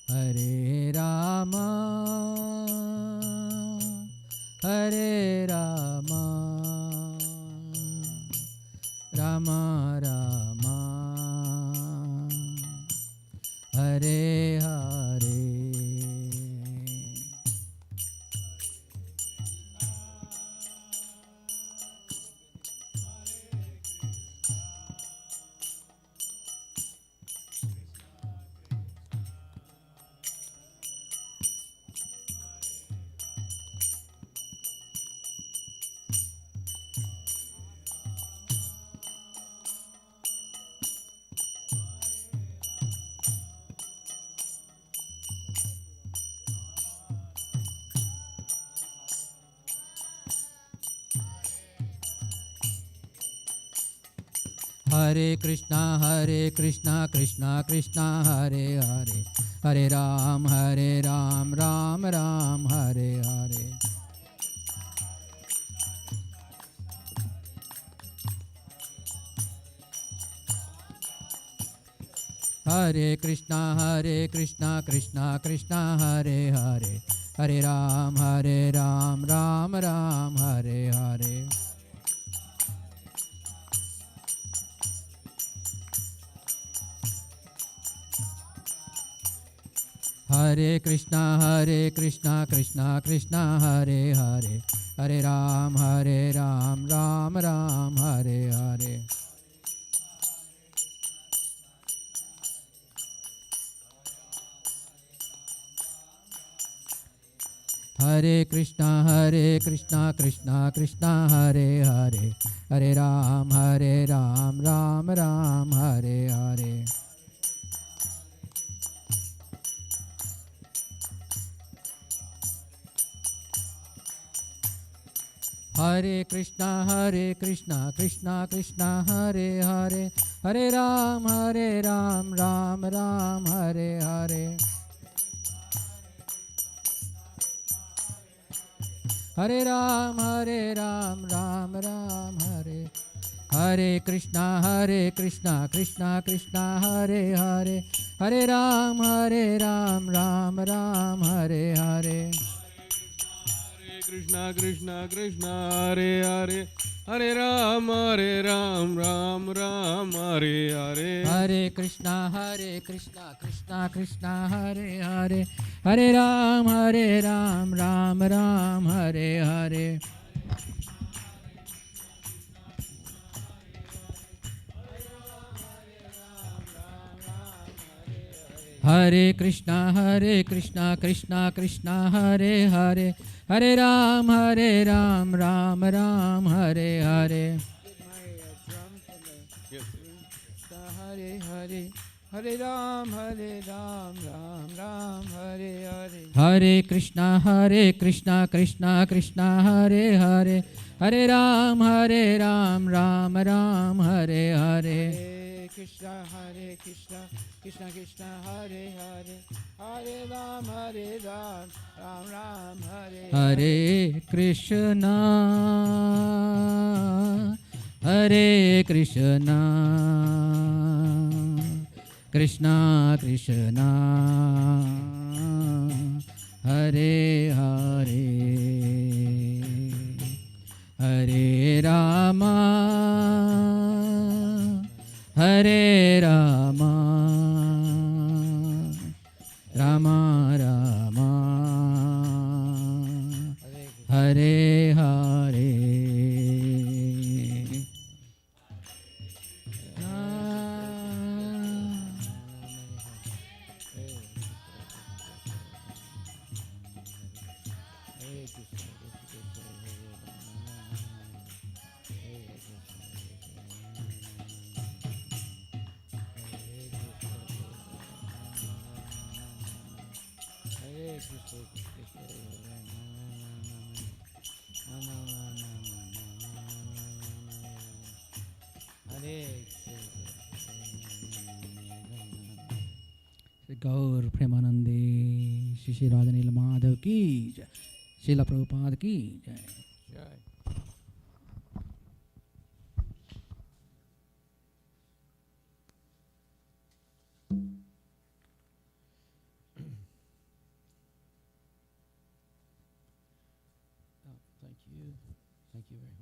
Hare Rama, Hare Rama, Rama Rama, Hare Hare. Hare Krishna, Krishna Krishna, Hare Hare, Hare Ram, Ram Ram, Hare Hare. Hare Krishna, Krishna Krishna, Hare Hare, Hare Ram, Ram Ram, Hare Hare. Hare Krishna, Krishna Krishna, Hare Hare, Hare Ram, Ram Ram, Hare Hare. Hare Krishna, Krishna Krishna, Hare Hare, Hare Ram, Ram Ram, Hare Hare. Hare Krishna, Krishna Krishna, Hare Hare, Hare Ram, Ram Ram, Hare Hare. Hare Ram, Ram Ram, Hare. Hare Krishna, Krishna Krishna, Hare Hare, Hare Ram, Ram Ram, Hare Hare. Krishna Krishna Krishna, Hare Hare, Hare Ram, Ram Ram, Hare Hare. Hare Krishna, Krishna Krishna, Hare Hare, Hare Ram, Ram Ram, Hare Hare. Hare Krishna, Krishna Krishna, Hare Hare, Hare Ram, Ram Ram, Hare Hare. Hare Hare, Hare Ram, Ram Ram, Hare Hare. Hare Krishna, Krishna Krishna, Hare Hare, Hare Ram, Ram Ram, Hare Hare. Krishna, Krishna Krishna, Hare Hare, Hare Ram, Ram Ram, Hare Hare. Krishna, Hare Krishna, Krishna Krishna, Hare Hare, Hare Rama, Hare Rama, Rama Rama, Hare Hare. गौर प्रेमानंदे श्री श्री राधा नील माधव की जय, श्रील प्रभुपाद की जय। Thank you. Thank you very much.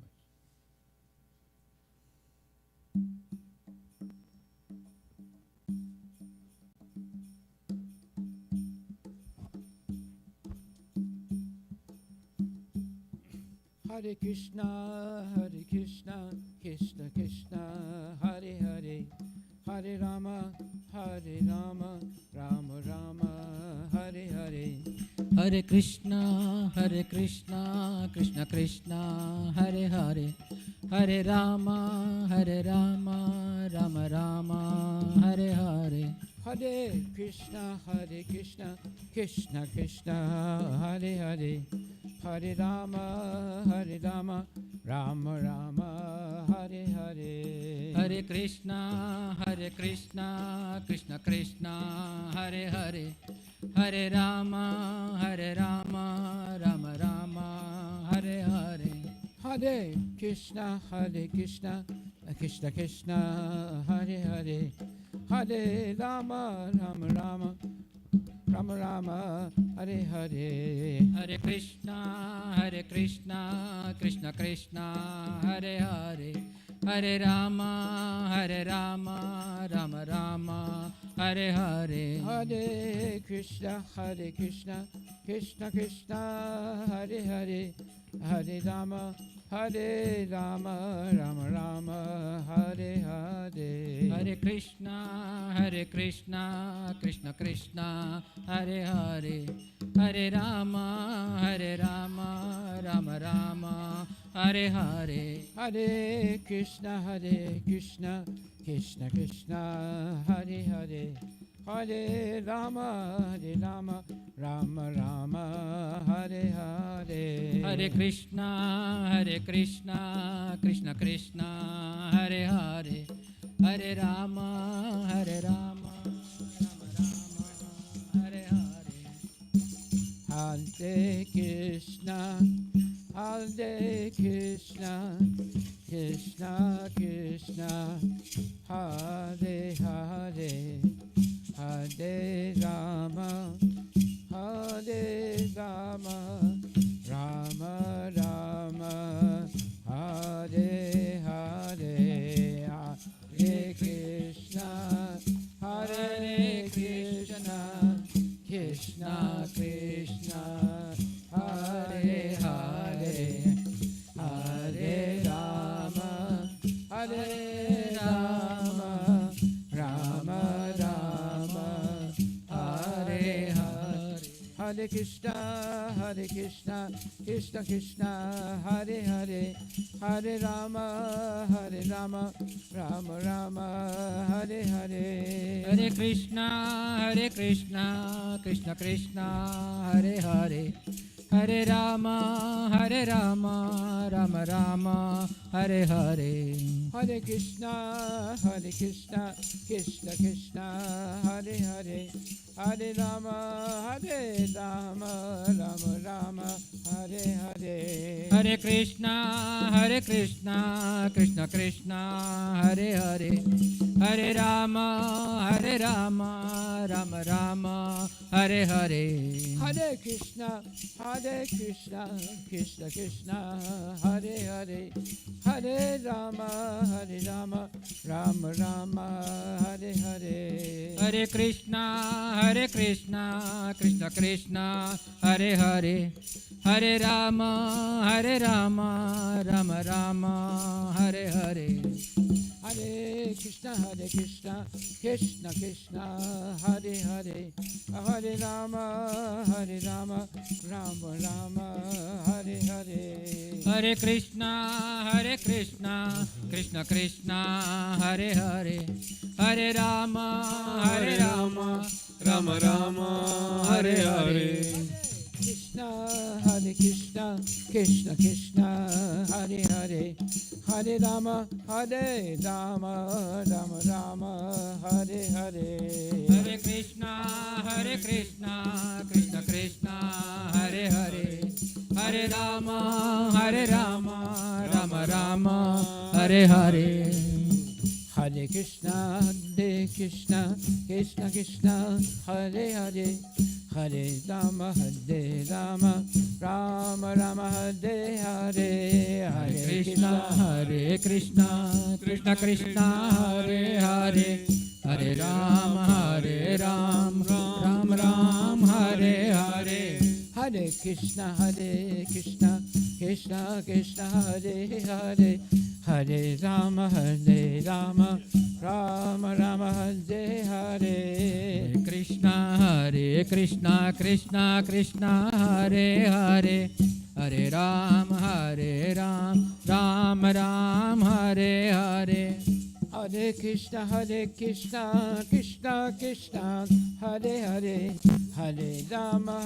Hare Krishna, Krishna Krishna, Hare Hare, Hare Rama, Rama Rama, Hare Hare. Hare Krishna, Krishna Krishna, Hare Hare, Hare Rama, Rama Rama, Hare Hare. Hare Krishna, Krishna Krishna, Hare Hare, Hare Rama, Rama Rama, Hare Hare. Hare Krishna, Krishna Krishna, Hare Hare, Hare Rama, Rama Rama, Hare Hare. Hare Krishna, Krishna Krishna, Hare Hare, Hare Rama, Rama Rama, Hare Hare. Hare Krishna, Krishna Krishna, Hare Hare, Hare Rama, Rama Rama, Hare Hare. Hare Krishna, Krishna Krishna, Hare Hare, Hare Rama, Rama Rama, Hare Hare. Hare Krishna, Krishna Krishna, Hare Hare, Hare Rama, Rama Rama, Hare Hare. Hare Krishna, Krishna Krishna, Hare Hare, Hare Rama, Rama Rama, Hare Hare. Hare Krishna, Krishna Krishna, Hare Hare, Hare Rama, Rama Rama, Hare Hare. Hare Krishna, Krishna Krishna, Hare Hare, Hare Rama, Rama Rama, Hare Hare. Hare Krishna, Krishna Krishna, Hare Hare, Hare Rama, Rama Rama, Hare Hare. Hare Krishna, Krishna Krishna, Hare Hare, Hare Rama, Rama Rama, Hare Hare. Hare Krishna, Krishna Krishna, Hare Hare, Hare Rama, Rama Rama, Hare Hare. Hare Krishna, Krishna Krishna, Hare Hare, Hare Rama, Rama Rama, Hare Hare. Hare Krishna, Krishna Krishna, Hare Hare, Hare Rama, Rama Rama, Hare Hare. Hare Krishna, Krishna Krishna, Hare Hare, Hare Rama, Rama Rama, Hare Hare. Hare Krishna, Krishna Krishna, Hare Hare, Hare Rama, Rama Rama, Hare Hare. Hare Krishna, Krishna Krishna, Hare Hare, Hare Rama, Rama Rama, Hare Hare. Hare Krishna, Krishna Krishna, Hare Hare, Hare Rama, Rama Rama, Hare Hare. Krishna, Krishna Krishna, Hare Hare, Hare Rama, Rama Rama, Hare Hare. Hare Krishna, Krishna Krishna, Hare Hare, Hare Rama, Rama Rama, Hare Hare. Hare Krishna, Krishna Krishna, Hare Hare, Hare Rama, Rama Rama Hare Hare Hare Krishna Krishna Krishna Hare Hare Hare Ram Ram Ram Hare Hare Hare Krishna Krishna Krishna Hare Hare Hare Rama Rama Rama Hare Hare Krishna Krishna Krishna Hare Hare Hare Ram Ram Hare Hare Hare Krishna Krishna Krishna Hare Hare Hare Rama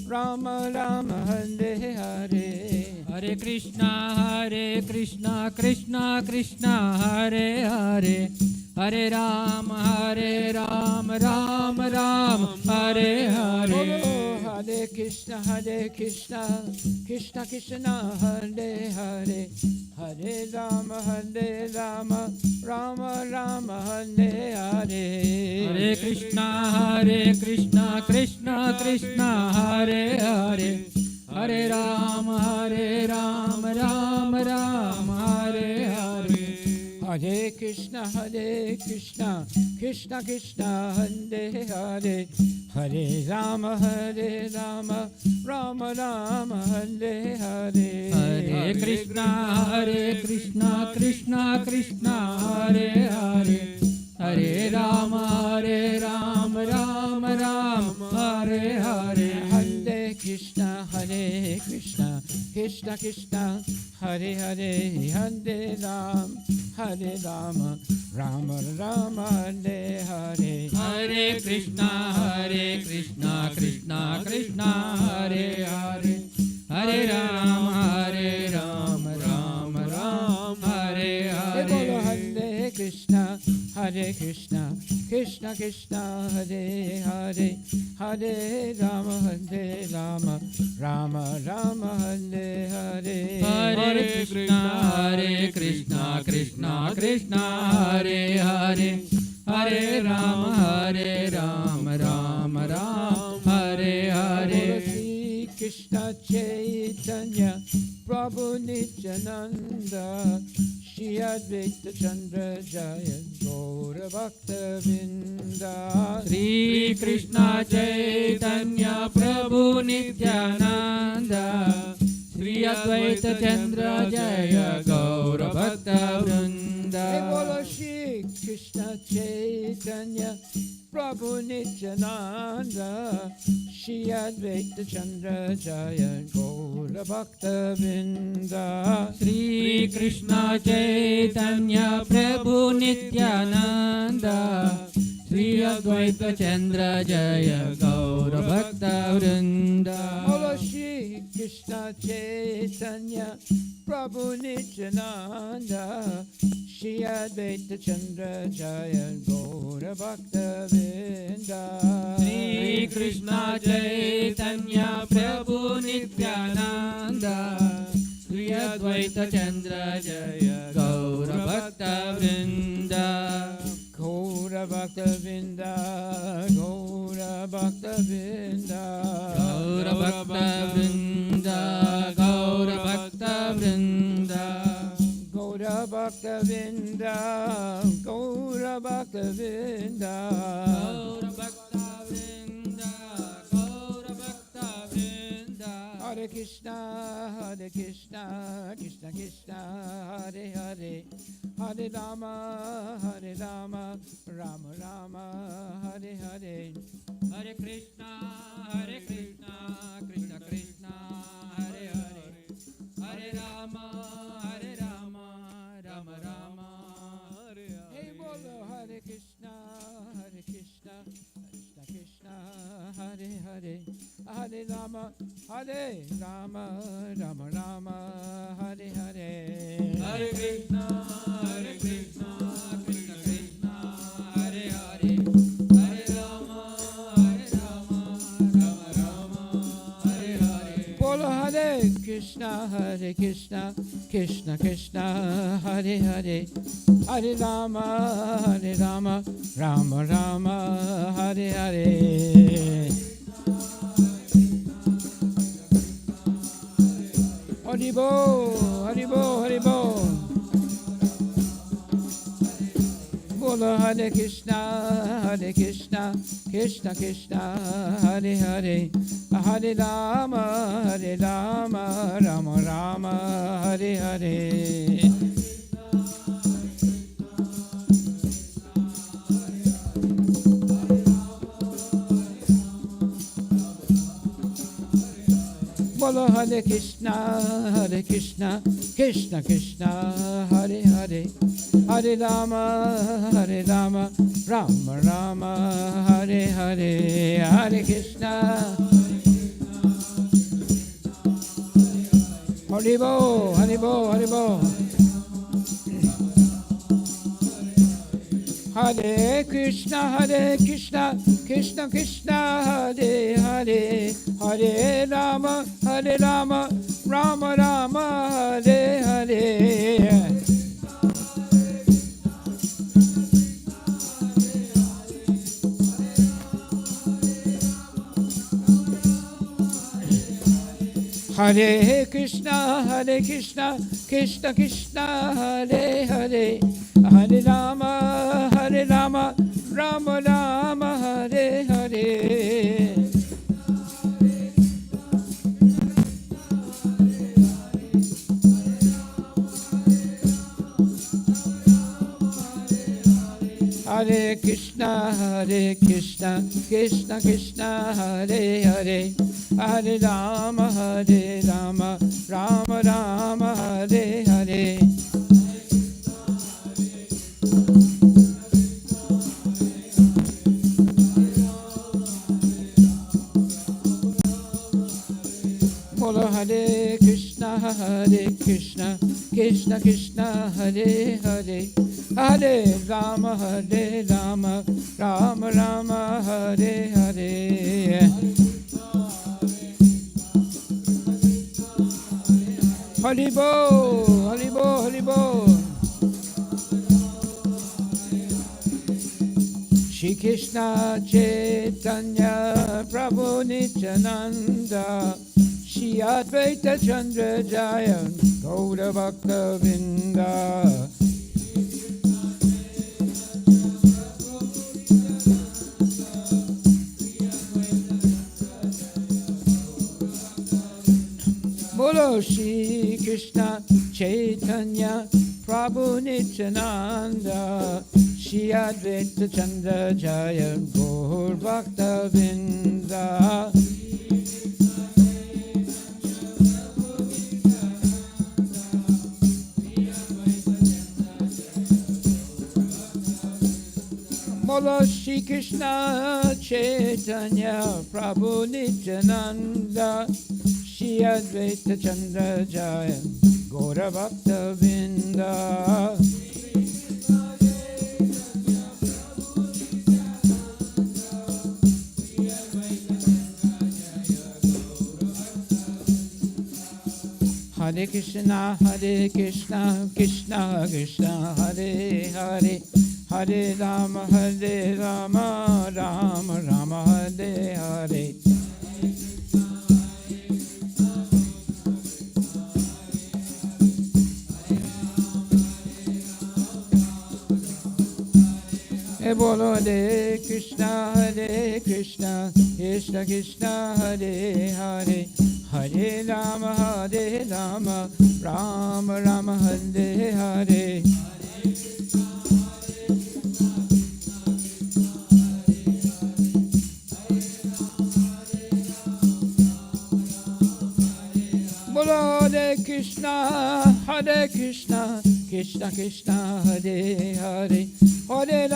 Rama Rama Hare Hare Hare Krishna Krishna Hare Hare Hare Ram Ram Hare Hare Hare Krishna Krishna Krishna Hare Hare Hare Rama Rama Rama Hare Hare Hare Krishna Krishna Hare Hare Hare Ram Ram Hare Hare Hare Krishna Krishna Hare Hare Hare Rama Rama Rama Hare Hare Hare Krishna Krishna Hare Hare Hare Rama Rama Hare Hare Hare Krishna Krishna Hare Hare Hare Rama Rama Rama Hare Hare Hare Krishna Krishna Hare Hare Hare Rama Rama Hare Hare Hare Krishna Krishna Hare Hare Hare Rama Rama Rama Hare Hare Hare Krishna Krishna Hare Hare Hare Rama Rama Hare Hare Shri Krishna Chaitanya Prabhu Nityananda Shri Advaita Chandra Jaya Gaura Bhakta Vrinda Shri Krishna Chaitanya Prabhu Nityananda Shri Advaita Chandra Jaya Gaura Bhakta Vrinda Bolo Shri Krishna Chaitanya Prabhu Nityananda Shri Advaita Chandra Jaya Gaura Bhakta Vrinda Shri Krishna Chaitanya Prabhu Nityananda Shri Advaita Chandra Jaya Gaura Bhakta Vrinda Bolo Shri Krishna Chaitanya Prabhu Nityananda Shri Advaita Chandra Jaya Gaura Bhakta Vrinda Shri Krishna Chaitanya Prabhu Nityananda Shri Advaita Chandra Jaya Gaura Bhakta Vrinda Gaura Bhakta Vrinda Gaura Bhakta Vrinda Gaura Bhakta Vrinda Gaura Bhakta Vrinda Gaura Bhakta Vrinda Gaura Bhakta Vrinda Gaura Bhakta Vrinda Gaura Bhakta Vrinda Hare Krishna Krishna Krishna Hare Hare Hare Rama Rama Rama Hare Hare Hare Krishna Krishna Krishna Hare Hare Hare Rama Rama Rama Hare Hare Hey bolo Hare Krishna Krishna Hare Hare Hare Rama Rama Rama Hare Hare Hare Krishna Krishna Krishna Hare Hare Hare Rama Rama Rama Hare Hare Bolo Hare Krishna Krishna Hare Hare Hare Rama Rama Hare Hare Hare Krishna, Hare Krishna, Krishna Krishna, Hare Hare, Hare Rama, Rama Rama, Hare Hare. Bolo Hare Krishna, Krishna Krishna, Hare Hare, Hare Rama, Rama Rama, Hare Hare, Hare Krishna. Haribo, Haribo, Haribo. Hare Krishna, Krishna Krishna, Hare Hare, Hare Rama, Rama Rama, Hare Hare. Hare Krishna, Krishna Krishna, Hare Hare, Hare Rama, Rama Rama, Hare Hare. Hare Krishna, Krishna Krishna, Hare Hare, Hare Rama, Rama Rama, Hare Hare. Bolo Hare Krishna, Krishna Krishna, Hare Hare, Hare Rama, Rama Rama, Hare Hare. Haribo, Haribo, Haribo. Shri Krishna Chaitanya Prabhu Nityananda, Shri Advaita Chandra Jaya Gaura Bhakta Vrinda. Bolo Shri Krishna Chaitanya Prabhu Nityananda, Shri Advaita Chandra Jaya Gaur Bhakta Vrinda. Bolo Shri Krishna Chaitanya Prabhu Nityananda, Shri Advaita Chandra Jaya Gaura Bhakta Vrinda. Hare Krishna, Krishna Krishna, Hare Hare, Hare Rama, Rama Rama, Hare Hare. Bolo Hare Krishna, Krishna Krishna, Hare Hare, Hare Rama, Rama Rama, Hare Hare. Bolo Hare Krishna, Krishna Krishna, Hare Hare, Hare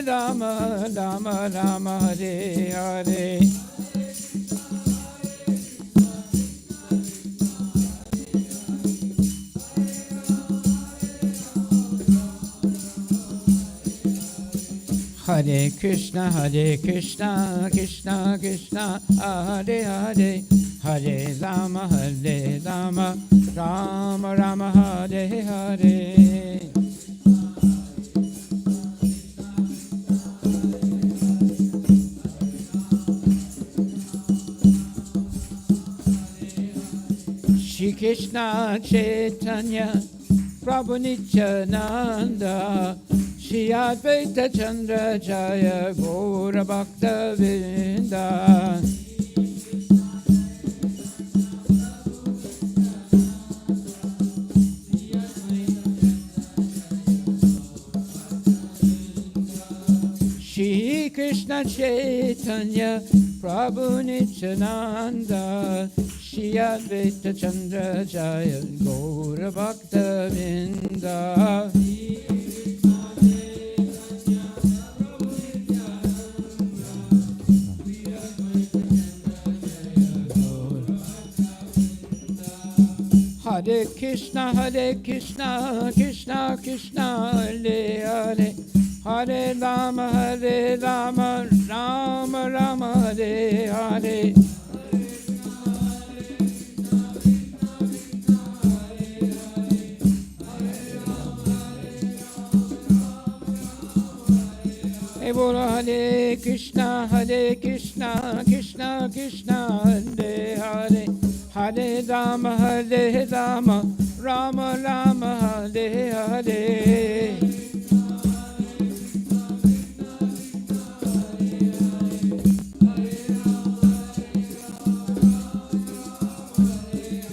Rama, Rama Rama, Hare Hare. Hare Krishna, Krishna Krishna, Hare Hare, Hare Rama, Rama Rama, Hare Hare. Shri Krishna Chaitanya Prabhu Nityananda, Shri Advaita Chandra Jaya Gaura Bhakta Vrinda. Shri Krishna Chaitanya Prabhu Nityananda Shri Advaita Chandra Jaya Gaura Bhakta Vrinda. Hare Krishna, Krishna Krishna, Hare Hare, Hare Rama, Rama Rama, Hare Hare. Hey, bolo Hare Krishna, Krishna Krishna, Hare Hare, Hare Rama, Rama Rama, Hare Hare.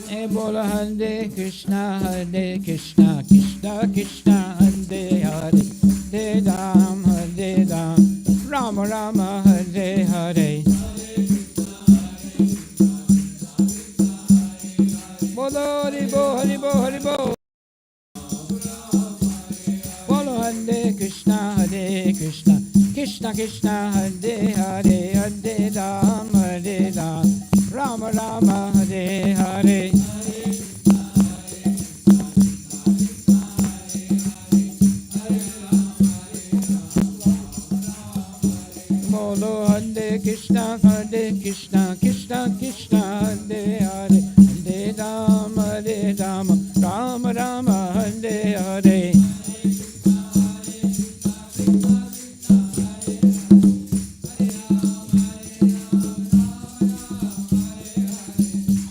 Hey, bolo Hare Krishna, Krishna Krishna, Hare Hare, Hare Ram, Rama Rama, Hare Hare. Bolo Hare Bo. Bolo Hare Krishna, Krishna Krishna, Hare Hare, Hare Ram, Rama Rama, Hare Hare. Bolo Hare Krishna, Krishna Krishna, Hare Hare, Hare Rama, Rama Rama, Hare Hare.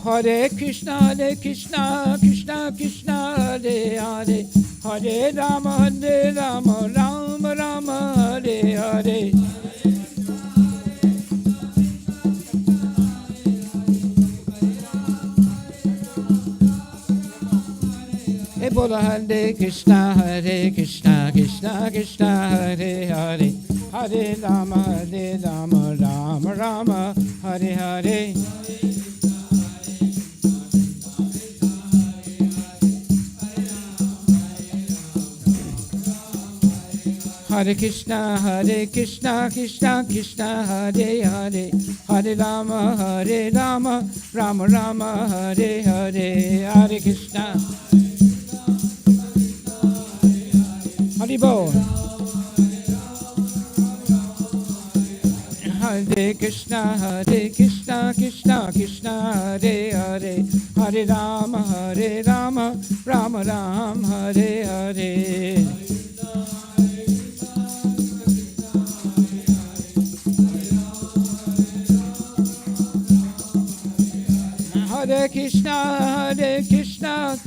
Hare Krishna, Krishna Krishna, Hare Hare, Hare Rama, Rama Rama, Hare Hare. Hey, bolo Hare Krishna, Krishna Krishna, Hare Hare, Hare Rama, Rama Rama, Hare Hare. Hare Krishna, Krishna Krishna, Hare Hare, Hare Rama, Rama Rama, Hare Hare. Hare Krishna. Hare Bol. Hare Krishna, Krishna Hare Hare, Hare Rama, Rama Rama, Hare Hare. Hare Krishna,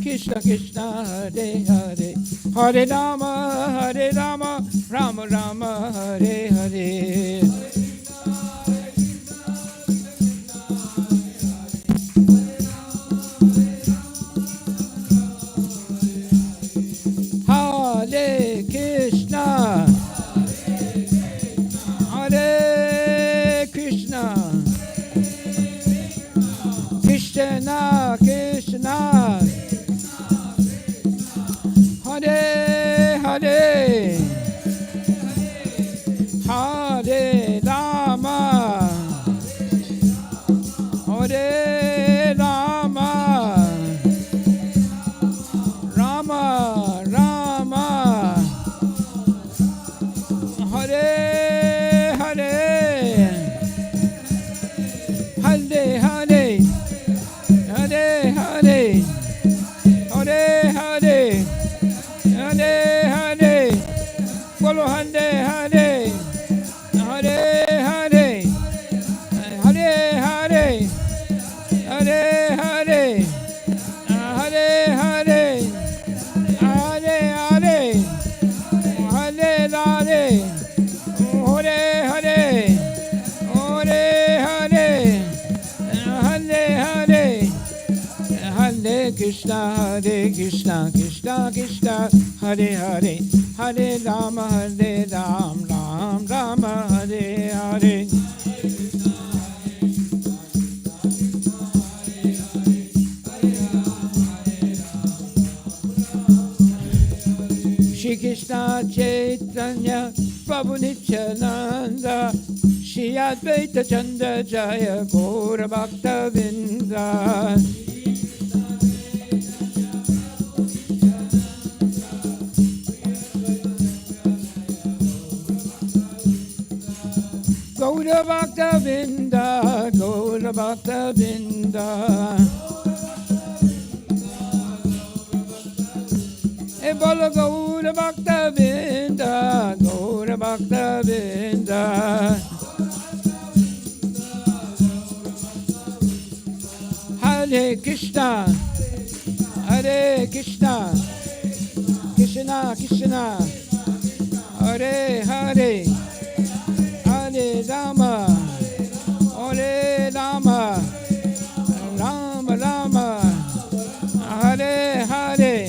Krishna Krishna, Hare Hare, Hare Rama, Rama Rama, Hare Hare. Hare Krishna, Hare Krishna, Krishna Krishna, Hare Hare, Hare Krishna, Krishna Krishna, Hare Hare, Hare Rama, Ram Rama, Hare Hare. Shri Krishna Chaitanya Prabhu Nityananda Shri Advaita Chandra Jaya Gaura Bhakta Vrinda. Gaura Bhakta Vrinda, Gaura Bhakta Vrinda. Bolo Gaura Bhakta Vrinda, Gaura Bhakta Vrinda. Hare Krishna, Hare Krishna, Krishna Krishna, Hare Hare, Hare Rama, Hare Rama, Rama Rama, Hare Hare.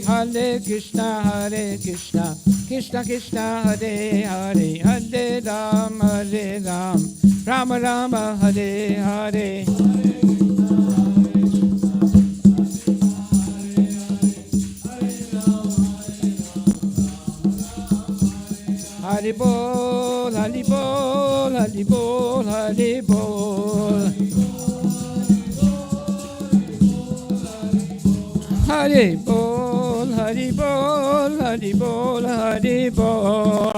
Hare Krishna, Krishna Krishna, Hare Hare, Hare Ram, Rama Rama, Hare Hare. Hare Bol, Hare Bol, Hare Bol, Hare Bol. Hare Bol, Hare Bol, Hare Bol, Hare Bol.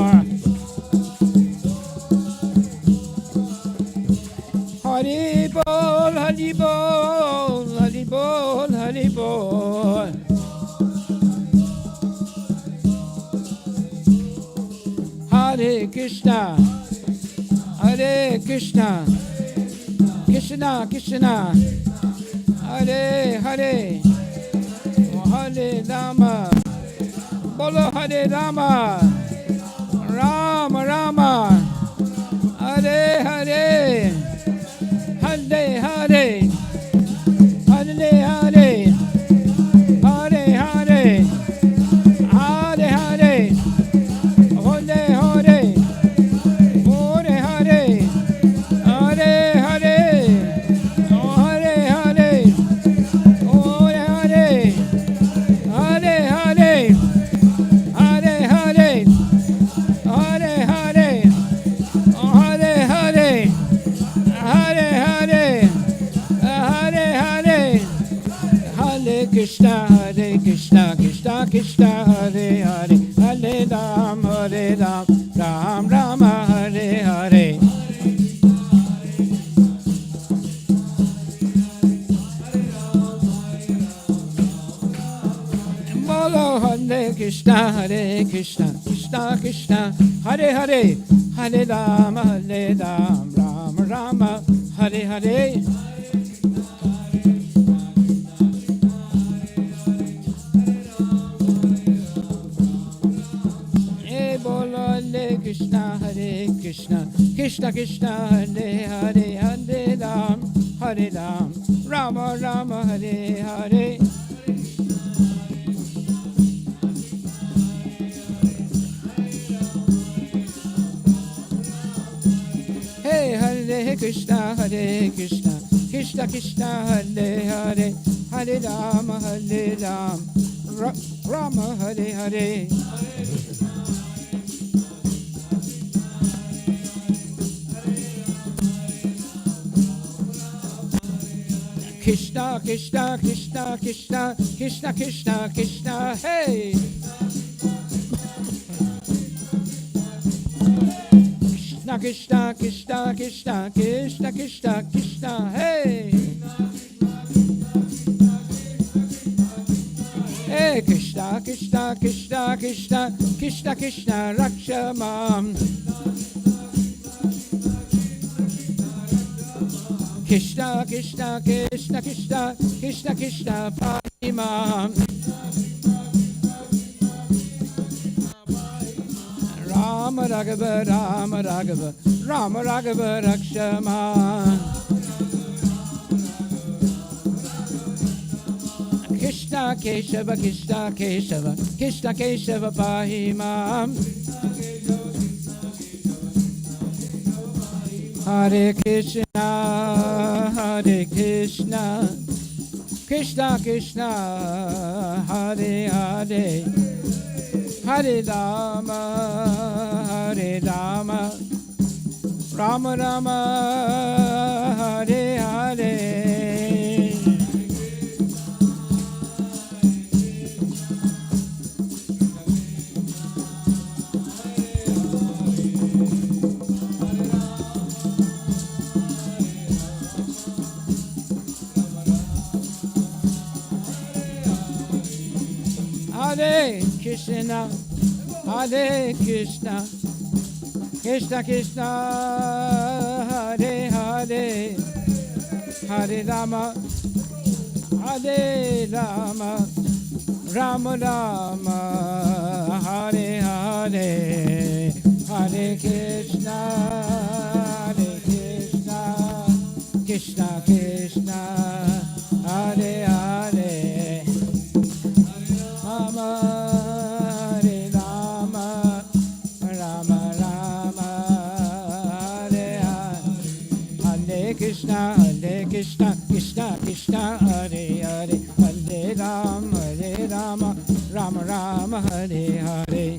Hare Bol, Hare Bol, Hare Bol, Hare Bol. Hare Krishna, Hare Krishna, Krishna Krishna, Hare Hare, Hare Rama, Bolo Hare Rama, Rama Rama, Hare Hare, Hare Hare, Hare Hare, Hare Hare, Hare Hare, Krishna, Hare Krishna, Krishna Krishna, Hare Hare, Hare Ram, Ram Rama, Hare Hare. Bolo Hare Krishna, Krishna Krishna, Hare Hare, Hare Ram, Ram Rama, Hare Hare. Krishna, Hare Krishna, Krishna Krishna, Hare Hare, Hare Ram, Rama Rama, Hare Hare. Hey, Hare Krishna, Krishna Krishna, Hare Hare, Hare Rama, Rama, Hare Hare. Krishna, Krishna, Krishna, Krishna, Krishna, Krishna, Krishna, hey! Krishna, Krishna, Krishna, Krishna, Krishna, Krishna, Krishna, hey! Hey, Krishna, Krishna, Krishna, Krishna, Krishna, Krishna, Rakshamam. Krishna, Krishna, Krishna, Krishna, Krishna, Krishna, Pahimam. Rama Raghava, Rama Raghava, Rama Raghava, Rakshama. Krishna Keshava Krishna Keshava Krishna Keshava Pahimam Hare Krishna Krishna Krishna Hare Hare Hare Rama Rama Rama Hare Hare Hare Krishna Krishna Krishna Hare Hare Hare Rama Rama Rama Hare Hare Hare Krishna Krishna Krishna Hare Hare Rama Hare Rama Rama Rama Hare Hare Hare Krishna Krishna Krishna Hare Hare Hare Rama Rama Rama Hare Hare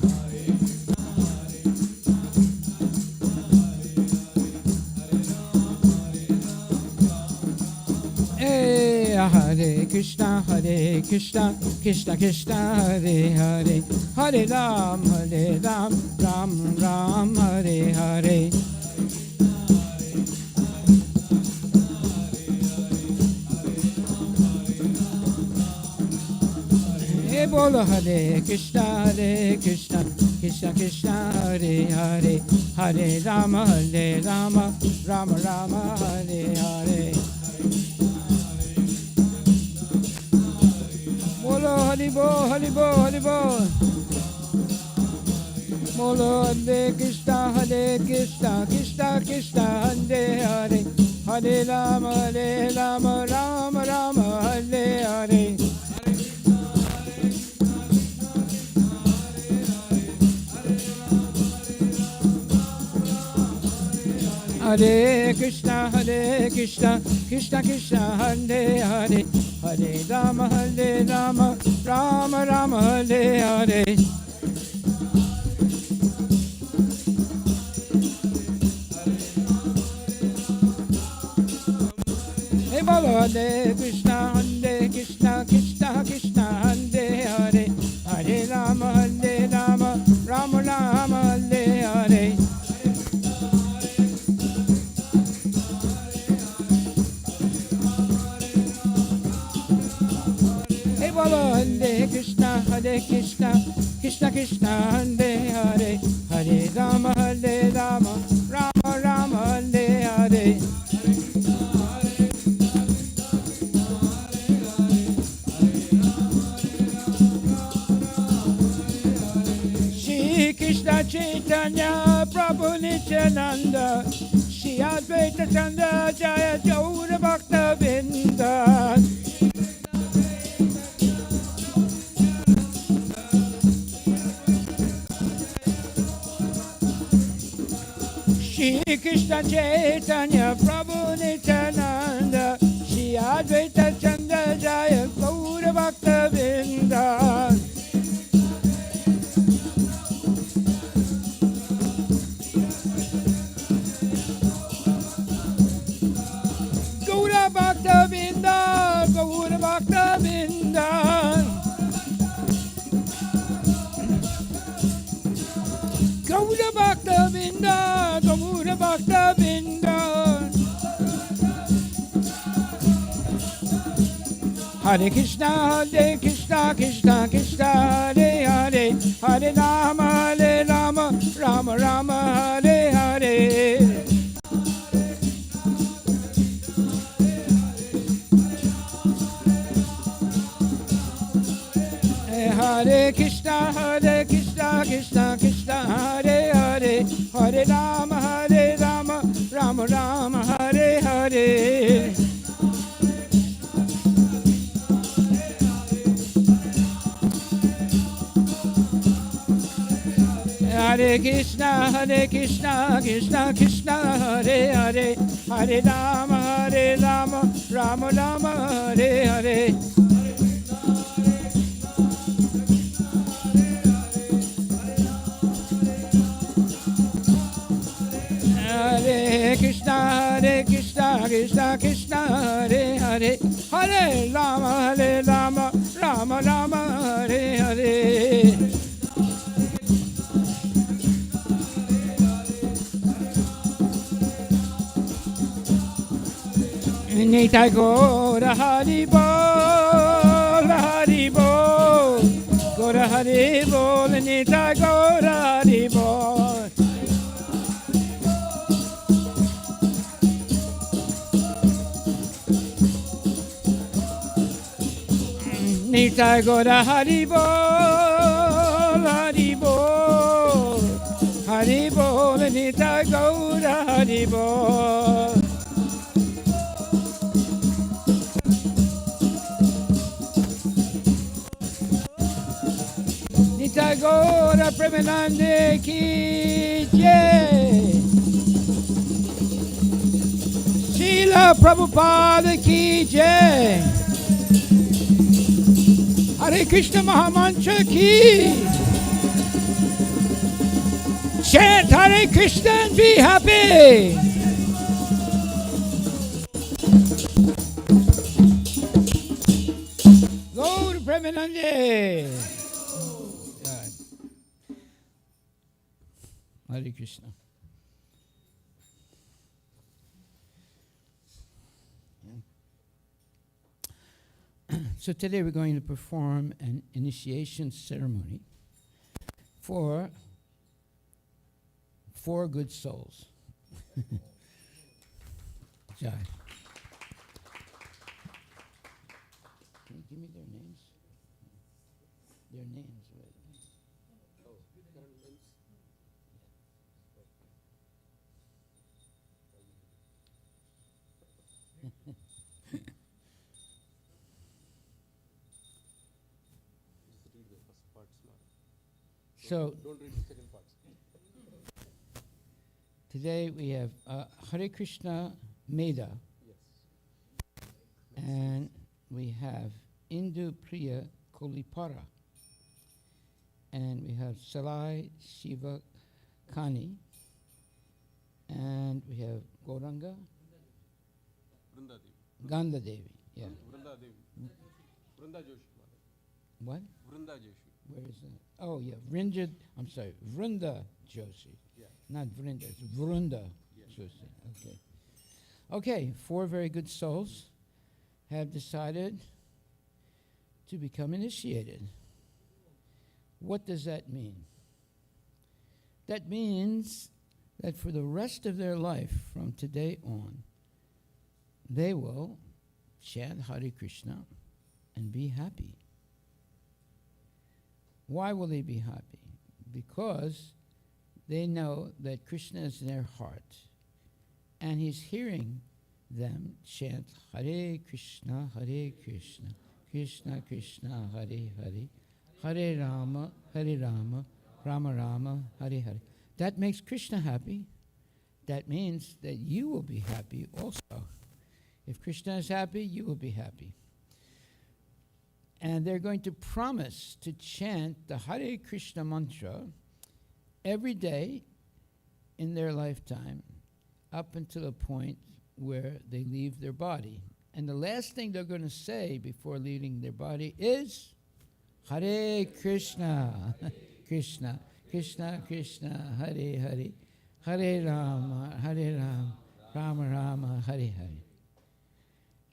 Hare Krishna Krishna Krishna Hare Hare Hare Ram Ram Ram Hare Hare Hey bolo Hare Krishna Krishna Krishna Hare Hare Hare Rama Rama Rama Hare Hare Bolo Hari Bo Bolo Hare Krishna Krishna Krishna Hare Hare Hare Rama Rama Rama Hare Hare Hare Krishna Krishna Krishna Hare Hare Hare Rama Rama Rama Hare Hare Hey bolo Hare Krishna Krishna Krishna Hare Hare Hare Rama Rama Rama Hare Hare Hare Krishna Krishna Krishna Hare Hare Hare Rama Rama Rama Hare Hare Shri Krishna Chaitanya Prabhu Nityananda Shri Advaita Chandra Jaya Gaura Bhakta Vrinda Shri Krishna Chaitanya Prabhu Nityananda Shri Advaita Chandra Jaya Gaura Bhakta Vrinda Gaura Bhakta Vrinda Gaura Bhakta Vrinda Gaura Bhakta Vrinda Gaura Bhakta Vrinda Hare Krishna Krishna Krishna Hare Hare Hare Rama Rama Rama Hare Hare Hare Krishna Krishna Krishna Hare Hare Hare Rama Rama Rama Hare Hare Hare Krishna, Krishna Krishna, Hare Hare, Hare Rama, Rama Rama, Hare Hare. Hare Krishna, Krishna Krishna, Hare Hare, Hare Rama, Rama Rama, Hare Hare. Nitai Gora Hari Bol, Hari Bol, Gora Hari Bol, Nitai Gora Hari Bol. Nitai Gora Hari Bol, Hari Bol, Hari Bol, Nitai Gora Hari Bol. Nitai Gora Premanande Ki Jai, Srila Prabhupada Ki Jai, Hare Krishna Mahamantra Ki. Chant Hare Krishna and be happy. Go to Premanande. Hare Krishna. So today we're going to perform an initiation ceremony for 4 good souls. Jai. Can you give me their names? Their names. So Don't read the second part. today we have Hare Krishna Meda, Yes. and we have Indu Priya Kolipara, and we have Salai Shiva Kani, and we have Gauranga Vrunda Devi. Ganda Devi. Yeah. Vrunda Devi. Vrunda Joshi. What? Vrunda Joshi. Where is that? Oh, yeah. Vrunda Joshi. Yeah. Not Vrinda, it's Vrunda Joshi. Okay. Okay, 4 very good souls have decided to become initiated. What does that mean? That means that for the rest of their life, from today on, they will chant Hare Krishna and be happy. Why will they be happy? Because they know that Krishna is in their heart, and he's hearing them chant Hare Krishna, Krishna Krishna, Hare Hare, Hare Rama, Rama Rama, Hare Hare. That makes Krishna happy. That means that you will be happy also. If Krishna is happy, you will be happy. And they're going to promise to chant the Hare Krishna mantra every day in their lifetime up until the point where they leave their body. And the last thing they're going to say before leaving their body is Hare Krishna, Krishna, Krishna Krishna, Hare Hare, Hare Rama, Rama Rama, Hare Hare.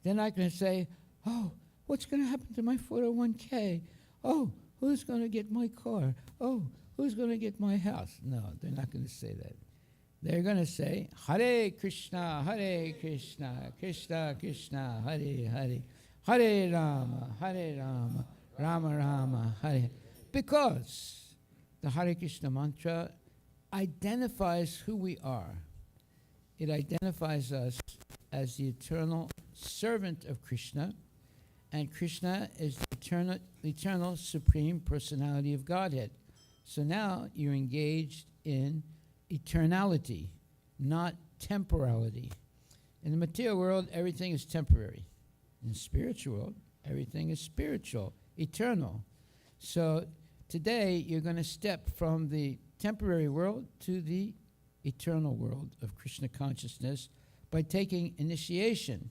They're not going to say, oh, what's going to happen to my 401k? Oh, who's going to get my car? Oh, who's going to get my house? No, they're not going to say that. They're going to say, Hare Krishna, Krishna Krishna, Hare Hare, Hare Rama, Rama Rama, Hare. Because the Hare Krishna mantra identifies who we are. It identifies us as the eternal servant of Krishna, and Krishna is the eternal Supreme Personality of Godhead, So now you're engaged in eternality, not temporality. In the material world, everything is temporary. In the spiritual world, everything is spiritual, eternal. So today, you're going to step from the temporary world to the eternal world of Krishna consciousness by taking initiation,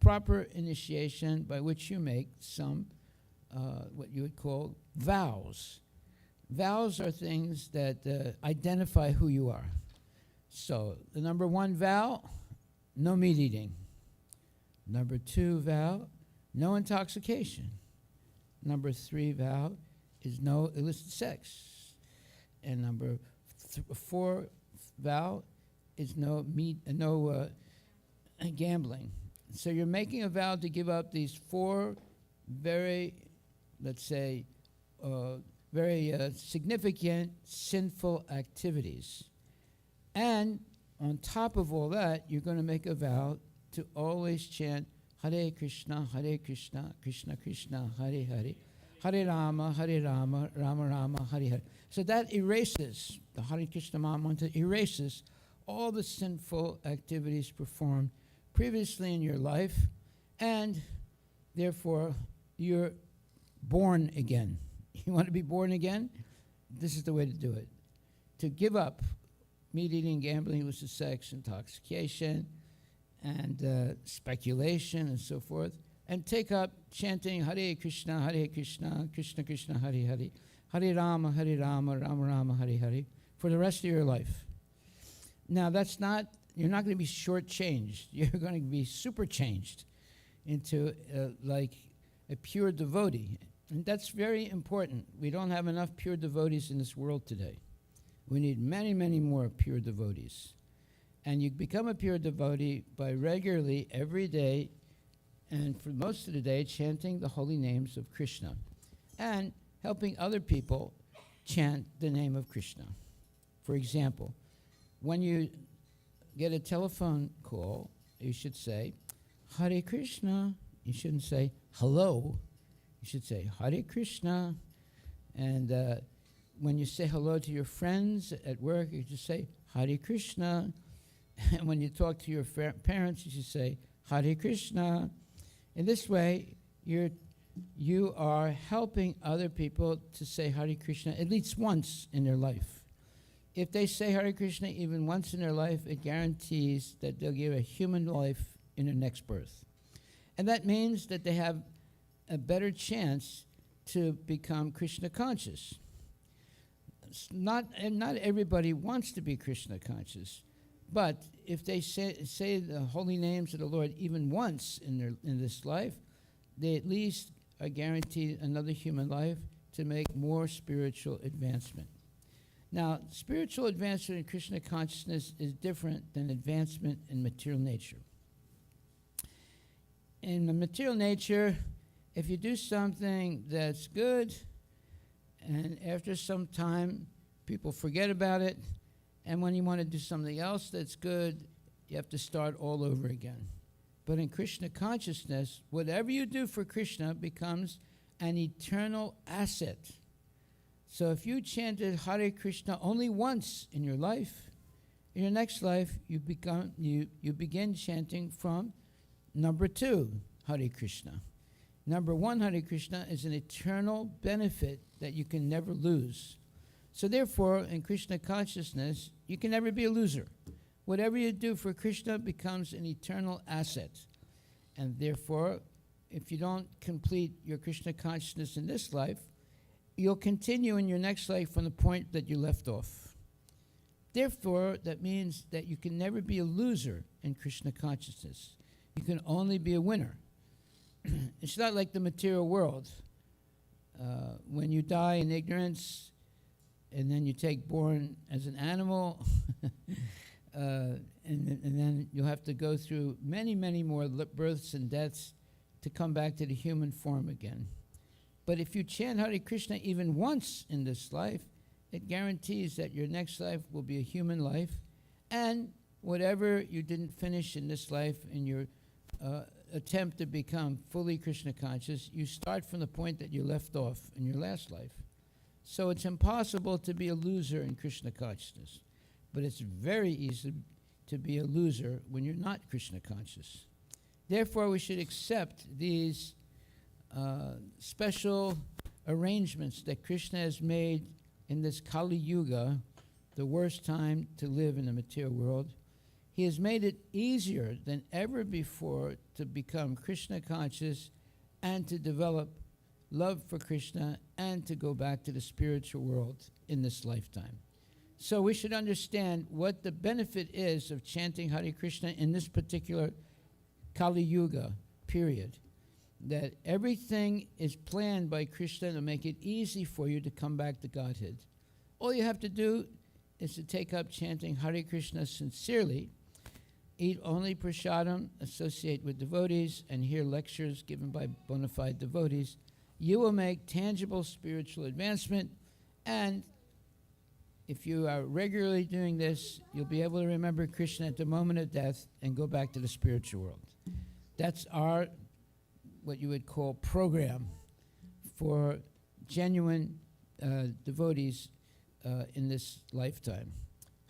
proper initiation by which you make some, what you would call vows. Vows are things that identify who you are. So the number 1 vow, no meat eating. Number 2 vow, no intoxication. Number 3 vow is no illicit sex. And number 4 vow is no gambling. So you're making a vow to give up these 4 very, let's say, very significant sinful activities. And on top of all that, you're going to make a vow to always chant Hare Krishna, Krishna Krishna, Hare Hare, Hare Rama, Rama Rama, Hare Hare. So that erases, the Hare Krishna Maha Mantra erases all the sinful activities performed previously in your life, and therefore you're born again. You want to be born again? This is the way to do it. To give up meat eating, gambling, illicit sex, intoxication, and speculation, and so forth, and take up chanting Hare Krishna, Krishna Krishna, Hare Hare, Hare Rama, Rama Rama, Hare Hare, for the rest of your life. Now, you're not going to be shortchanged. You're going to be super changed into like a pure devotee. And that's very important. We don't have enough pure devotees in this world today. We need many, many more pure devotees. And you become a pure devotee by regularly, every day, and for most of the day, chanting the holy names of Krishna and helping other people chant the name of Krishna. For example, when you get a telephone call, you should say, Hare Krishna. You shouldn't say, hello. You should say, Hare Krishna. And when you say hello to your friends at work, you just say, Hare Krishna. And when you talk to your parents, you should say, Hare Krishna. In this way, you are helping other people to say Hare Krishna at least once in their life. If they say Hare Krishna even once in their life, it guarantees that they'll give a human life in their next birth. And that means that they have a better chance to become Krishna conscious. Not everybody wants to be Krishna conscious, but if they say the holy names of the Lord even once in this life, they at least are guaranteed another human life to make more spiritual advancement. Now, spiritual advancement in Krishna consciousness is different than advancement in material nature. In the material nature, if you do something that's good, and after some time, people forget about it, and when you want to do something else that's good, you have to start all over again. But in Krishna consciousness, whatever you do for Krishna becomes an eternal asset. So if you chanted Hare Krishna only once in your life, in your next life, you begin chanting from number 2, Hare Krishna. Number 1, Hare Krishna, is an eternal benefit that you can never lose. So therefore, in Krishna consciousness, you can never be a loser. Whatever you do for Krishna becomes an eternal asset. And therefore, if you don't complete your Krishna consciousness in this life, you'll continue in your next life from the point that you left off. Therefore, that means that you can never be a loser in Krishna consciousness. You can only be a winner. It's not like the material world. When you die in ignorance, and then you take born as an animal, and then you'll have to go through many, many more births and deaths to come back to the human form again. But if you chant Hare Krishna even once in this life, it guarantees that your next life will be a human life, and whatever you didn't finish in this life in your attempt to become fully Krishna conscious, you start from the point that you left off in your last life. So it's impossible to be a loser in Krishna consciousness. But it's very easy to be a loser when you're not Krishna conscious. Therefore, we should accept these special arrangements that Krishna has made in this Kali Yuga, the worst time to live in the material world. He has made it easier than ever before to become Krishna conscious and to develop love for Krishna and to go back to the spiritual world in this lifetime. So we should understand what the benefit is of chanting Hare Krishna in this particular Kali Yuga period. That everything is planned by Krishna to make it easy for you to come back to Godhead. All you have to do is to take up chanting Hare Krishna sincerely, eat only prasadam, associate with devotees, and hear lectures given by bona fide devotees. You will make tangible spiritual advancement, and if you are regularly doing this, you'll be able to remember Krishna at the moment of death and go back to the spiritual world. That's our, what you would call, program for genuine devotees in this lifetime.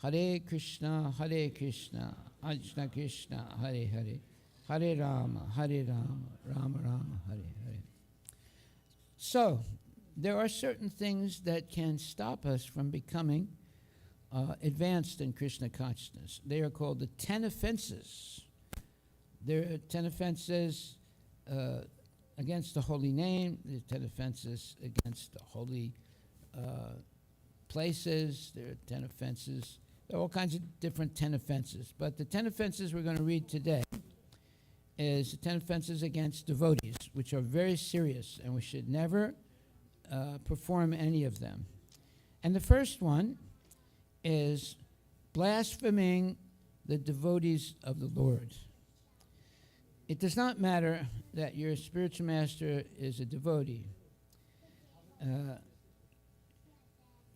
Hare Krishna, Krishna, Krishna, Hare Hare, Hare Rama, Rama Rama, Hare Hare. So, there are certain things that can stop us from becoming advanced in Krishna consciousness. They are called the 10 offenses. There are 10 offenses against the holy name, there are 10 offenses against the holy places, there are 10 offenses. There are all kinds of different 10 offenses. But the 10 offenses we're going to read today is the 10 offenses against devotees, which are very serious, and we should never perform any of them. And the first one is blaspheming the devotees of the Lord. It does not matter that your spiritual master is a devotee.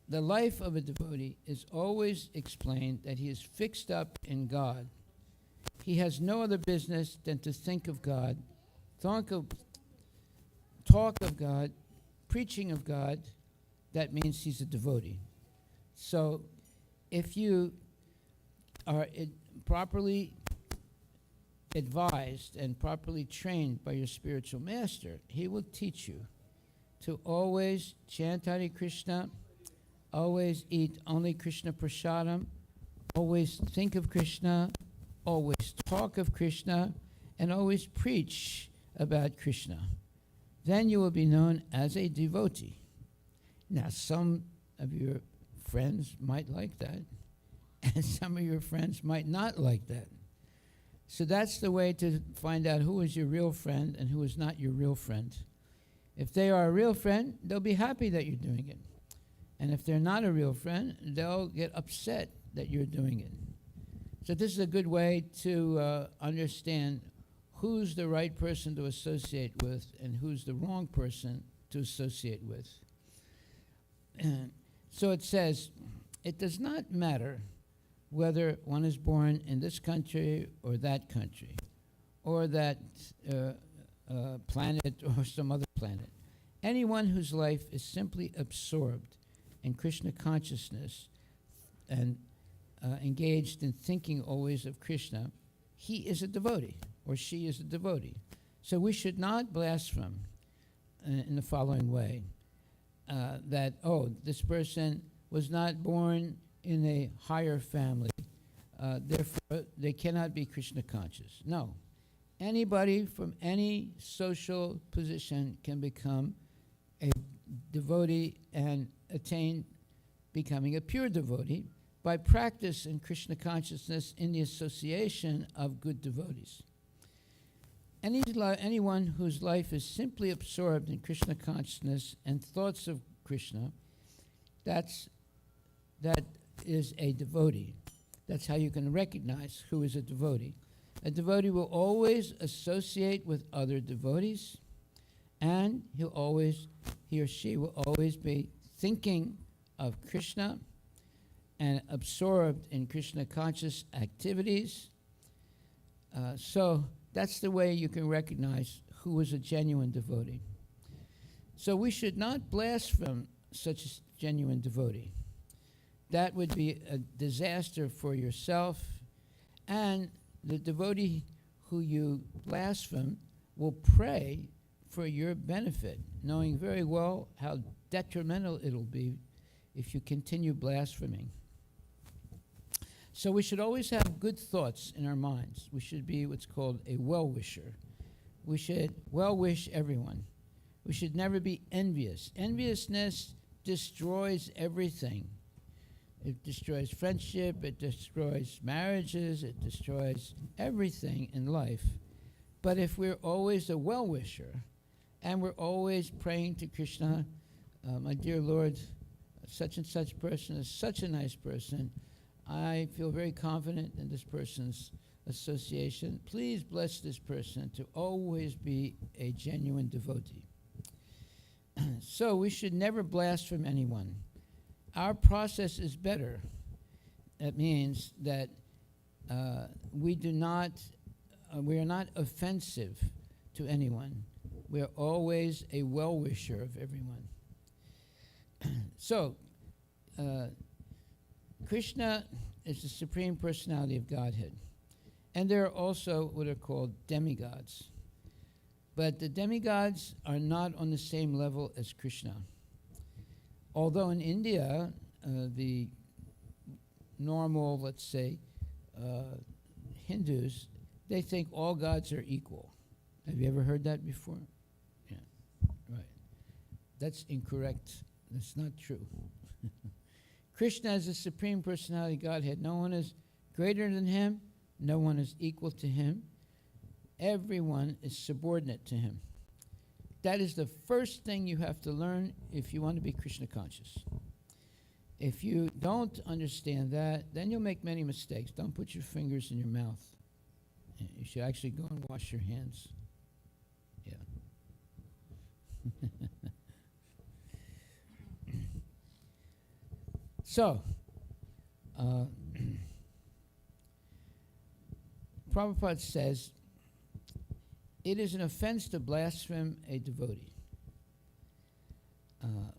The life of a devotee is always explained that he is fixed up in God. He has no other business than to think of God, talk of God, preaching of God. That means he's a devotee. So if you are properly advised and properly trained by your spiritual master, he will teach you to always chant Hare Krishna, always eat only Krishna prasadam, always think of Krishna, always talk of Krishna, and always preach about Krishna. Then you will be known as a devotee. Now, some of your friends might like that, and some of your friends might not like that. So that's the way to find out who is your real friend and who is not your real friend. If they are a real friend, they'll be happy that you're doing it. And if they're not a real friend, they'll get upset that you're doing it. So this is a good way to understand who's the right person to associate with and who's the wrong person to associate with. So it says, it does not matter whether one is born in this country or that country, or that planet or some other planet. Anyone whose life is simply absorbed in Krishna consciousness and engaged in thinking always of Krishna, he is a devotee, or she is a devotee. So we should not blaspheme in the following way, that, oh, this person was not born in a higher family, therefore they cannot be Krishna conscious. No. Anybody from any social position can become a devotee and attain becoming a pure devotee by practice in Krishna consciousness in the association of good devotees. Anyone whose life is simply absorbed in Krishna consciousness and thoughts of Krishna, that is a devotee. That's how you can recognize who is a devotee. A devotee will always associate with other devotees, and he or she will always be thinking of Krishna and absorbed in Krishna conscious activities. So that's the way you can recognize who is a genuine devotee. So we should not blaspheme such a genuine devotee. That would be a disaster for yourself, and the devotee who you blaspheme will pray for your benefit, knowing very well how detrimental it'll be if you continue blaspheming. So we should always have good thoughts in our minds. We should be what's called a well-wisher. We should well-wish everyone. We should never be envious. Enviousness destroys everything. It destroys friendship, it destroys marriages, it destroys everything in life. But if we're always a well-wisher, and we're always praying to Krishna, my dear Lord, such and such person is such a nice person, I feel very confident in this person's association. Please bless this person to always be a genuine devotee. So we should never blaspheme anyone. Our process is better. That means that we are not offensive to anyone. We are always a well-wisher of everyone. So, Krishna is the Supreme Personality of Godhead. And there are also what are called demigods. But the demigods are not on the same level as Krishna. Although in India, the normal, let's say, Hindus, they think all gods are equal. Have you ever heard that before? Yeah, right. That's incorrect. That's not true. Krishna is the Supreme Personality of Godhead. No one is greater than him. No one is equal to him. Everyone is subordinate to him. That is the first thing you have to learn if you want to be Krishna conscious. If you don't understand that, then you'll make many mistakes. Don't put your fingers in your mouth. You should actually go and wash your hands. Yeah. So, Prabhupada says, it is an offense to blaspheme a devotee.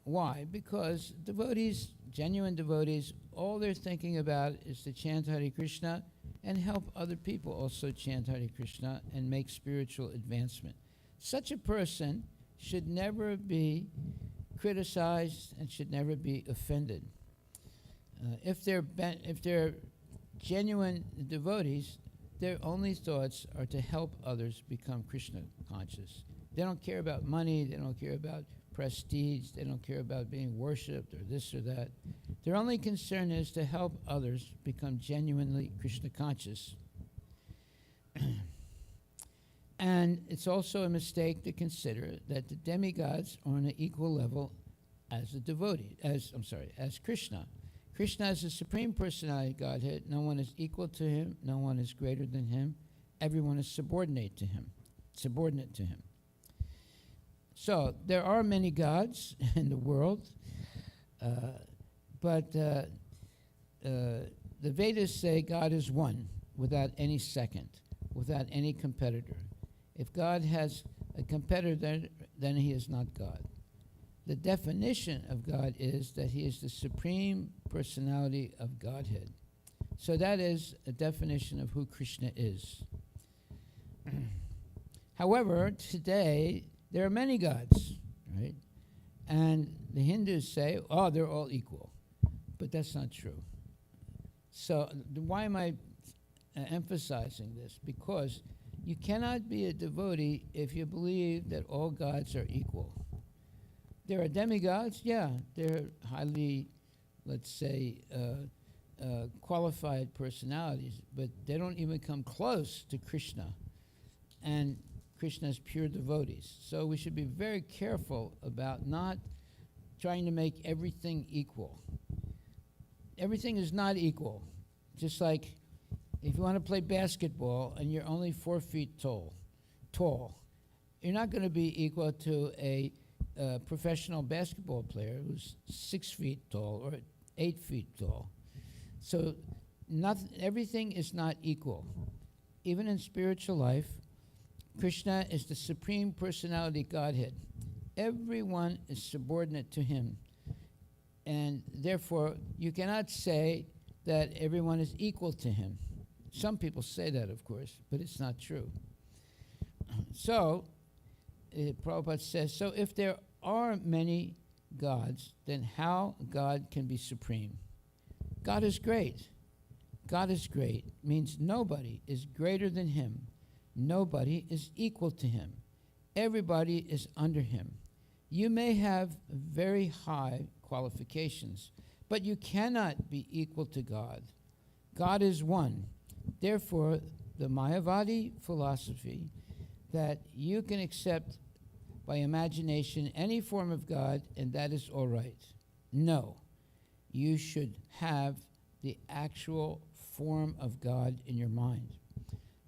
Why? Because devotees, genuine devotees, all they're thinking about is to chant Hare Krishna and help other people also chant Hare Krishna and make spiritual advancement. Such a person should never be criticized and should never be offended. If they're genuine devotees, their only thoughts are to help others become Krishna conscious. They don't care about money, they don't care about prestige, they don't care about being worshipped or this or that. Their only concern is to help others become genuinely Krishna conscious. And it's also a mistake to consider that the demigods are on an equal level as a devotee, as Krishna. Krishna is the Supreme Personality of Godhead. No one is equal to him. No one is greater than him. Everyone is subordinate to him. So there are many gods in the world, but the Vedas say God is one, without any second, without any competitor. If God has a competitor, then he is not God. The definition of God is that he is the Supreme Personality of Godhead. So that is a definition of who Krishna is. However, today, there are many gods, right? And the Hindus say, oh, they're all equal. But that's not true. So why am I emphasizing this? Because you cannot be a devotee if you believe that all gods are equal. There are demigods, yeah, they're highly, let's say, qualified personalities, but they don't even come close to Krishna and Krishna's pure devotees. So we should be very careful about not trying to make everything equal. Everything is not equal. Just like if you want to play basketball and you're only 4 feet tall, you're not going to be equal to a professional basketball player who's 6 feet tall or 8 feet tall. So everything is not equal. Even in spiritual life, Krishna is the Supreme Personality Godhead. Everyone is subordinate to him. And therefore, you cannot say that everyone is equal to him. Some people say that, of course, but it's not true. So, Prabhupada says, so if there are many gods, then how God can be supreme? God is great. God is great means nobody is greater than him. Nobody is equal to him. Everybody is under him. You may have very high qualifications, but you cannot be equal to God. God is one. Therefore, the Mayavadi philosophy that you can accept by imagination any form of God and that is all right. No, you should have the actual form of God in your mind.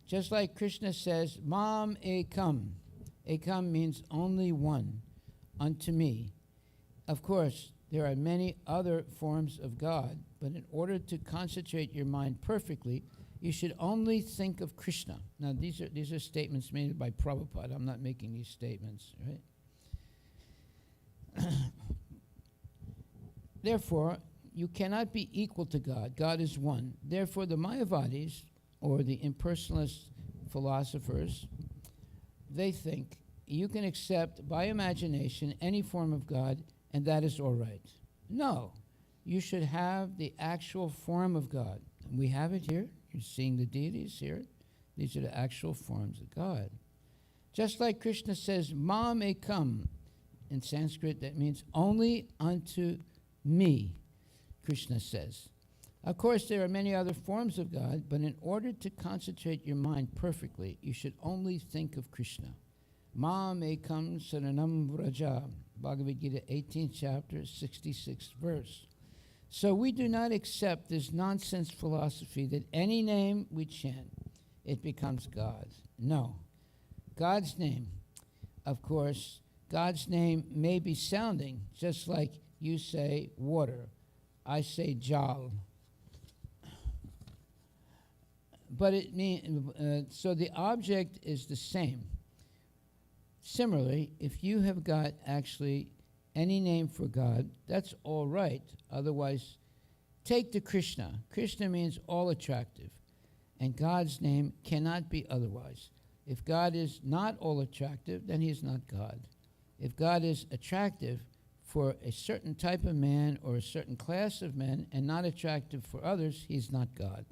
Just like Krishna says, Mam Ekam. Ekam means only one, unto me. Of course, there are many other forms of God, but in order to concentrate your mind perfectly, you should only think of Krishna. Now, these are statements made by Prabhupada. I'm not making these statements, right? Therefore, you cannot be equal to God. God is one. Therefore, the Mayavadis, or the impersonalist philosophers, they think you can accept by imagination any form of God, and that is all right. No, you should have the actual form of God. And we have it here. You're seeing the deities here. These are the actual forms of God. Just like Krishna says, Mam Ekam. In Sanskrit, that means only unto me, Krishna says. Of course, there are many other forms of God, but in order to concentrate your mind perfectly, you should only think of Krishna. Mam Ekam Saranam Vraja, Bhagavad Gita, 18th chapter, 66th verse. So we do not accept this nonsense philosophy that any name we chant, it becomes God. No. God's name, of course, God's name may be sounding just like you say water. I say jal. But it means, so the object is the same. Similarly, if you have got actually any name for God, that's all right. Otherwise, take the Krishna. Krishna means all attractive. And God's name cannot be otherwise. If God is not all attractive, then he is not God. If God is attractive for a certain type of man or a certain class of men and not attractive for others, he's not God.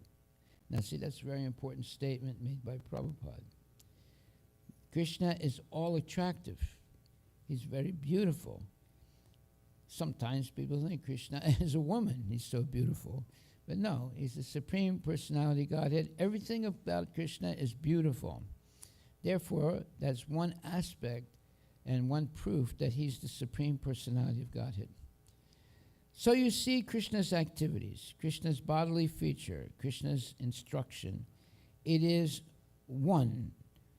Now see, that's a very important statement made by Prabhupada. Krishna is all attractive. He's very beautiful. Sometimes people think Krishna is a woman. He's so beautiful. But no, he's the Supreme Personality Godhead. Everything about Krishna is beautiful. Therefore, that's one aspect and one proof that he's the Supreme Personality of Godhead. So you see Krishna's activities, Krishna's bodily feature, Krishna's instruction. It is one,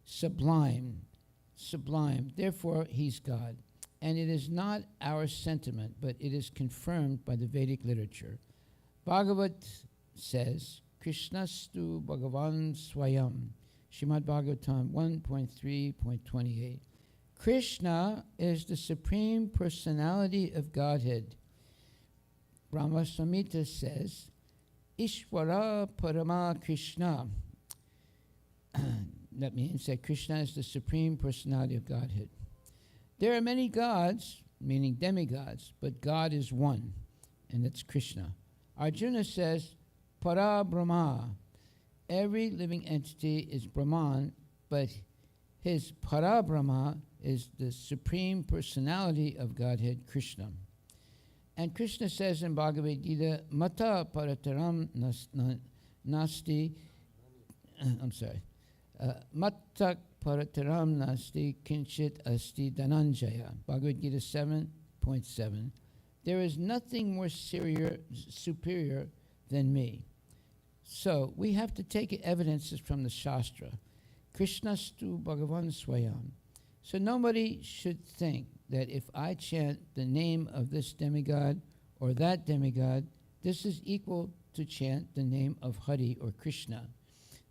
sublime. Therefore, he's God. And it is not our sentiment, but it is confirmed by the Vedic literature. Bhagavat says, Krishnastu Bhagavan Swayam, Srimad Bhagavatam 1.3.28. Krishna is the Supreme Personality of Godhead. Brahma Samhita says, Ishvara Parama Krishna. That means that Krishna is the Supreme Personality of Godhead. There are many gods, meaning demigods, but God is one, and that's Krishna. Arjuna says, Para Brahma. Every living entity is Brahman, but his Para Brahma is the Supreme Personality of Godhead, Krishna. And Krishna says in Bhagavad Gita, Mata Parataram Nasti, Mata Parataram Nasti Kinchit Asti Dhananjaya, Bhagavad Gita 7.7. There is nothing more superior than me. So we have to take evidences from the Shastra. Krishnastu Bhagavan Swayam. So nobody should think that if I chant the name of this demigod or that demigod, this is equal to chant the name of Hari or Krishna.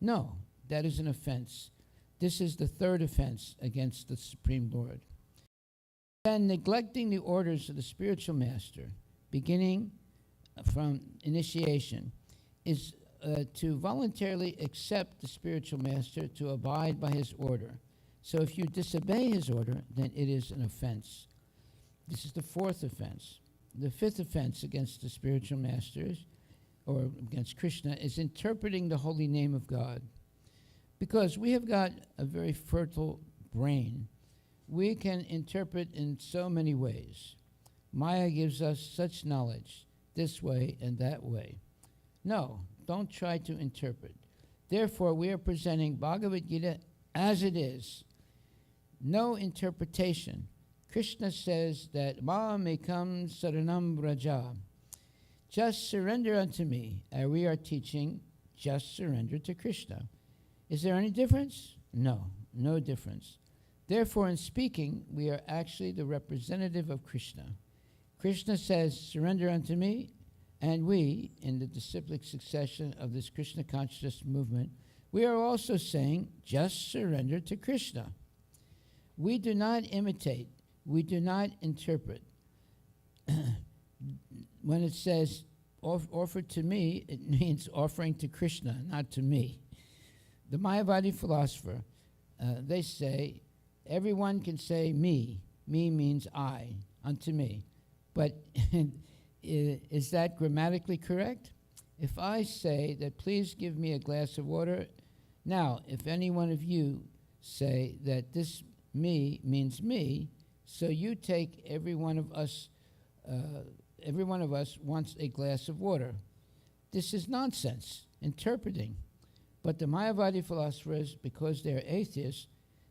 No, that is an offense. This is the third offense against the Supreme Lord. Then neglecting the orders of the spiritual master, beginning from initiation, is to voluntarily accept the spiritual master, to abide by his order. So if you disobey his order, then it is an offense. This is the fourth offense. The fifth offense against the spiritual masters, or against Krishna, is interpreting the holy name of God. Because we have got a very fertile brain, we can interpret in so many ways. Maya gives us such knowledge, this way and that way. No, don't try to interpret. Therefore, we are presenting Bhagavad Gita as it is. No interpretation. Krishna says that Ma mekam saranam vraja. Just surrender unto me. And we are teaching just surrender to Krishna. Is there any difference? No, no difference. Therefore, in speaking, we are actually the representative of Krishna. Krishna says, surrender unto me, and we, in the disciplic succession of this Krishna consciousness movement, we are also saying, just surrender to Krishna. We do not imitate. We do not interpret. When it says, offer to me, it means offering to Krishna, not to me. The Mayavadi philosopher, they say, everyone can say me. Me means I, unto me. But is that grammatically correct? If I say that please give me a glass of water, now, if any one of you say that this me means me, so you take every one of us wants a glass of water. This is nonsense, interpreting. But the Mayavadi philosophers, because they're atheists,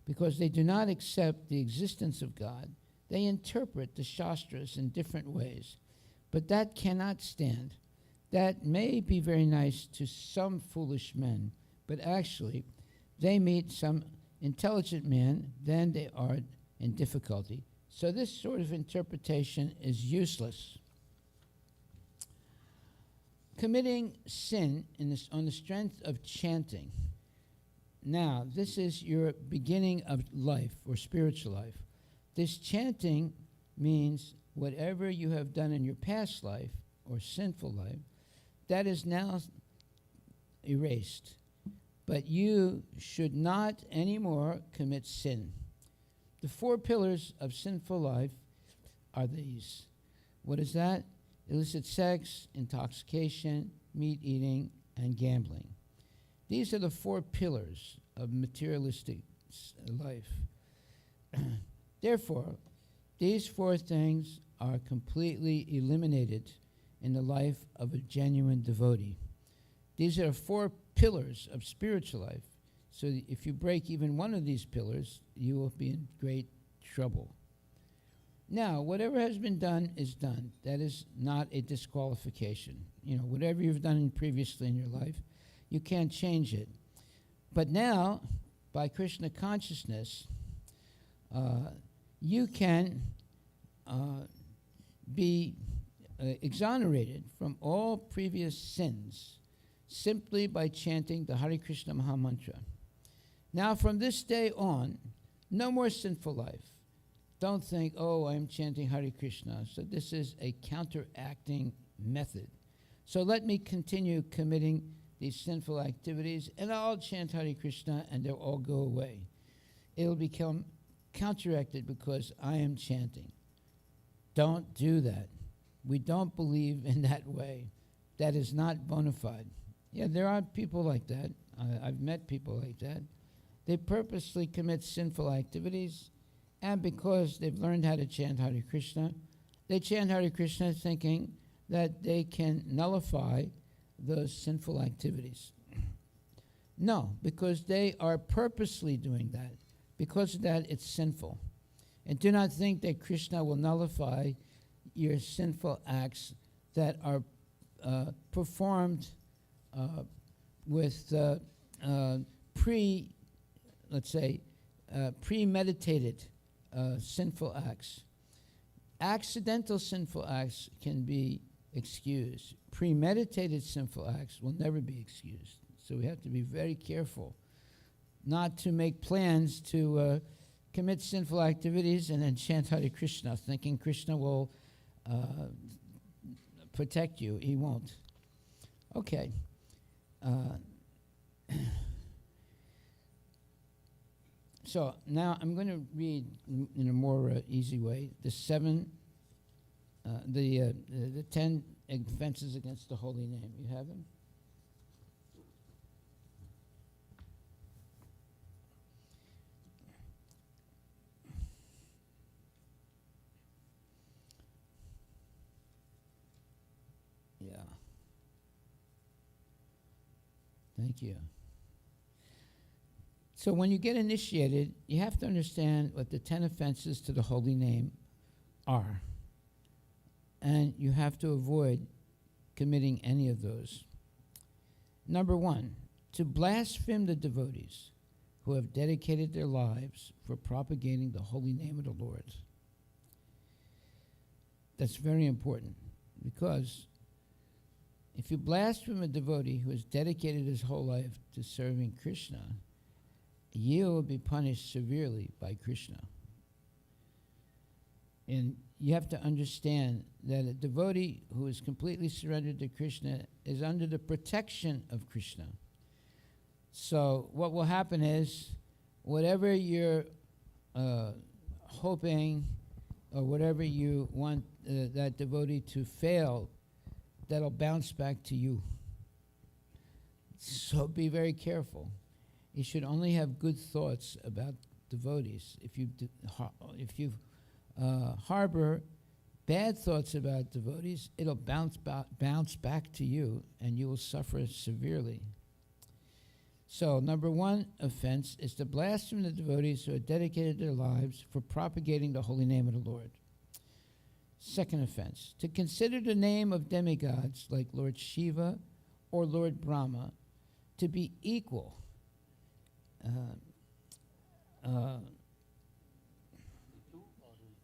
because they do not accept the existence of God, they interpret the Shastras in different ways. But that cannot stand. That may be very nice to some foolish men, but actually, they meet some intelligent man, then they are in difficulty. So this sort of interpretation is useless. Committing sin on the strength of chanting. Now, this is your beginning of life or spiritual life. This chanting means whatever you have done in your past life or sinful life, that is now erased. But you should not anymore commit sin. The 4 pillars of sinful life are these. What is that? Illicit sex, intoxication, meat eating, and gambling. These are the 4 pillars of materialistic life. Therefore, these 4 things are completely eliminated in the life of a genuine devotee. These are 4 pillars of spiritual life. So if you break even one of these pillars, you will be in great trouble. Now, whatever has been done is done. That is not a disqualification. You know, whatever you've done previously in your life, you can't change it. But now, by Krishna consciousness, you can be exonerated from all previous sins simply by chanting the Hare Krishna Mahamantra. Now, from this day on, no more sinful life. Don't think, oh, I'm chanting Hare Krishna. So this is a counteracting method. So let me continue committing these sinful activities, and I'll chant Hare Krishna, and they'll all go away. It'll become counteracted because I am chanting. Don't do that. We don't believe in that way. That is not bona fide. Yeah, there are people like that. I've met people like that. They purposely commit sinful activities, and because they've learned how to chant Hare Krishna, they chant Hare Krishna thinking that they can nullify those sinful activities. No, because they are purposely doing that. Because of that, it's sinful. And do not think that Krishna will nullify your sinful acts that are performed with premeditated sinful acts. Accidental sinful acts can be excused. Premeditated sinful acts will never be excused. So we have to be very careful not to make plans to commit sinful activities and then chant Hare Krishna, thinking Krishna will protect you. He won't. Okay. So now I'm going to read in a more easy way the 10 offenses against the holy name. You have them? Yeah. Thank you. So when you get initiated, you have to understand what the 10 offenses to the holy name are. And you have to avoid committing any of those. Number 1, to blaspheme the devotees who have dedicated their lives for propagating the holy name of the Lord. That's very important, because if you blaspheme a devotee who has dedicated his whole life to serving Krishna, you will be punished severely by Krishna. And you have to understand that a devotee who is completely surrendered to Krishna is under the protection of Krishna. So what will happen is, whatever you're hoping or whatever you want that devotee to fail, that'll bounce back to you. So be very careful. You should only have good thoughts about devotees. If you harbor bad thoughts about devotees, it'll bounce back to you, and you will suffer severely. So, number 1 offense is to blaspheme the devotees who have dedicated their lives for propagating the holy name of the Lord. Second offense, to consider the name of demigods like Lord Shiva or Lord Brahma to be equal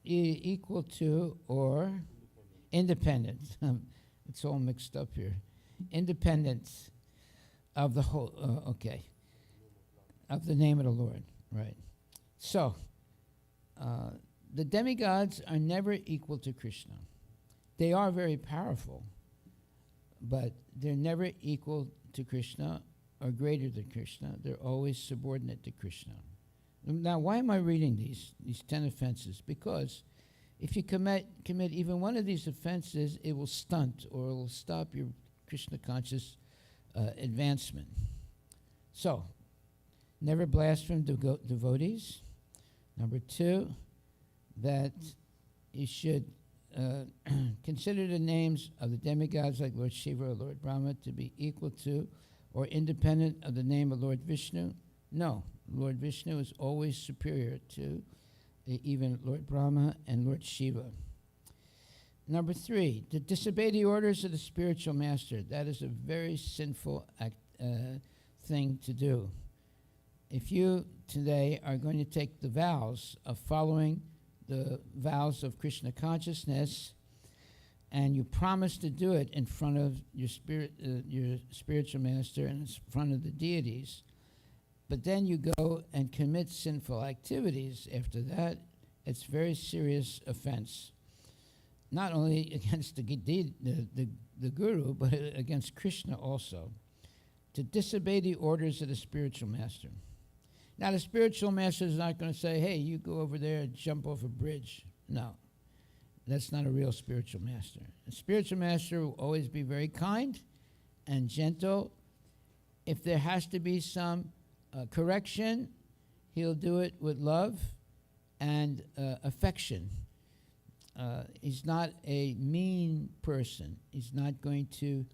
equal to or independent. It's all mixed up here. Independent of the whole, of the name of the Lord, right. So, the demigods are never equal to Krishna. They are very powerful, but they're never equal to Krishna or greater than Krishna. They're always subordinate to Krishna. Now, why am I reading these 10 offenses? Because if you commit even one of these offenses, it will stunt or it will stop your Krishna conscious advancement. So, never blaspheme devotees. Number 2, that you should consider the names of the demigods like Lord Shiva or Lord Brahma to be equal to or independent of the name of Lord Vishnu. No, Lord Vishnu is always superior to even Lord Brahma and Lord Shiva. Number 3, to disobey the orders of the spiritual master. That is a very sinful thing to do. If you today are going to take the vows of following the vows of Krishna consciousness, and you promise to do it in front of your spiritual master and in front of the deities, but then you go and commit sinful activities after that, it's very serious offense. Not only against the guru, but against Krishna also. To disobey the orders of the spiritual master. Now, the spiritual master is not going to say, hey, you go over there and jump off a bridge. No, that's not a real spiritual master. A spiritual master will always be very kind and gentle. If there has to be some correction, he'll do it with love and affection. He's not a mean person. He's not going to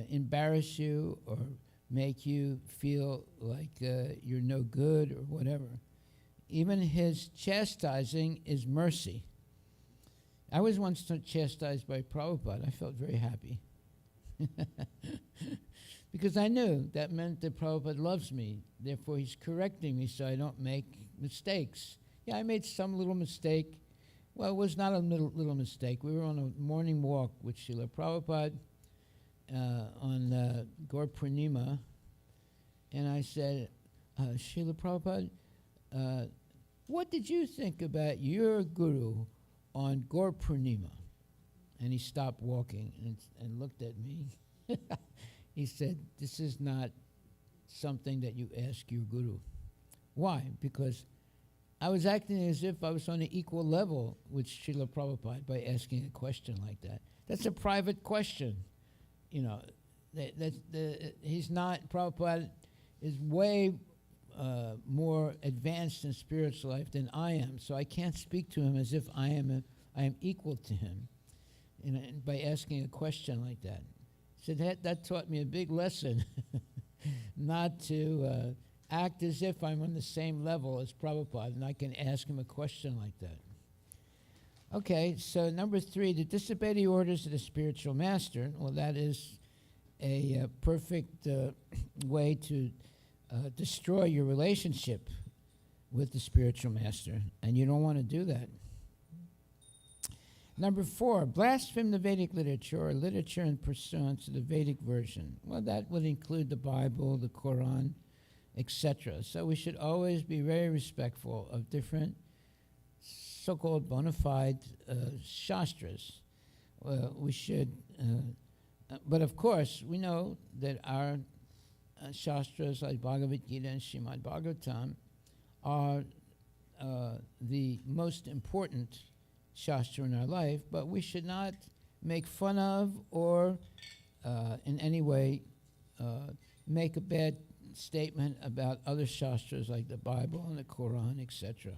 embarrass you or make you feel like you're no good or whatever. Even his chastising is mercy. I was once chastised by Prabhupada. I felt very happy. Because I knew that meant that Prabhupada loves me. Therefore, he's correcting me so I don't make mistakes. Yeah, I made some little mistake. Well, it was not a little mistake. We were on a morning walk with Srila Prabhupada on Gaur Purnima, and I said, Srila Prabhupada, what did you think about your guru on Gaur Purnima? and he stopped walking and looked at me. He said, "This is not something that you ask your guru." Why? Because I was acting as if I was on an equal level with Srila Prabhupada by asking a question like that. That's a private question. You know, he's not, Prabhupada is way more advanced in spiritual life than I am, so I can't speak to him as if I am equal to him, and by asking a question like that. So that taught me a big lesson, not to act as if I'm on the same level as Prabhupada and I can ask him a question like that. Okay, so number 3, to disobey the orders of the spiritual master. Well, that is a perfect way to destroy your relationship with the spiritual master, and you don't want to do that. Number 4, blaspheme the Vedic literature or literature in pursuance of the Vedic version. Well, that would include the Bible, the Quran, etc. So we should always be very respectful of different so-called bona fide shastras. We should, but of course, we know that our shastras like Bhagavad Gita and Srimad Bhagavatam are the most important shastra in our life, but we should not make fun of or in any way make a bad statement about other shastras like the Bible and the Quran, etc.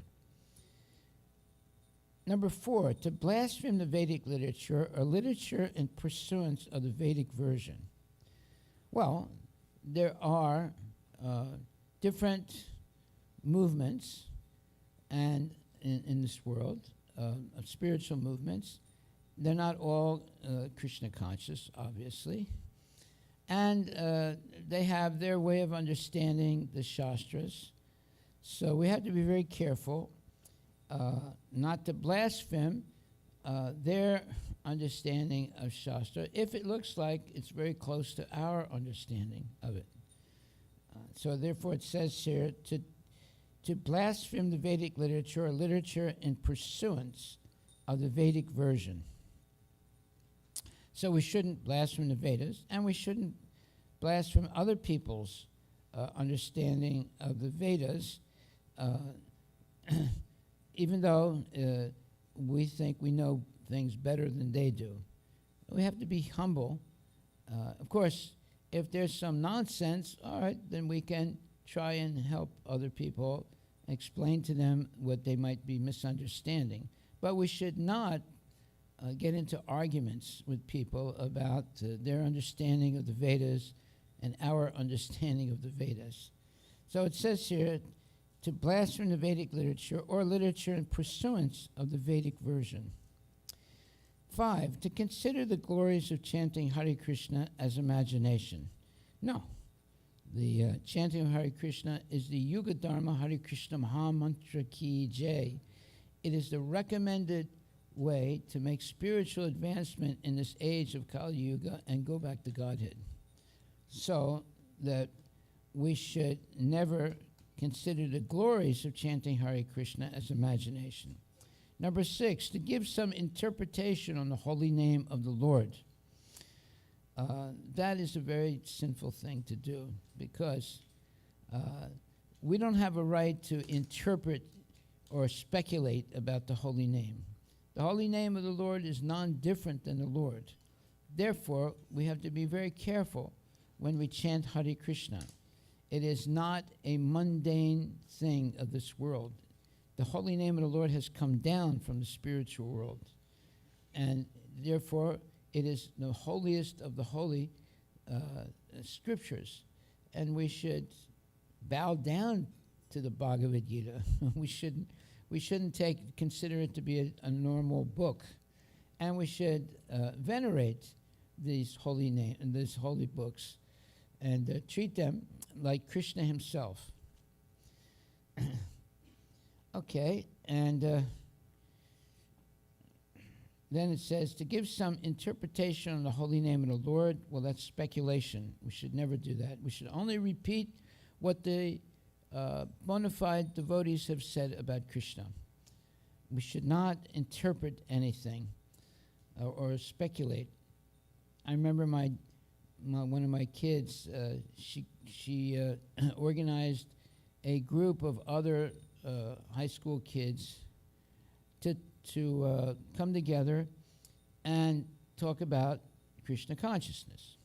Number 4, to blaspheme the Vedic literature or literature in pursuance of the Vedic version. Well, there are different movements and in this world of spiritual movements. They're not all Krishna conscious, obviously. And they have their way of understanding the shastras. So we have to be very careful not to blaspheme their understanding of Shastra if it looks like it's very close to our understanding of it. So therefore it says here to blaspheme the Vedic literature or literature in pursuance of the Vedic version. So we shouldn't blaspheme the Vedas, and we shouldn't blaspheme other people's understanding of the Vedas, even though we think we know things better than they do. We have to be humble. Of course, if there's some nonsense, all right, then we can try and help other people, explain to them what they might be misunderstanding. But we should not get into arguments with people about their understanding of the Vedas and our understanding of the Vedas. So it says here, to blaspheme the Vedic literature or literature in pursuance of the Vedic version. 5, to consider the glories of chanting Hare Krishna as imagination. No. The chanting of Hare Krishna is the Yuga Dharma Hare Krishna Maha Mantra Ki Jai. It is the recommended way to make spiritual advancement in this age of Kali Yuga and go back to Godhead. So that we should never consider the glories of chanting Hare Krishna as imagination. Number 6, to give some interpretation on the holy name of the Lord. That is a very sinful thing to do because we don't have a right to interpret or speculate about the holy name. The holy name of the Lord is non-different than the Lord. Therefore, we have to be very careful when we chant Hare Krishna. It is not a mundane thing of this world. The holy name of the Lord has come down from the spiritual world. And therefore, it is the holiest of the holy scriptures. And we should bow down to the Bhagavad Gita. we shouldn't consider it to be a normal book. And we should venerate these holy books and treat them like Krishna himself. Okay, and then it says, to give some interpretation on the holy name of the Lord. Well, that's speculation. We should never do that. We should only repeat what the bona fide devotees have said about Krishna. We should not interpret anything. or speculate. I remember one of my kids. She organized a group of other high school kids to come together and talk about Krishna consciousness.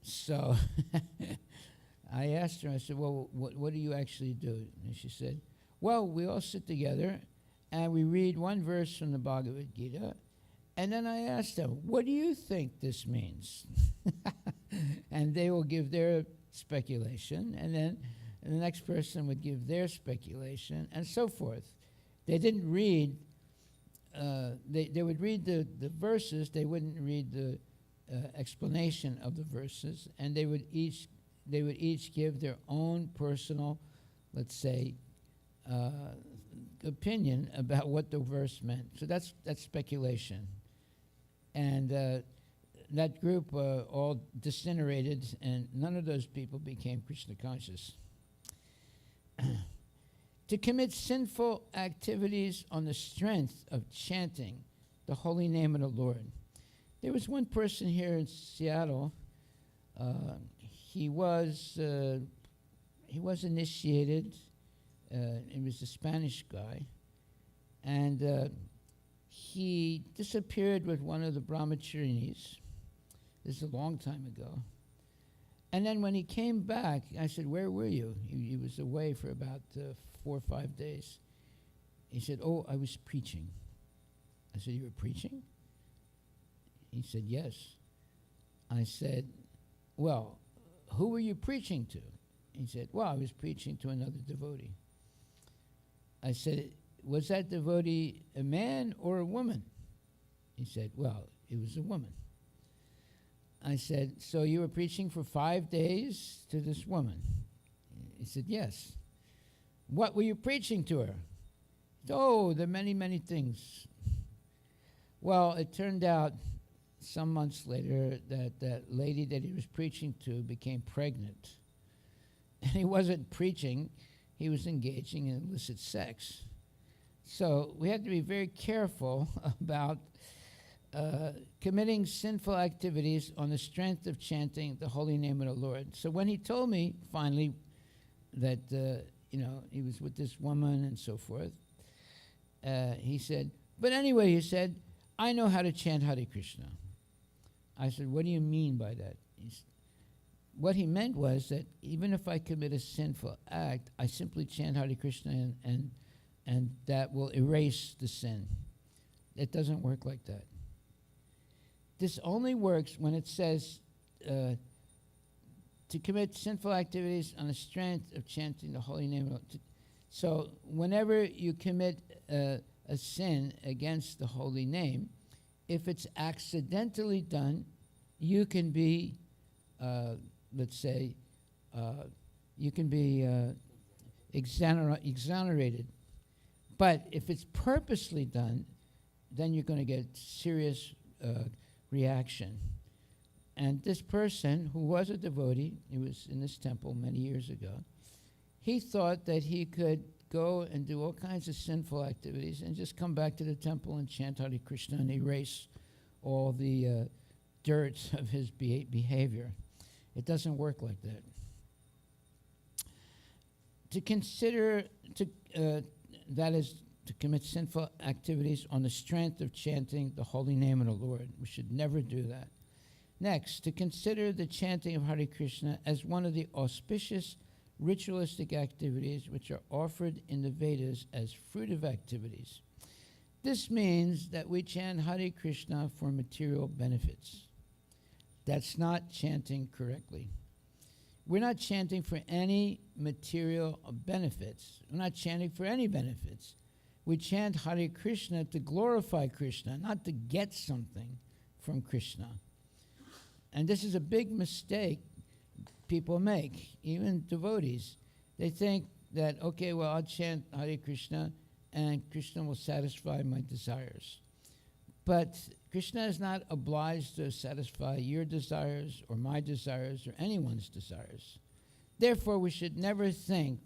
So I asked her, I said, well, what do you actually do? And she said, well, we all sit together and we read one verse from the Bhagavad Gita, and then I asked them, what do you think this means? And they will give their speculation, and then the next person would give their speculation, and so forth. They didn't read, they would read the verses, they wouldn't read the explanation of the verses, and they would each give their own personal, let's say, opinion about what the verse meant. So that's speculation. And that group all disintegrated, and none of those people became Krishna conscious. To commit sinful activities on the strength of chanting the holy name of the Lord. There was one person here in Seattle. He was initiated. He was a Spanish guy, and he disappeared with one of the brahmacharinis. This is a long time ago. And then when he came back, I said, where were you? He was away for about 4 or 5 days. He said, oh, I was preaching. I said, you were preaching? He said, yes. I said, well, who were you preaching to? He said, well, I was preaching to another devotee. I said, was that devotee a man or a woman? He said, well, it was a woman. I said, so you were preaching for 5 days to this woman? He said, yes. What were you preaching to her? Oh, there are many, many things. Well, it turned out some months later that that lady that he was preaching to became pregnant. And he wasn't preaching, he was engaging in illicit sex. So we had to be very careful about committing sinful activities on the strength of chanting the holy name of the Lord. So when he told me finally that he was with this woman and so forth, he said, but anyway, he said, I know how to chant Hare Krishna. I said, what do you mean by that? What he meant was that even if I commit a sinful act, I simply chant Hare Krishna and that will erase the sin. It doesn't work like that. This only works when it says to commit sinful activities on the strength of chanting the holy name. So whenever you commit a sin against the holy name, if it's accidentally done, you can be, let's say, you can be exonerated. But if it's purposely done, then you're going to get serious reaction. And this person, who was a devotee, he was in this temple many years ago, he thought that he could go and do all kinds of sinful activities and just come back to the temple and chant Hare Krishna and erase all the dirt of his behavior. It doesn't work like that. To consider, that is, to commit sinful activities on the strength of chanting the holy name of the Lord. We should never do that. Next, to consider the chanting of Hare Krishna as one of the auspicious ritualistic activities which are offered in the Vedas as fruitive activities. This means that we chant Hare Krishna for material benefits. That's not chanting correctly. We're not chanting for any material benefits. We're not chanting for any benefits. We chant Hare Krishna to glorify Krishna, not to get something from Krishna. And this is a big mistake people make, even devotees. They think that, okay, well, I'll chant Hare Krishna and Krishna will satisfy my desires. But Krishna is not obliged to satisfy your desires or my desires or anyone's desires. Therefore, we should never think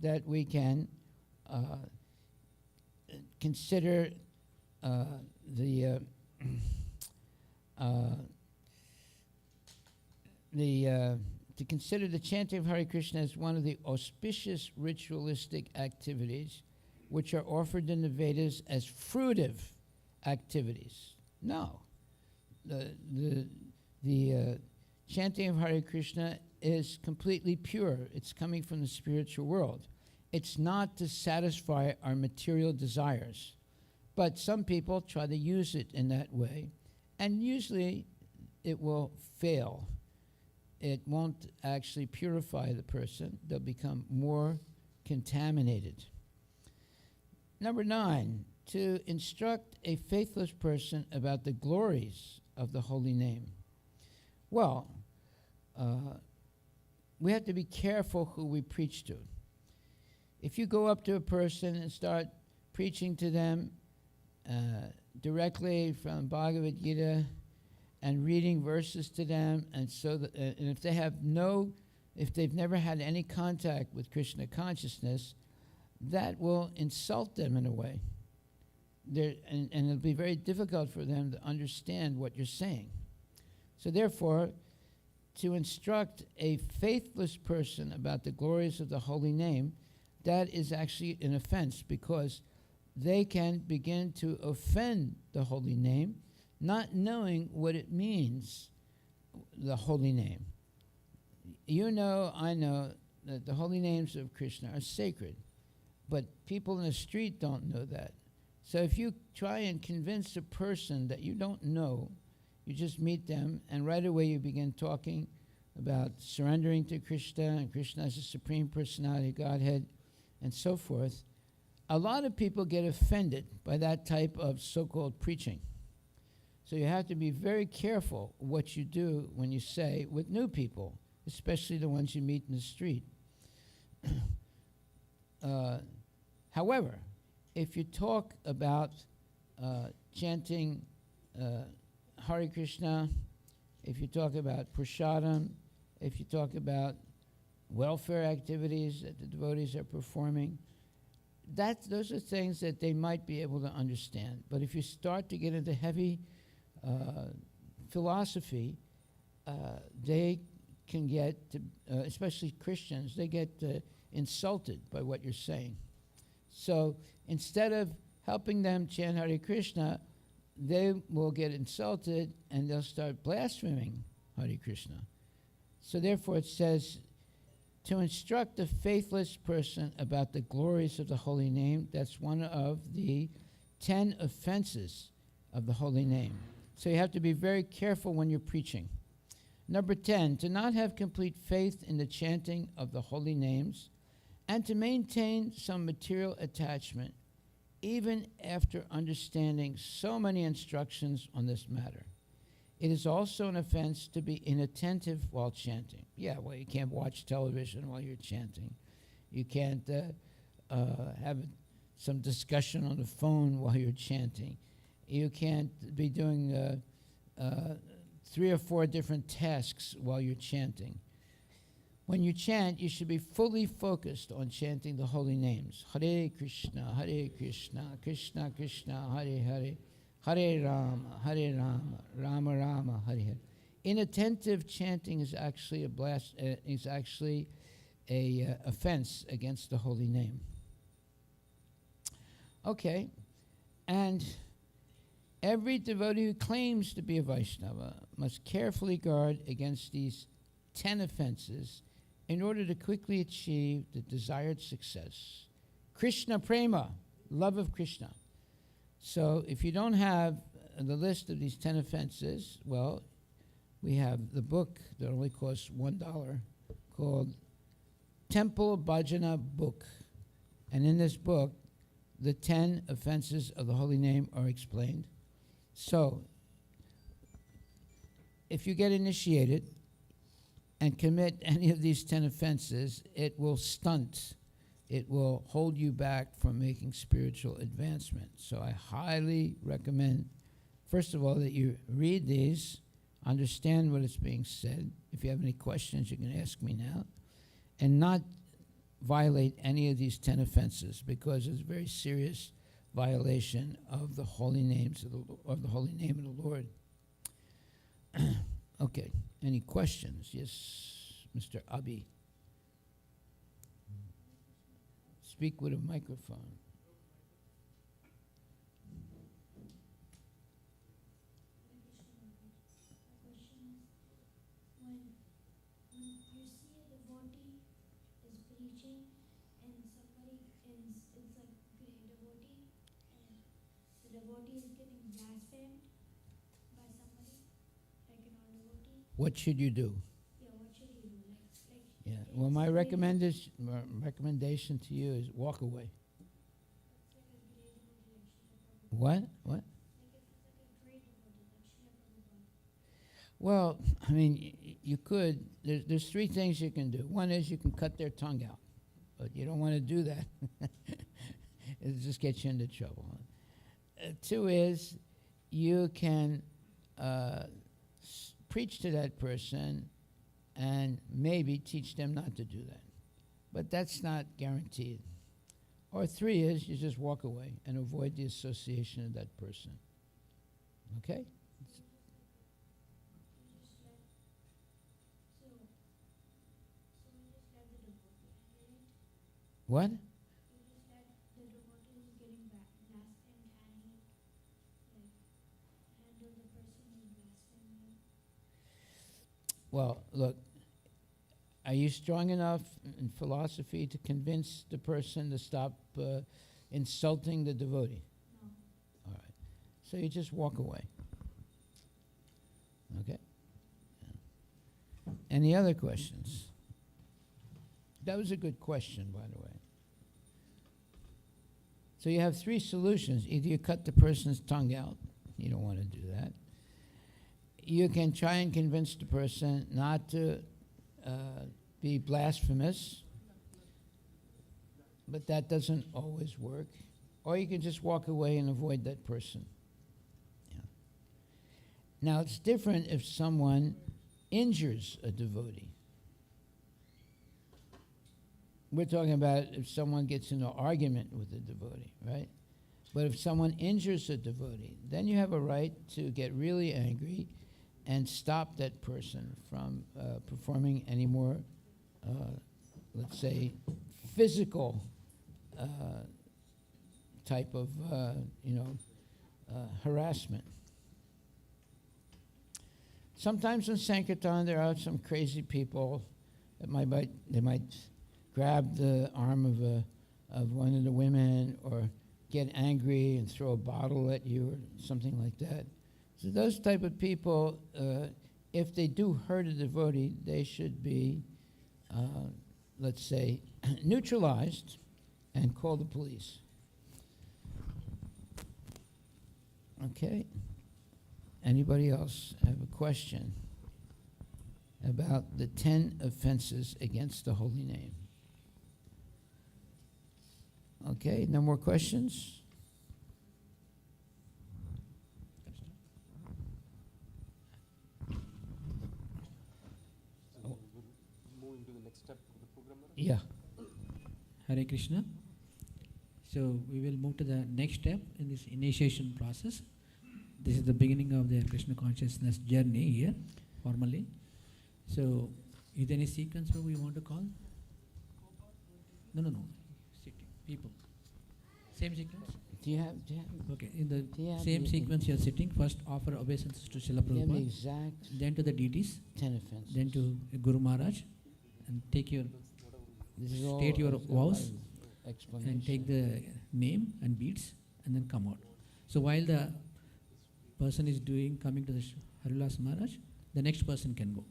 that we can consider the uh, to consider the chanting of Hare Krishna as one of the auspicious ritualistic activities which are offered in the Vedas as fruitive activities. No. The chanting of Hare Krishna is completely pure. It's coming from the spiritual world. It's not to satisfy our material desires. But some people try to use it in that way, and usually it will fail. It won't actually purify the person. They'll become more contaminated. Number 9, to instruct a faithless person about the glories of the holy name. Well, we have to be careful who we preach to. If you go up to a person and start preaching to them directly from Bhagavad Gita and reading verses to them, and so that, and if they've never had any contact with Krishna consciousness, that will insult them in a way. And it'll be very difficult for them to understand what you're saying. So therefore, to instruct a faithless person about the glories of the holy name, that is actually an offense, because they can begin to offend the holy name, not knowing what it means, the holy name. You know, I know that the holy names of Krishna are sacred, but people in the street don't know that. So if you try and convince a person that you don't know, you just meet them, and right away you begin talking about surrendering to Krishna, and Krishna as the Supreme Personality of Godhead, and so forth. A lot of people get offended by that type of so-called preaching. So you have to be very careful what you do when you say with new people, especially the ones you meet in the street. However, if you talk about chanting Hare Krishna, if you talk about prasadam, if you talk about welfare activities that the devotees are performing, those are things that they might be able to understand. But if you start to get into heavy philosophy, they can get, especially Christians, they get insulted by what you're saying. So instead of helping them chant Hare Krishna, they will get insulted and they'll start blaspheming Hare Krishna. So therefore it says, to instruct a faithless person about the glories of the holy name, that's one of the 10 offenses of the holy name. So you have to be very careful when you're preaching. Number 10, to not have complete faith in the chanting of the holy names and to maintain some material attachment even after understanding so many instructions on this matter. It is also an offense to be inattentive while chanting. Yeah, well, you can't watch television while you're chanting. You can't have some discussion on the phone while you're chanting. You can't be doing 3 or 4 different tasks while you're chanting. When you chant, you should be fully focused on chanting the holy names. Hare Krishna, Krishna Krishna, Hare Hare, Hare Rama, Rama Rama, Hare Hare. Inattentive chanting is actually a offense against the holy name. Okay, and every devotee who claims to be a Vaishnava must carefully guard against these 10 offenses in order to quickly achieve the desired success. Krishna Prema, love of Krishna. So if you don't have the list of these 10 offenses, well, we have the book that only costs $1 called Temple Bhajana Book. And in this book, the 10 offenses of the holy name are explained. So if you get initiated and commit any of these 10 offenses, it will stunt. It will hold you back from making spiritual advancement. So I highly recommend, first of all, that you read these, understand what is being said. If you have any questions, you can ask me now. And not violate any of these 10 offenses, because it's very serious violation of the holy names of the holy name of the Lord. Okay. Any questions? Yes, Mr. Abi. Speak with a microphone. When you see a devotee is preaching and somebody is a great devotee and the devotee is getting blasphemed by somebody, like a non-devotee, What should you do? yeah, what should you do? Yeah. Well, my recommendation to you is walk away. It's like a great devotee, like Srila Prabhupada. What? What? Like if it's like a great devotee, like Srila Prabhupada. Well, I mean, you could. There's three things you can do. One is you can cut their tongue out, but you don't want to do that. It just gets you into trouble. Two is you can preach to that person and maybe teach them not to do that. But that's not guaranteed. Or three is you just walk away and avoid the association of that person. Okay? So we just let the devotee, right? What? We just let the devotee who's getting blasphemed handle the person who's blaspheming. Well, look, are you strong enough in philosophy to convince the person to stop insulting the devotee? No. All right. So you just walk away. Okay? Yeah. Any other questions? That was a good question, by the way. So you have three solutions. Either you cut the person's tongue out. You don't want to do that. You can try and convince the person not to be blasphemous, but that doesn't always work. Or you can just walk away and avoid that person. Yeah. Now, it's different if someone injures a devotee. We're talking about if someone gets in an argument with a devotee, right? But if someone injures a devotee, then you have a right to get really angry and stop that person from performing any more, let's say, physical type of, harassment. Sometimes in Sankirtan there are some crazy people that they might grab the arm of one of the women or get angry and throw a bottle at you or something like that. So those type of people, if they do hurt a devotee, they should be, let's say, neutralized and call the police. Okay. Anybody else have a question about the 10 offenses against the holy name? Okay, no more questions? Moving to the next step of the program. Yeah. Hare Krishna. So we will move to the next step in this initiation process. This is the beginning of the Krishna consciousness journey here, formally. So, is there any sequence where we want to call? No. Sitting, people. Same sequence? Do you have Okay, in the Yeah, same the- sequence you are sitting. First offer obeisances to Srila the Prabhupada, exact then to the deities, 10 offenses? then to Guru Maharaj, and take your This is all state your a vows explanation. and take the name and beads and then come out. So while the person is coming to the Harilas Maharaj, the next person can go.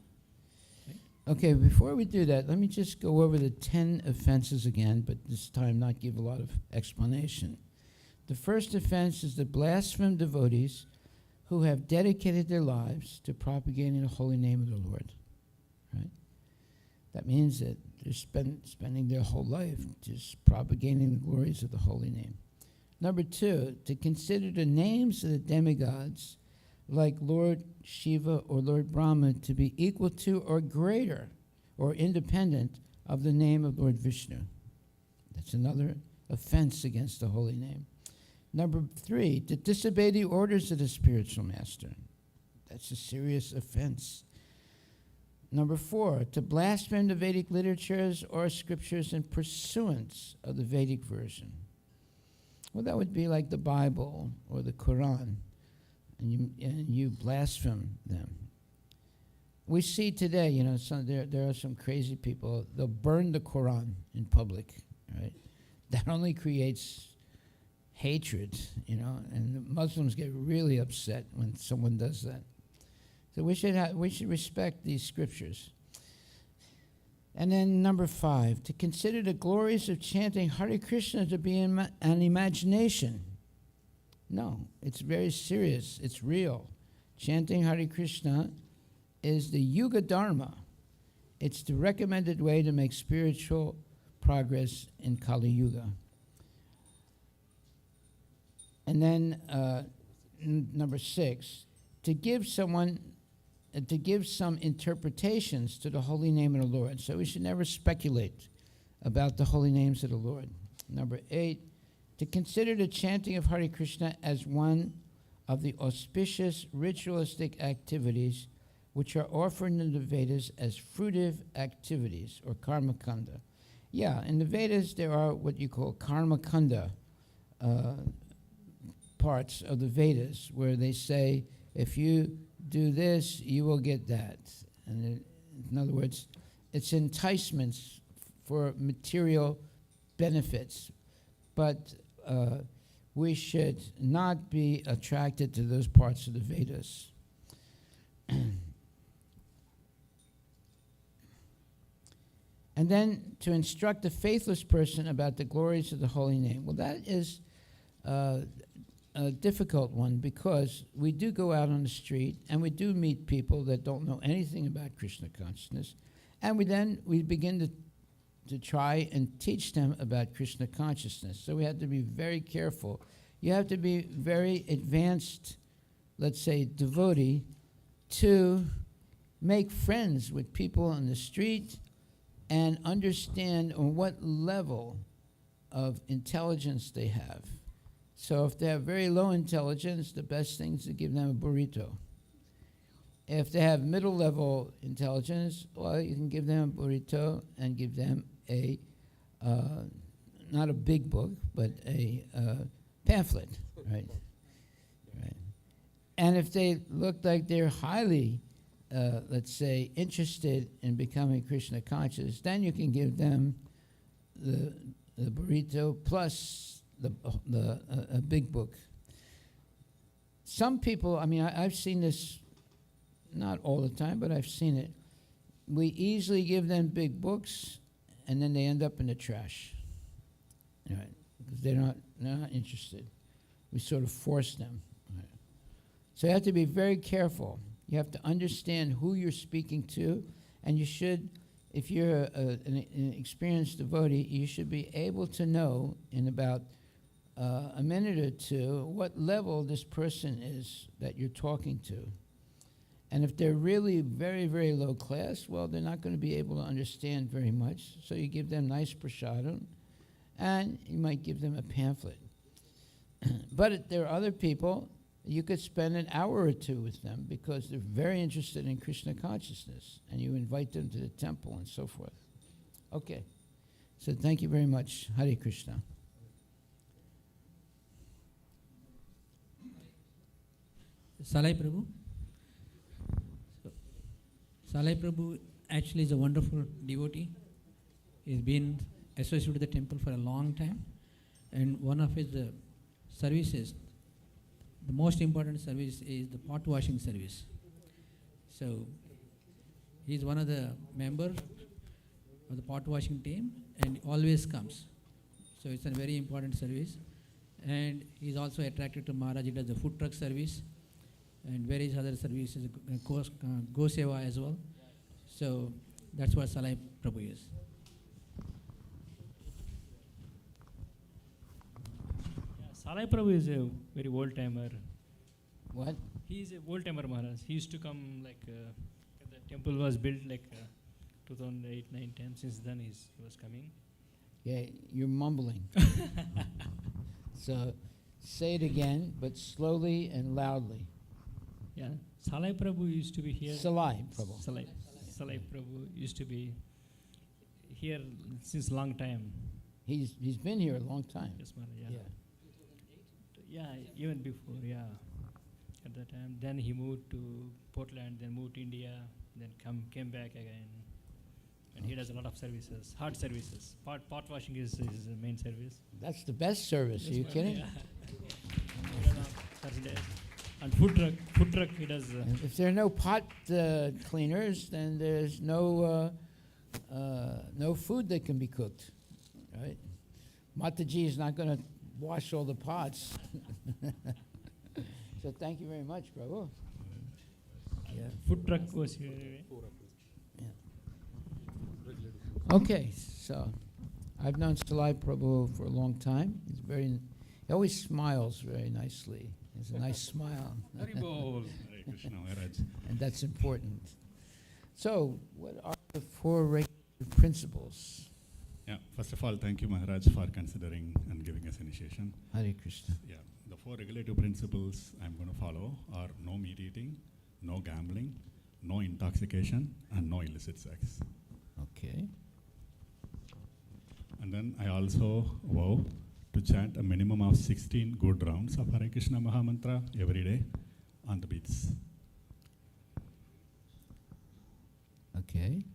Okay, before we do that, let me just go over the 10 offenses again, but this time not give a lot of explanation. The first offense is the blaspheme devotees who have dedicated their lives to propagating the holy name of the Lord. Right? That means that they're spending their whole life just propagating the glories of the holy name. Number two, to consider the names of the demigods like Lord Shiva or Lord Brahma to be equal to or greater or independent of the name of Lord Vishnu. That's another offense against the holy name. Number 3, to disobey the orders of the spiritual master. That's a serious offense. Number 4, to blaspheme the Vedic literatures or scriptures in pursuance of the Vedic version. Well, that would be like the Bible or the Quran, and you blaspheme them. We see today, there are some crazy people, they'll burn the Quran in public, right? That only creates hatred, and the Muslims get really upset when someone does that. So we should respect these scriptures. And then number 5, to consider the glories of chanting Hare Krishna to be an imagination. No, it's very serious. It's real. Chanting Hare Krishna is the Yuga Dharma. It's the recommended way to make spiritual progress in Kali Yuga. And then number 6, to give some interpretations to the holy name of the Lord. So we should never speculate about the holy names of the Lord. Number 8, to consider the chanting of Hare Krishna as one of the auspicious ritualistic activities which are offered in the Vedas as fruitive activities, or karma kanda. Yeah, in the Vedas there are what you call karma kanda parts of the Vedas, where they say, if you do this, you will get that. And in other words, it's enticements for material benefits. But we should not be attracted to those parts of the Vedas. And then to instruct a faithless person about the glories of the holy name. Well, that is a difficult one, because we do go out on the street and we do meet people that don't know anything about Krishna consciousness, and we begin to try and teach them about Krishna consciousness. So we have to be very careful. You have to be very advanced, let's say, devotee, to make friends with people on the street and understand on what level of intelligence they have. So if they have very low intelligence, the best thing is to give them a burrito. If they have middle level intelligence, well, you can give them a burrito and give them a, not a big book, but a pamphlet, right? Right. And if they look like they're highly, let's say, interested in becoming Krishna conscious, then you can give them the burrito plus a big book. Some people, I've seen this, not all the time, but I've seen it. We easily give them big books, and then they end up in the trash, right? Because they're not interested. We sort of force them. Right? So you have to be very careful. You have to understand who you're speaking to, and you should, if you're an experienced devotee, you should be able to know in about a minute or two what level this person is that you're talking to. And if they're really very, very low class, well, they're not going to be able to understand very much. So you give them nice prasadam, and you might give them a pamphlet. But there are other people, you could spend an hour or two with them because they're very interested in Krishna consciousness, and you invite them to the temple and so forth. Okay. So thank you very much. Hare Krishna. Salai Prabhu. Salai Prabhu actually is a wonderful devotee. He's been associated with the temple for a long time, and one of his services, the most important service, is the pot washing service. So he's one of the members of the pot washing team and always comes. So it's a very important service. And he's also attracted to Maharaj. He does the food truck service and various other services, Go Seva as well. So that's what Salai Prabhu is. Salai Prabhu is a very old timer. What? He is a old timer Maharaj. He used to come the temple was built 2008, 9, 10. Since then he was coming. Yeah, you're mumbling. So Say it again, but slowly and loudly. Yeah, Salai Prabhu used to be here. Salai Prabhu. Salai Prabhu used to be here since long time. He's been here a long time. Yes, Maharaj. Yeah. Yeah, even before, yeah. At that time, then he moved to Portland, then moved to India, then came back again. And he does a lot of services, hard services. Pot washing is his main service. That's the best service. Are you Yes, kidding? Yeah. He does on Thursdays. And food truck he does. And if there are no pot cleaners, then there's no food that can be cooked, right? Mataji is not going to wash all the pots. So thank you very much, Prabhu. Yeah. Food truck was here. Okay, so I've known Salai Prabhu for a long time. He always smiles very nicely. He has a nice smile, Hari Bol. Hare Krishna Maharaj. and that's important. So, what are the 4 regulative principles? Yeah, first of all, thank you Maharaj for considering and giving us initiation. Hare Krishna. Yeah, the 4 regulative principles I'm going to follow are no meat eating, no gambling, no intoxication, and no illicit sex. Okay. And then I also vow to chant a minimum of 16 good rounds of Hare Krishna Mahamantra every day on the beats. Okay.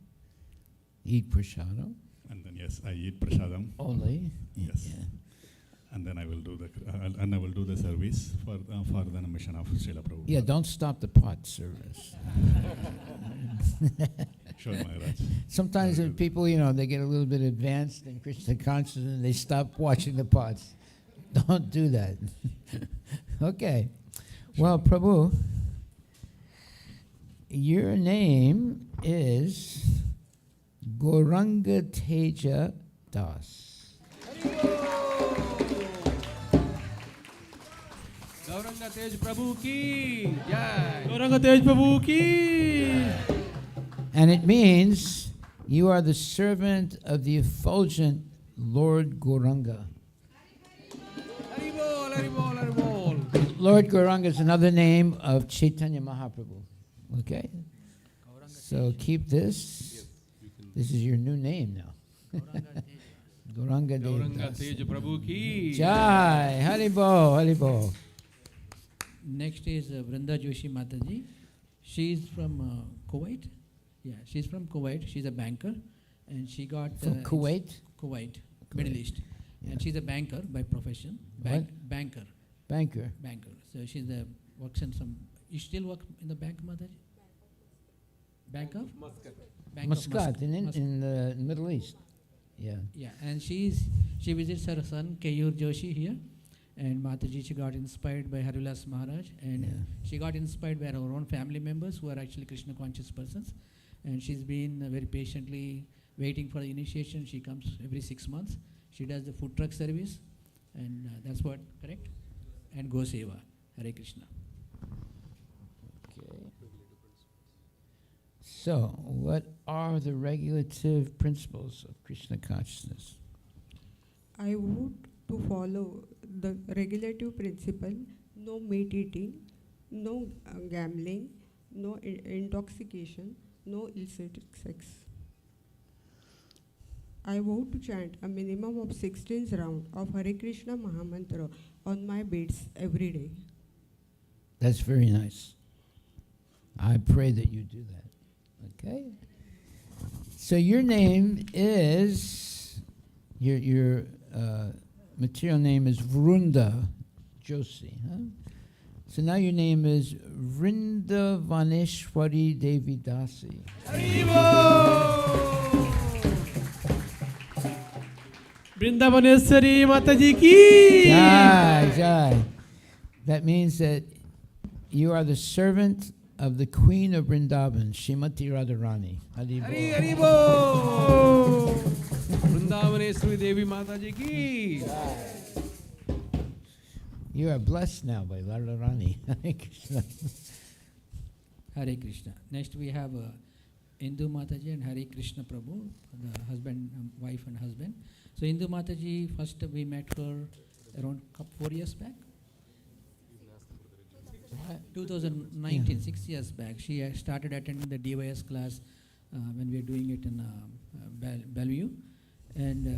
Eat prasadam And then yes, I eat prasadam. only. Yes. Yeah. And then I will do the service for the mission of Srila Prabhupada. Yeah, don't stop the pot service. Sure, Maharaj. Sometimes when people, they get a little bit advanced in Krishna consciousness and they stop watching the pots. Don't do that. Okay. Well, Prabhu, your name is Gauranga Teja Das. Gauranga Tej Prabhu ki jai. Gauranga Tej Prabhu ki. And it means you are the servant of the effulgent Lord Gauranga. Hari Bol, Hari Bol, Hari Bol. Lord Gauranga is another name of Chaitanya Mahaprabhu. Okay? So keep this. This is your new name now. Gauranga Gauranga Devdas. Tej Prabhu ki Jai. Haribo, Haribo. Next is Vrinda Joshi Mataji. She is from Kuwait. Yeah, she's from Kuwait. She's a banker, and she got From Kuwait? Kuwait, Middle East, Yeah. and she's a banker by profession. What? Banker. Banker. So she's works in some. You still work in the bank, Mataji? Bank of Muscat. Bank of Muscat in Muscat. in the Middle East. Yeah. Yeah, and she visits her son Keyur Joshi here, and Mataji, she got inspired by Harilas Maharaj, and Yeah. she got inspired by her own family members who are actually Krishna conscious persons, and she's been very patiently waiting for the initiation. She comes every 6 months. She does the food truck service, and that's what, correct? And Go Seva, Hare Krishna. Okay. So, what are the regulative principles of Krishna consciousness? I would to follow the regulative principle: no meat eating, no gambling, no intoxication, no illicit sex. I vow to chant a minimum of 16 rounds of Hare Krishna Mahamantra on my beads every day. That's very nice. I pray that you do that. Okay? So your name is, your material name is Vrunda Joshi, huh? So now your name is Vrindavaneshwari Devi Dasi. Hari Bol. Vrindavaneshwari Mataji ki. Jai, Jai. That means that you are the servant of the Queen of Vrindavan, Shrimati Radharani. Hari Hari Bol. Hari Bol. Vrindavaneshwari Devi Mataji ki. You are blessed now by Radharani. Hare Krishna. Hare Krishna. Next we have Indu Mataji and Hare Krishna Prabhu, the husband, wife and husband. So Indu Mataji, first we met her around 4 years back. What? 2019, 6 years back, she started attending the DYS class when we were doing it in Bellevue. And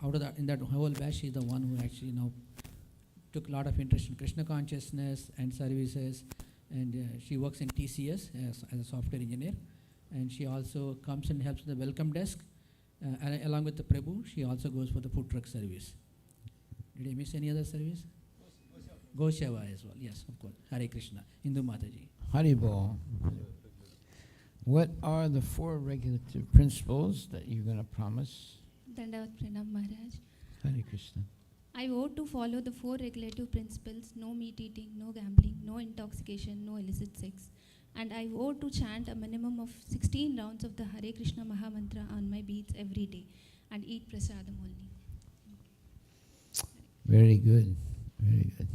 out of that, in that whole batch, she's the one who actually took a lot of interest in Krishna consciousness and services. And she works in TCS as a software engineer. And she also comes and helps the welcome desk. Along with the Prabhu, she also goes for the food truck service. Did I miss any other service? Gosheva as well, yes, of course. Hare Krishna, Hindu Mataji. Haribol. What are the 4 regulative principles that you're going to promise? Dandavat Pranam Maharaj. Hare Krishna. I vow to follow the 4 regulative principles: no meat eating, no gambling, no intoxication, no illicit sex. And I vow to chant a minimum of 16 rounds of the Hare Krishna Maha Mantra on my beads every day and eat prasadam only. Very good. Very good.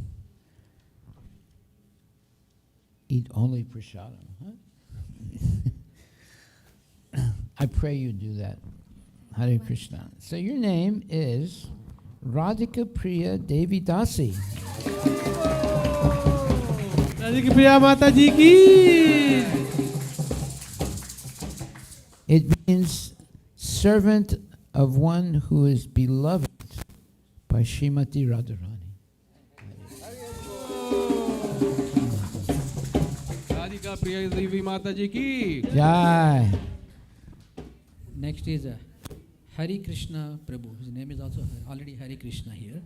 Eat only prasadam, huh? I pray you do that. Hare Krishna. So your name is Radhika Priya Devi Dasi. Radhika प्रिया माता जी की It means servant of one who is beloved by Srimati Radharani. Radhika Priya Devi माता जी की Jai. Next is Hare Krishna Prabhu. His name is also already Hare Krishna here.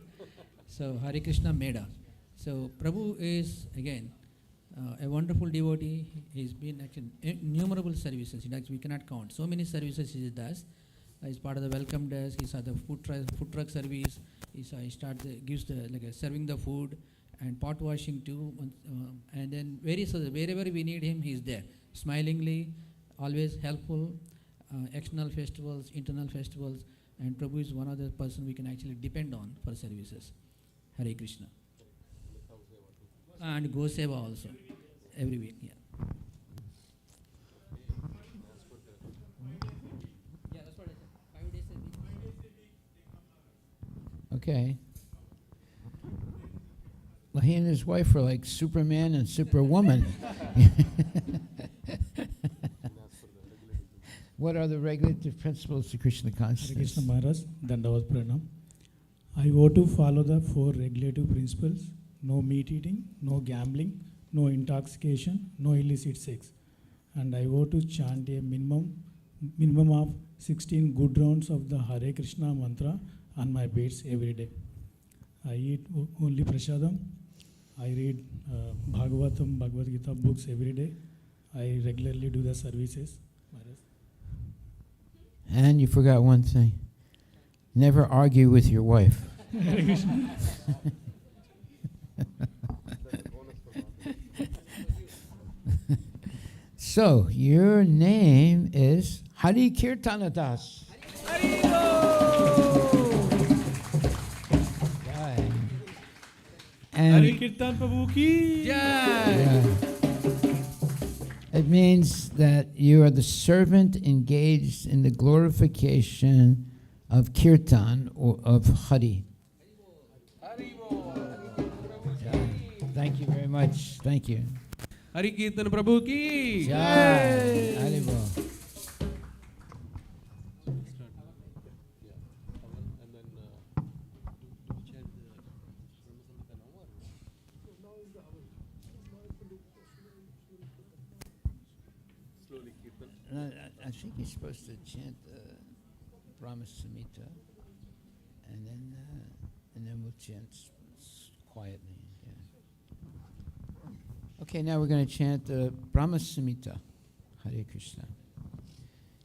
So Hare Krishna Meda. So Prabhu is again a wonderful devotee. He's been actually innumerable services. In fact, we cannot count. So many services he does. He's part of the welcome desk. He's at the food truck service. He gives serving the food and pot washing too. And then wherever we need him, he's there. Smilingly, always helpful. External festivals, internal festivals, and Prabhu is one of the person we can actually depend on for services. Hare Krishna. And Goseva also, every week, yeah. Yeah, that's what I said. 5 days a week. Okay. Well, he and his wife are like Superman and Superwoman. What are the regulative principles to Krishna Hare consciousness? Krishna Maharaj, Dandavat Pranam. I vow to follow the 4 regulative principles: no meat eating, no gambling, no intoxication, no illicit sex. And I vow to chant a minimum of 16 good rounds of the Hare Krishna mantra on my beads every day. I eat only prasadam. I read Bhagavatam, Bhagavad Gita books every day. I regularly do the services. Maharaj. And you forgot one thing. Never argue with your wife. So, your name is Hari Kirtanadas. Jai. And हरे कीर्तन प्रभु की yeah. It means that you are the servant engaged in the glorification of Kirtan or of Hari. Jai. Thank you very much. Thank you. Hari कीर्तन प्रभु की Jai. Hari Bol. I think you're supposed to chant Brahma Samhita, and then we'll chant quietly. Yeah. Okay, now we're going to chant Brahma Samhita. Hare Krishna.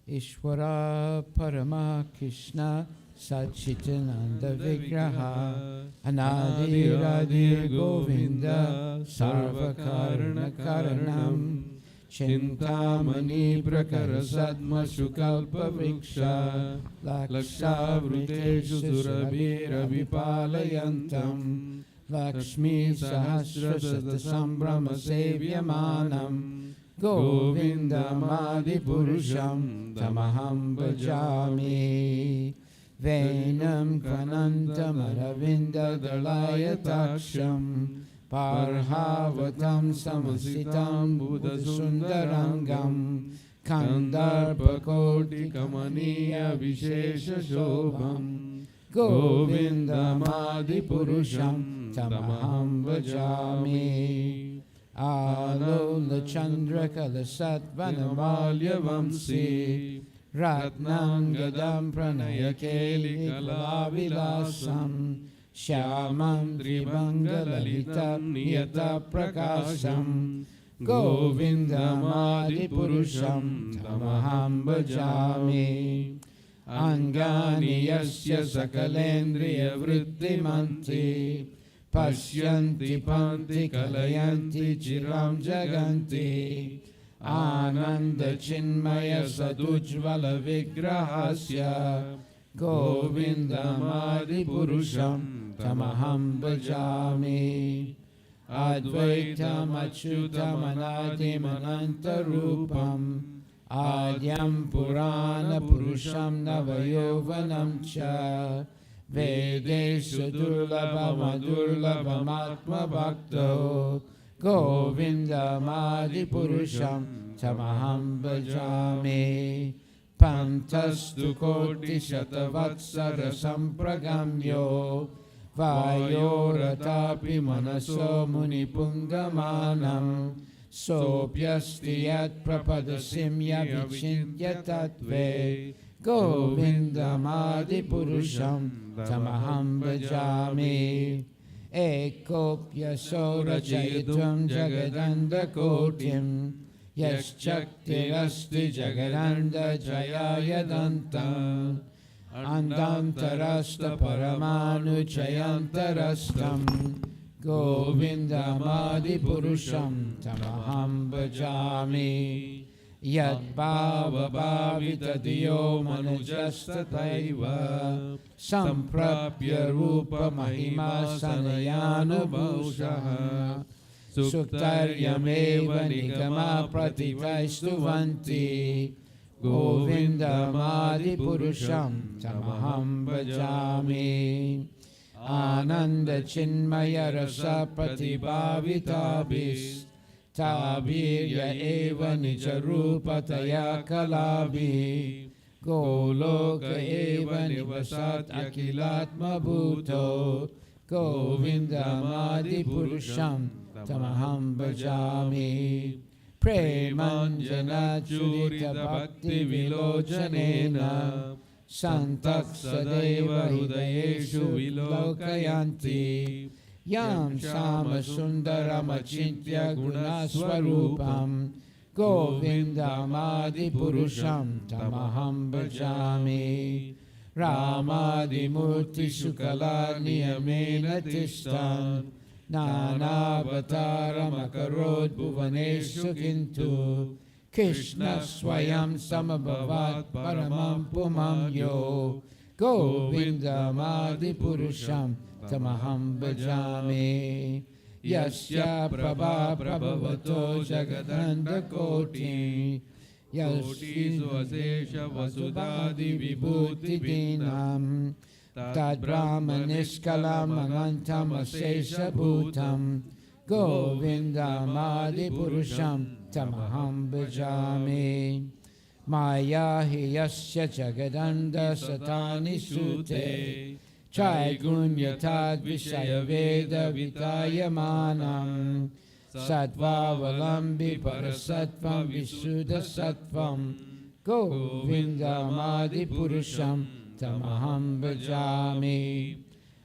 Ishvara Parama Krishna Satchitananda Vigraha Anadi Radhi Govinda Sarvakarna Karanam Chintamani Prakara Sadma Shukalpa Vriksha Lakshavruteshu Surabhira Vipalayantam Lakshmi Sahasrasata Sambrahma Sevyamanam Govindamadi Purusham Tamaham Bhajami Venam Kanantam Aravinda Dalayataksham Parhavatam samasitam buddhasundarangam Kandarpakoti kamaniya vishesha shobham Govindamadi purusham tamaham vajami Alola chandrakala satvanamalya vamsi Ratnangadam pranayakeli kalavilasam Shyamam tribangalalitam niyata prakasam Govindamadi purusham tamaham bhajami Angani yasya sakalendriya vrittimanti Pashyanti panti kalayanti chiram jaganti Ananda chinmaya sadujvala vigrahasya Govindamadi purusham tamaham bhajami Advaitam achyutam anadim anantarupam Adyam purana purusham navayovanam cha Vedeshu durlabham adurlabham atma bhakto Govindamadi purusham tamaham bhajami Pantastu koti shatavatsara sampragamyo Vayoratapi manaso munipungamanam Sopyasti yat prapadasimya vichintya tattve Govindamadi purusham tamaham bhajami Ekopya sorachayitam jagadanda kotim Yaschaktirasti jagadanda jayaya dantam Andantarasta paramanu chayantarastam Govindamadi purusham tamaham bhajami Yad bhava bhavita diyo manujastataiva Samprapya rupa mahima sanayanu bhushaha Suktaryameva nigama prativaistuvanti Govindamadi purusham tamaham bhajami Ananda chinmaya rasa pratibhavitabhis Tabirya eva nijarupataya kalabhi Goloka eva nivasat akilatma bhuto Govindamadi purusham tamaham bhajami Premanjana churita bhakti vilojanena Santak sadeva hridayeshu vilokayanti Yam shama sundaram achintya gunaswarupam Govindamadi purusham tamaham bhajami Ramadi murti shukala niyamena tishtan Nanavataram akarod bhuvaneshu kintu Krishna swayam samabhavat paramam pumam yo Govindamadi purusham tamaham bhajami Yasya prabha prabhavato jagadanda koti Yashisu asesha vasudadi vibhuti dinam Tad brahmaniskalam anantam asesha bhutam Govindamadi purusham tamaham bhajami Maya hi yasya jagadanda satani sute Chaigunyatad vishaya veda vitayamanam Sattvaavalambi parasatvam visuddha sattvam Govindamadi purusham tamaham bhajami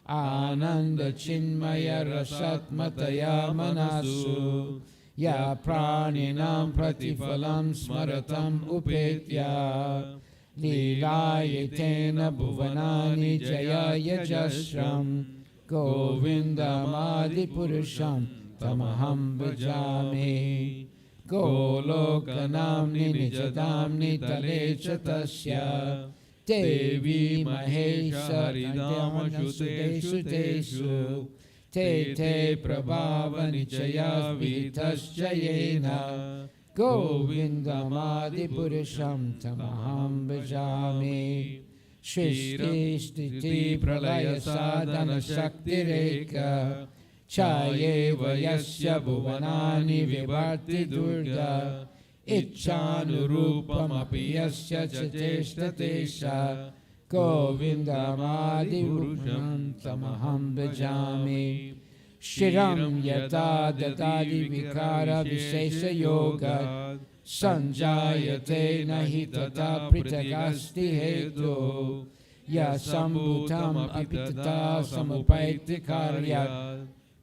Ananda chinmaya rasatmataya manasu Ya praninam pratifalam smaratam upetya Leelayetena bhuvanani jayaya jasram Govindamadi purusham tamaham bhajami Golokanamni nijadamni talecha tasya Devi mahesha ridama sudeshu Te te prabhava nichaya vitaschayena Govindamadi purusham tamaham bhajami Shristi stiti pralaya sadhana shakti reka Chaye Vayasya Bhuvanani Vibharti Durga Ichchanurupamapi Yasya Chateshtatesha Govindamadi Purusham Tamaham Bhajami Shiram Yata Datadi Vikara Vishesha Yoga Sanjayate Nahi Tata Pritagasti Hetu Yasambhutam Apitata Samupaiti Karya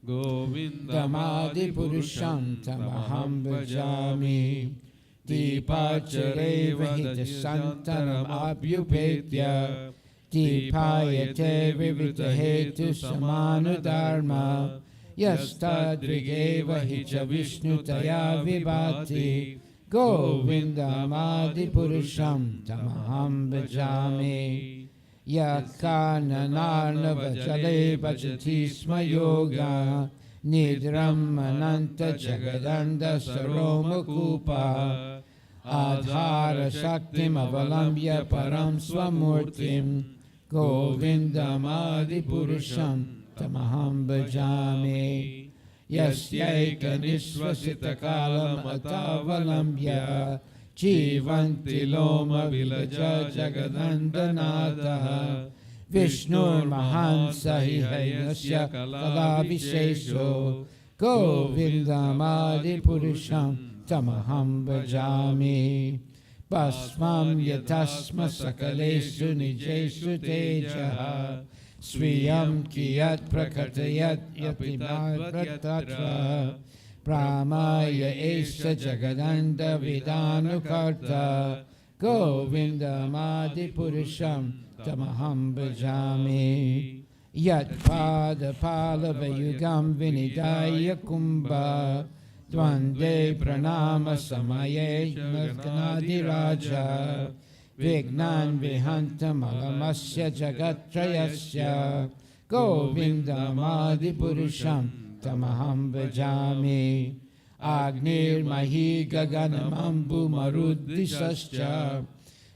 Govindamadi Purusham Tamaham Bhajami Dipachareva Hitasantanam Abhyupetya Dipayate Vivita Hetu Samanu Dharma Yastadrigeva Hicha Vishnu Taya Vibhati Govindamadi Purusham Tamaham Bhajami Yakananarnava Jale Bhajati Sma Yoga Nidram Ananta Jagadanda Saromakupa Adhara Shaktim Avalambya Param Swamurtim Govindamadi Purusham Tamaham Bhajami Yasyaika Nishvasita Kalam Atavalambya Jivanti Loma Vilaja Jagadandanata Vishnur Mahansa Hihayasya Kalavishesho Govindamadi Purusham Tamaham Bhajami Basmam Yatasma Sakaleshu Nijeshu Tejaha Swiyam Kiyat Prakatayat Yapimad Pratatra Pramaya Esha Jagadanda Vidanukarta Govindamadi Purusham Tamaham Bhajami Yat Pada Palavayugam Vinidaya Kumbha Dvande Pranama Samaye Nadi Raja Vignan Vihantam Alamasya Jagatrayasya Govindamadi Purusham Tamaham Bhajami Agnir Mahi Gaganamambu Maruddhisascha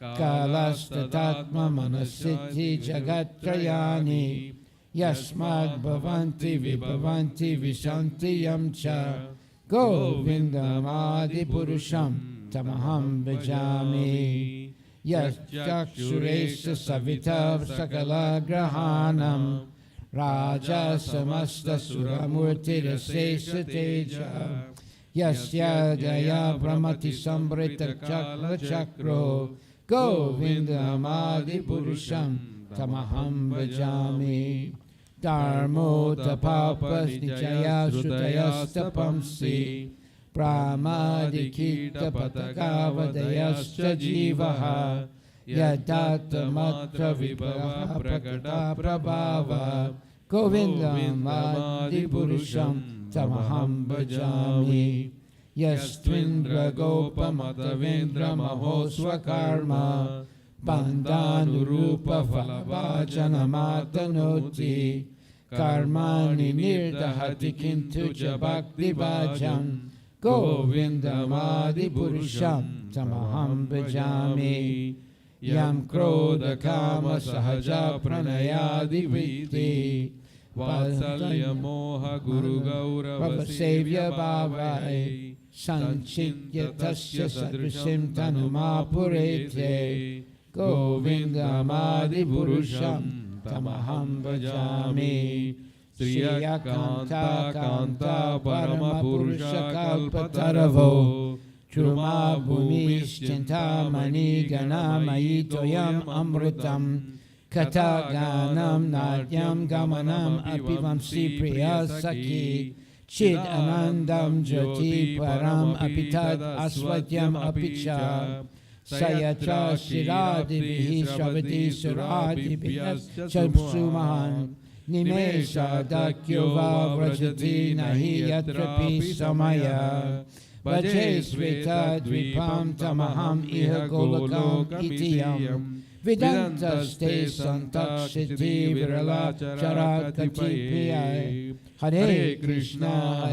Kalastatatma Manasiddhi Jagatrayani Yasmad Bhavanti Vibhavanti Vishanti Yamcha Govindamadi Purusham Tamaham Bhajami Yaschakshuresha Savita Sakala Grahanam Raja Samasta Suramurti Rasesha Teja Yasya Daya Brahmati Sambrita Chakra Chakro Govindamadi Purusham Tamaham Bhajami Dharmo Tapapas Nichaya Shrutayastapamsi Pramadikita Patakavadayascha Jivaha Yadata Matra Vibhava Prakata Prabhava Govindamadi Purusham Tamaham Bhajami Yastvindra Gopa Matavendra Mahoswakarma Bandhanurupa Phalavajana Matanoti Karmani Nirdahati Kintu Jabhakti Bhajam Govindamadi Purusham Tamaham Bhajami Yam Krodha Kama Sahaja Pranayadi Vritti Vatsalya Moha Guru Gaurava Sevya Bhavai Sanchitya Tasya Sadrishim Tanumapurete Govindamadi Purusham Tamaham Bhajami Sriya Kanta Kanta Parama Purusha Kalpataravo Truma Bhumischinta Mani Ganamayi Toyam Amritam Kata Ganam Natyam Gamanam Apivamsi Priya Saki Chid Anandam Jyoti Param Apitad Aswatyam Apicha Sayatra Shiradibihi Shavati Suradibhiyas Chabsumahan Nimesha Dakyova Vrajati Nahi Yatrapi Samaya Vaje Sveta Dvipam Tamaham Iha Golokam Itiyam Vedanta Ste Santakshiti Virala Charakati Priyai Hare Krishna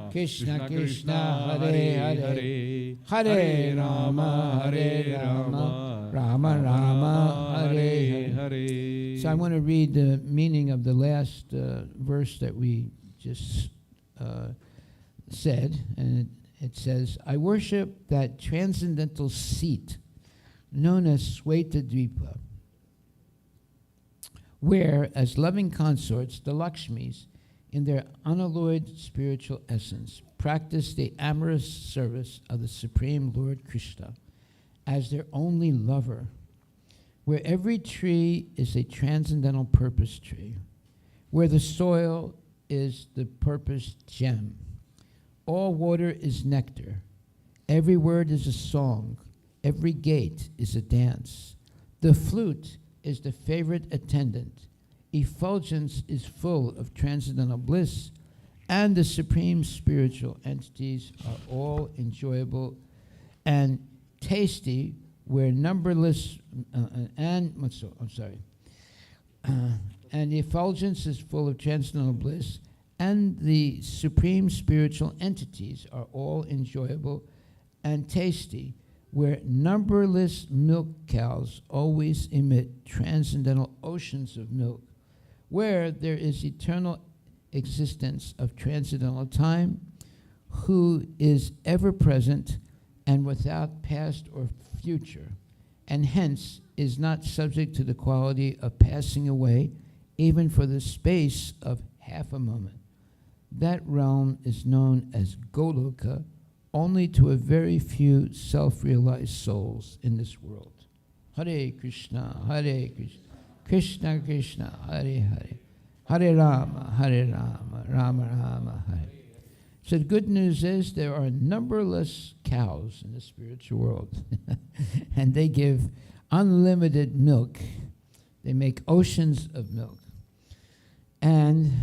Krishna Krishna Hare Hare Hare Rama Rama Rama Hare Hare So I want to read the meaning of the last verse that we just said, and it says, I worship that transcendental seat known as Svetadvipa, where, as loving consorts, the Lakshmis, in their unalloyed spiritual essence, practice the amorous service of the Supreme Lord Krishna as their only lover, where every tree is a transcendental purpose tree, where the soil is the purpose gem, all water is nectar, every word is a song, every gate is a dance, the flute is the favorite attendant, effulgence is full of transcendental bliss, and the supreme spiritual entities are all enjoyable and tasty, where numberless and the effulgence is full of transcendental bliss, and the supreme spiritual entities are all enjoyable and tasty, where numberless milk cows always emit transcendental oceans of milk, where there is eternal existence of transcendental time, who is ever present and without past or future, and hence is not subject to the quality of passing away, even for the space of half a moment. That realm is known as Goloka only to a very few self-realized souls in this world. Hare Krishna, Krishna Krishna, Hare Hare, Hare Rama, Rama Rama, Hare. So the good news is there are numberless cows in the spiritual world, and they give unlimited milk. They make oceans of milk. And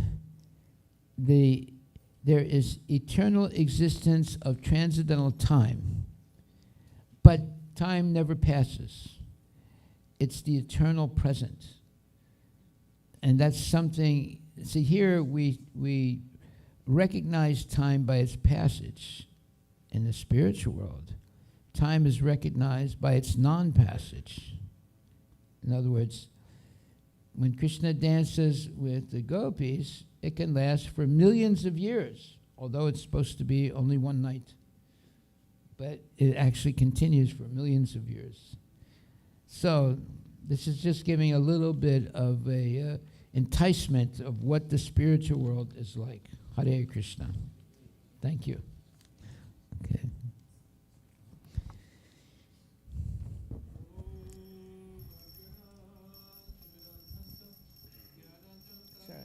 there is eternal existence of transcendental time, but time never passes. It's the eternal present. And that's something, see, here we recognize time by its passage. In the spiritual world, time is recognized by its non-passage. In other words, when Krishna dances with the gopis, it can last for millions of years, although it's supposed to be only one night. But it actually continues for millions of years. So this is just giving a little bit of a enticement of what the spiritual world is like. Hare Krishna. Thank you. Okay. Sorry.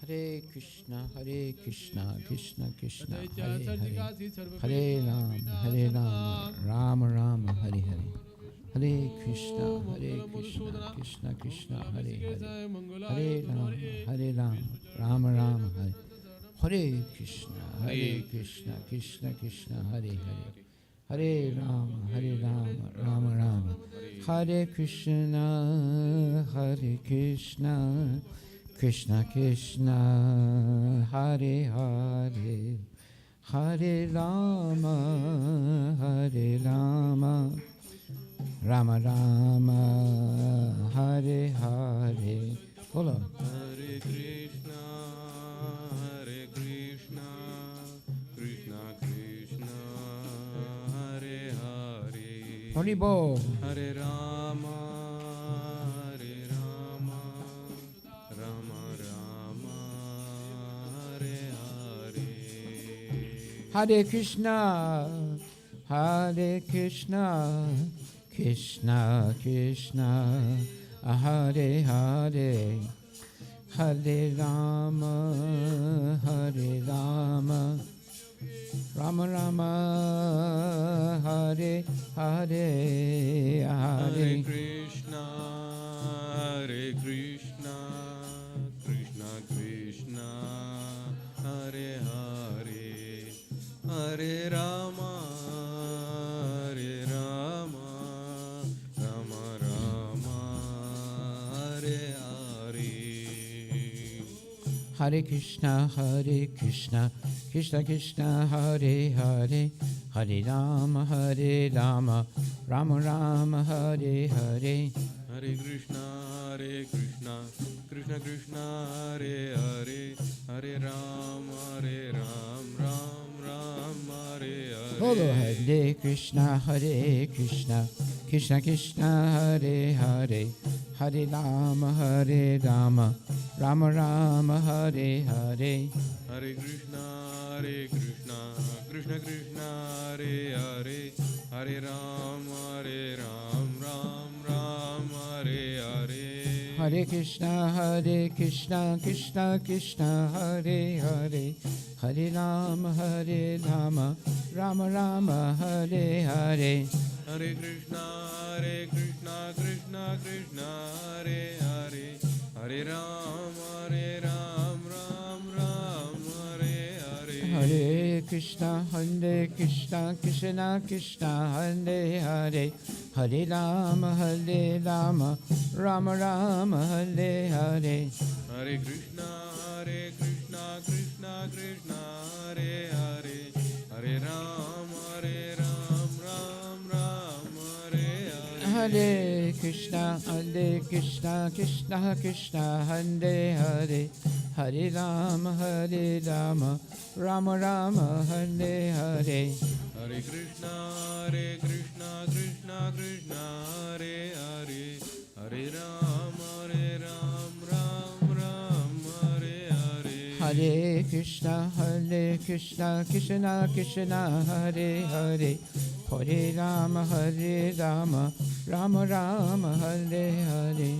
Hare Krishna, Krishna Krishna, Hare Hare, Hare Rama, Rama Rama, Hare Hare. Hare Krishna, Krishna Krishna, Hare Hare, Hare Rama, Rama Rama, Hare. Hare Krishna, Krishna Krishna, Hare Hare, Hare Rama, Rama Rama. Hare Krishna, Krishna Krishna, Hare Hare, Hare Rama, Rama Rama, Hare Hare. Hold on. Hare Krishna, Krishna Krishna, Hare Hare. Hari Bol. Hare Rama, Rama Rama, Hare Hare. Hare Krishna, Krishna Krishna, Hare Hare, Hare Rama, Rama Rama, Hare Hare, Hare Krishna, Krishna Krishna, Hare Hare Rama, Hare Rama, Rama Rama, Hare Hare. Hare Krishna, Krishna Krishna, Hare Hare, Hare Rama, Rama Rama, Hare Hare. Hare Krishna, Krishna Krishna, Hare Hare, Hare Ram, Ram Ram, Hare Hare. Bolo Hare Krishna, Krishna Krishna, Hare Hare, Hare Rama, Rama Rama, Hare Hare. Hare Krishna, Krishna Krishna, Hare Hare, Hare Ram, Ram Ram, Hare Hare. Hare Krishna, Krishna Krishna, Hare Hare, Hare Rama, Rama Rama, Hare Hare. Hare Krishna, Krishna Krishna, Hare Hare, Hare Ram, Ram Ram, Hare Hare. Hare Krishna, Krishna Krishna, Hare Hare, Hare Rama, Rama Rama, Hare Hare. Hare Krishna, Krishna Krishna, Hare Hare, Hare Ram, Ram Ram, Hare Hare. Hare Krishna, Krishna Krishna, Hare Hare, Hare Rama, Rama Rama, Hare Hare. Hare Krishna, Krishna Krishna, Hare Hare, Hare Ram, Ram Hare Hare. Hare Krishna, Krishna Krishna, Hare Hare, Hare Rama, Rama Rama, Hare Hare.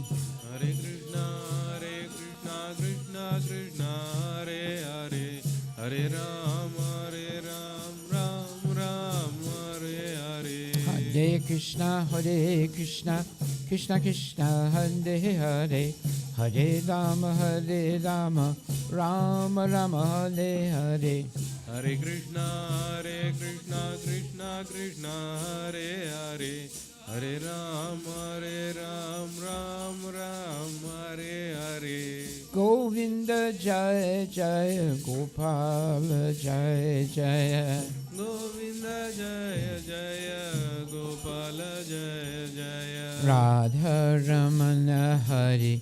Hare Krishna, Krishna Krishna, Hare Hare, Hare Ram, Ram Hare Hare. Hare Krishna, Krishna Krishna, Hare Hare, Hare Rama, Rama Rama, Hare Hare. Hare Krishna, Krishna Krishna, Hare Hare, Hare Ram, Ram Hare Hare. Govinda Jaya Jaya, Gopal Jaya Jaya. Govinda Jaya Jaya, Gopal Jaya Jaya. Radha Ramana Hari,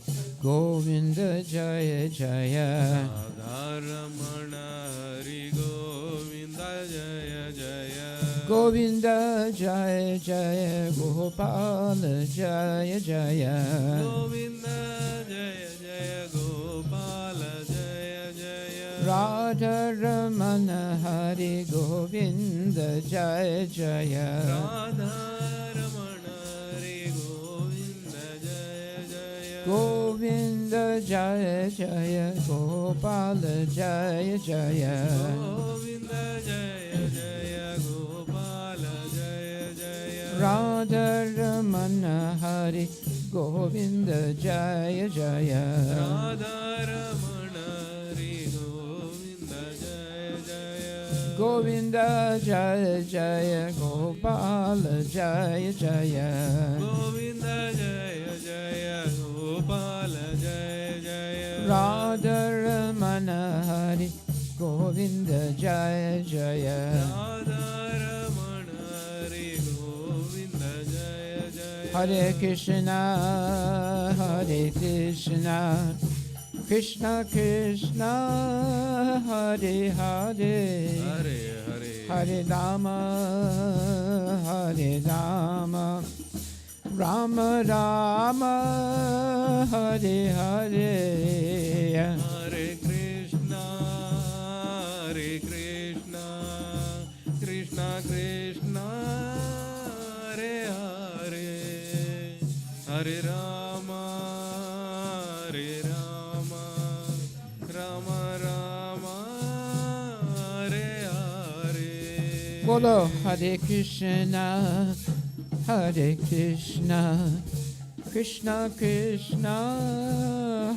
Govinda Jaya Jaya. Radha Ramana Hari, Govinda Jaya Jaya. Govinda Jaya Jaya, Gopal Jaya Jaya. Govinda Jaya Jaya, Gopal Jaya Jaya. Radha Ramana Hari, Govinda Jaya Jaya. Radha Ramana Hari, Govinda Jaya Jaya. Govinda Jaya Jaya, Gopal Jaya Jaya. Govinda Jaya Jaya, Gopal Jaya Jaya. Radha Ramana Hari, Govinda Jaya Jaya. Radha Ramana Hari, Govinda Jaya Jaya. Govinda Jaya Jaya, Gopal Jaya Jaya. Govinda Jaya Jaya, Gopal Jaya Jaya. Radha Ramana Hari, Govinda Jaya Jaya. Radha Ramana Hari, Govinda Jaya Jaya. Hare Krishna, Krishna Krishna, Hare Hare, Hare Hare. Hare Rama, Rama Rama, Hare Hare. Hare Krishna, Krishna Krishna, Hare Hare, Hare Rama, Rama Rama, Hare Hare. Bolo Hare Krishna, Krishna Krishna,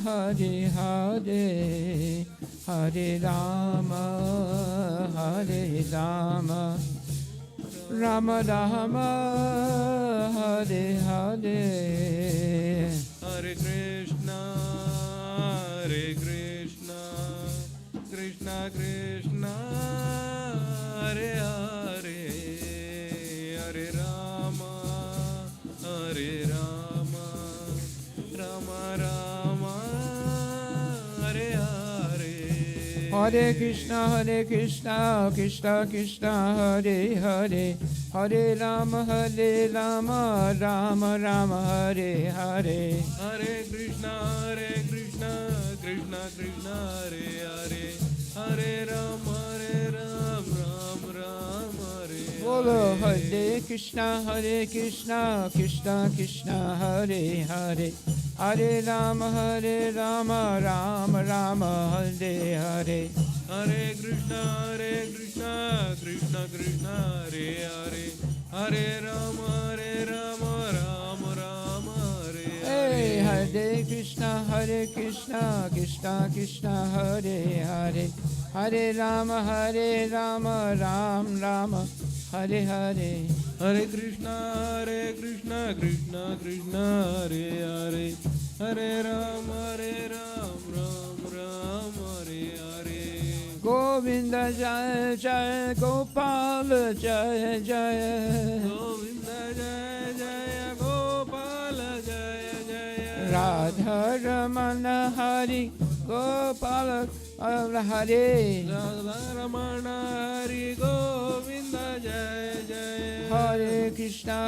Hare Hare, Hare Rama, Hare Rama, Rama Rama, Hare Hare. Hare Krishna, Krishna Krishna, Hare Hare, Hare Rama, Rama Rama, Hare Hare. Hare Krishna, Krishna Krishna, Hare Hare, Hare Rama, Rama Rama, Hare Hare. Hare Krishna, Krishna Krishna, Hare Hare, Hare Rama, Ram Ram, Hare Bolo Hare. Hare Krishna, Krishna Krishna, Hare Hare, Hare Rama, Rama Rama, Hare Hare. Hare Krishna, Krishna Krishna, Hare Hare, Hare Rama, Ram Ram, Hare Hey, Hare. Hare Krishna, Krishna Krishna, Hare Hare, Hare Rama, Ram Rama, Hare Hare. Hare Krishna, Krishna Krishna, Hare Hare, Hare Rama, Ram Ram, Hare Hare. Govinda Jaya Jaya, Gopal Jaya Jaya, Govinda Jaya Jaya, Gopal Jaya Jaya. Radha Ramana Hari, Gopal Hare. Radha Ramana Hari, Govinda Jaya Jaya. Hare Krishna,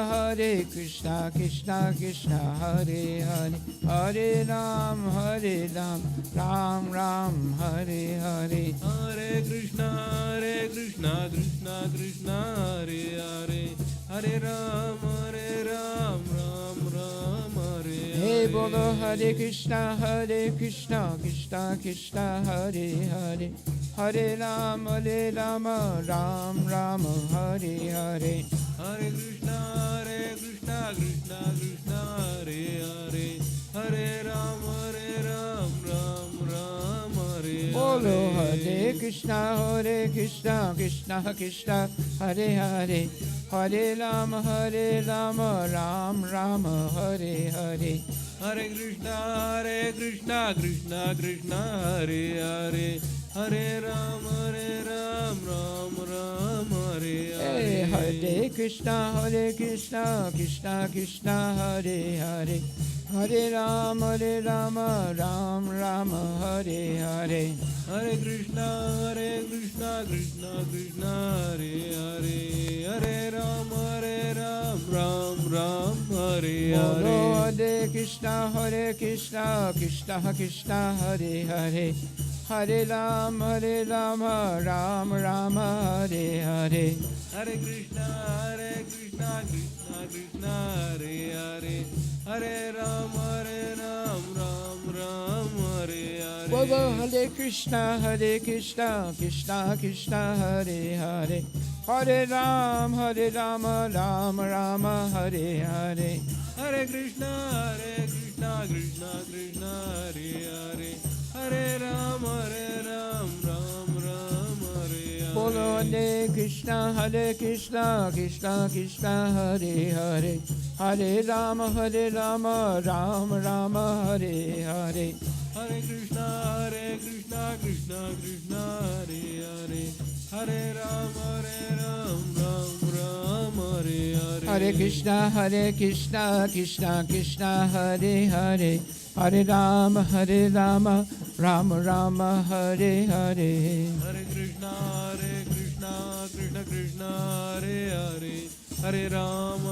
Krishna Krishna, Hare Hare, Hare Ram, Ram Ram, Hare Hare. Hare Krishna, Krishna Krishna, Hare Hare, Hare Ram, Ram Ram, Hare Hey, Hare. bolo Hare Krishna, Krishna Krishna, Hare Hare, Hare Ram, Ram Ram, Hare Hare. Hare Krishna, Krishna Krishna, Hare Hare, Hare Ram, Ram Ram, Hare Bolo Hare. Hare Krishna, Krishna Krishna, Hare Hare, Hare Ram, Ram Ram, Hare Hare. Hare Krishna, Krishna Krishna, Hare Hare, Hare Ram, Ram Ram, Hare Hey, Hare. Hare Krishna, Krishna Krishna, Hare Hare, Hare Ram, Ram Ram, Hare Hare. Hare Krishna, Krishna Krishna, Hare Hare, Hare Ram, Ram Hare Bolo Hare. Hare Krishna, Krishna Krishna, Hare Hare, Hare Ram, Ram Ram, Hare Hare. Hare Krishna, Krishna Krishna, Hare Hare, Hare Ram, Ram Hare Hare. Bolo Hare Krishna, Krishna Krishna, Hare Hare, Hare Ram, Ram Ram, Hare Hare. Hare Krishna, Krishna Krishna, Hare Hare, Hare Ram, Ram Hare Hare. Bolo Hare Krishna, Krishna Krishna, Hare Hare, Hare Ram, Ram Ram, Hare Hare. Hare Krishna, Krishna Krishna, Hare Hare, Hare Ram, Ram Hare Hare. Hare Krishna, Krishna Krishna, Hare Hare, Hare Ram, Ram Ram, Hare Hare. Hare Krishna, Krishna Krishna, Hare Hare, Hare Ram,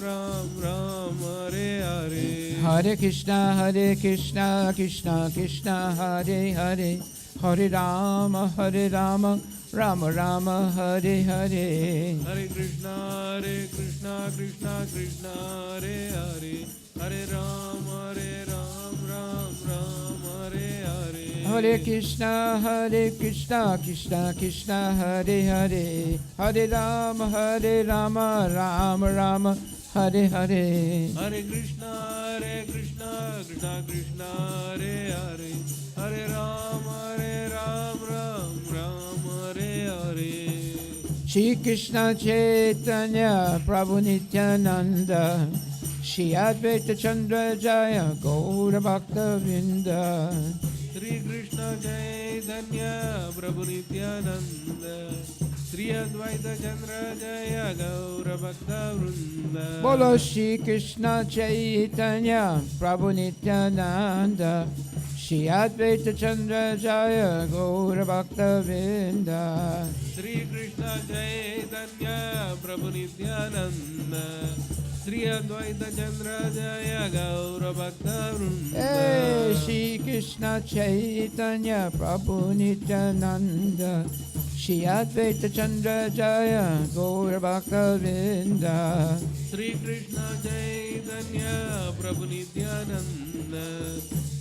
Ram Hare Hare. Hare Krishna, Krishna Krishna, Hare Hare, Hare Ram, Rama Rama Hare Hare. Hare Krishna Krishna Krishna Hare Hare. Hare Ram, Ram Hare Hare. Hare Krishna Krishna Krishna Hare Hare. Hare Rama, Ram Rama Hare Hare. Hare Krishna Krishna Krishna Hare Hare. Hare Ram, Ram Hare Hare. Shri Krishna Chaitanya Prabhu Nityananda, Shri Advaita Chandra Jaya Gaura Bhakta Vrinda. Sri Krishna Chaitanya Prabhu Nityananda, Sri Advaita Chandra Jaya Gaura Bhakta Vrinda. Bolo Shri Krishna Chaitanya Prabhu Nityananda, Shri Advaita Chandra Jaya Gaura Bhakta Vrinda. Sri Krishna Chaitanya Prabhu Nityananda, Sri Advaita Chandra Jaya Gaura Bhakta Vrinda. Hey, Shri Krishna Chaitanya Prabhu Nityananda, Shri Advaita Chandra Jaya Gaura Bhakta Vrinda. Sri Krishna Chaitanya Prabhu Nityananda,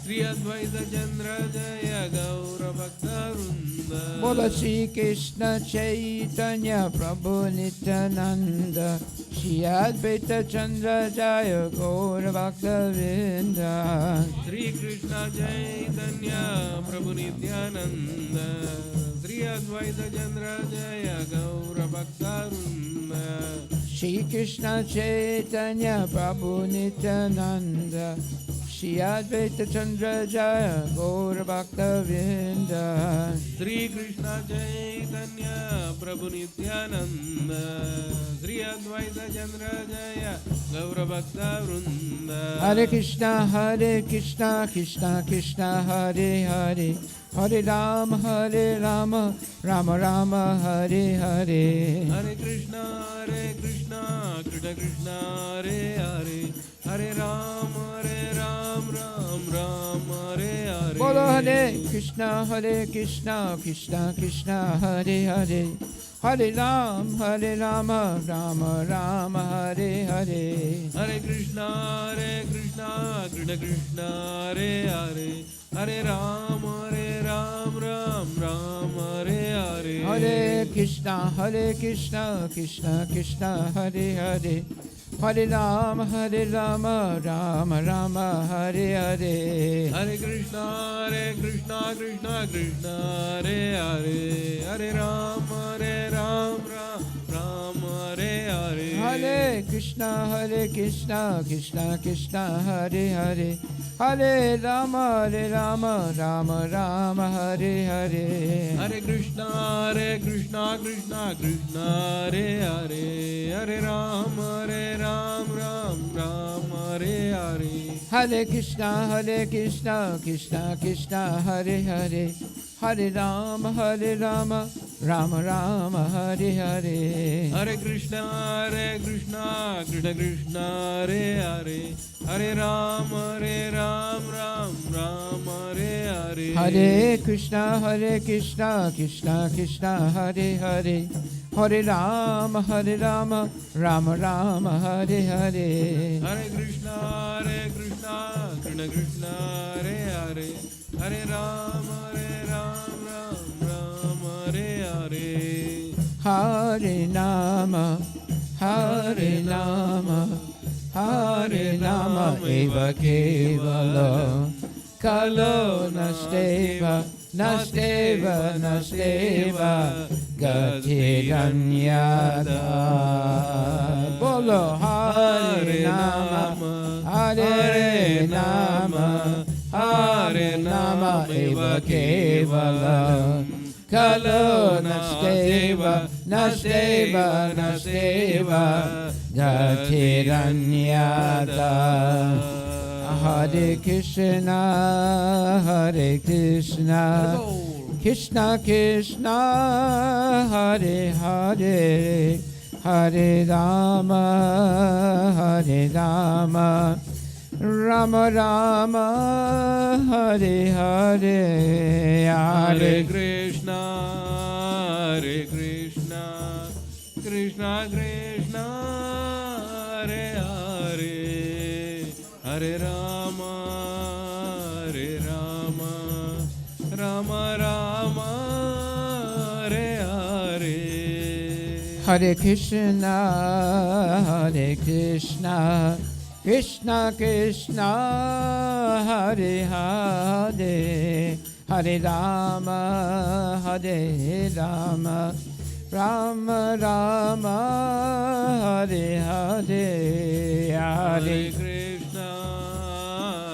Sri Advaita Chandra Jaya Gaura Bhakta Vrinda. Bola Shri Krishna Chaitanya Prabhu Nityananda, Shri Advaita Chandra Jaya Gaura Bhakta Vrinda. Sri Krishna Chaitanya Prabhu Nityananda, Sri Advaita Chandra Jaya Gaura Bhakta Vrinda. Shri Krishna Chaitanya Prabhu Nityananda, Shri Advaita Chandra Jaya Gaura Bhakta Vrinda. Sri Krishna Chaitanya Prabhu Nityananda, Sri Advaita Chandra Jaya Gaura Bhakta Vrinda. Hare Krishna Krishna Krishna Hare Hare. Hare Rama, Rama Rama Hare Hare. Hare Krishna Krishna Krishna Hare Hare. Hare Ram, Ram Hare Hare. Bolo Hare Krishna Krishna Krishna Hare Hare. Hare Rama, Rama Rama Hare Hare. Hare Krishna Krishna Krishna Hare Hare. Hare Ram, Ram Hare Hare. Hare Krishna Krishna Hare Hare. Hare Rama, Rama Rama Hare Hare. Hare Krishna Krishna Krishna Hare Hare. Hare Ram, Ram Hare Hare. Hare Krishna Krishna Hare Hare. Hare Rama, Rama Rama Hare Hare. Hare Krishna Krishna Krishna Hare Hare. Hare Ram, Ram Hare Hare. Hare Krishna Krishna Hare Hare. Hare Rama, Rama Rama Hare Hare. Hare Krishna Krishna Krishna Hare Hare. Hare Ram, Ram Hare Hare. Hare Krishna Krishna Hare Hare. Hare Rama, Rama Rama Hare Hare. Hare Krishna Krishna Hare Hare. Hare Ram, Ram Hare Hare. Hare Nama, Hare Nama, Hare Nama Eva Kevala. Kalo Nasteva, Gatiranyada. Bolo Hare Nama, Hare Nama, Hare Nama Eva Kevala. Kalo Nasteva, Gatiranyada. Hare Krishna, Krishna Krishna, Hare Hare, Hare Rama, Rama Rama, Hare Hare, Hare Krishna Hare Krishna, Krishna Krishna, Hare Hare, Hare Rama, Hare Rama, Rama Rama, Hare Hare. Hare Krishna, Hare Krishna, Krishna Krishna, Hare Hare, Hare Rama, Hare Rama, Rama Rama, Hare Hare. Hare Krishna,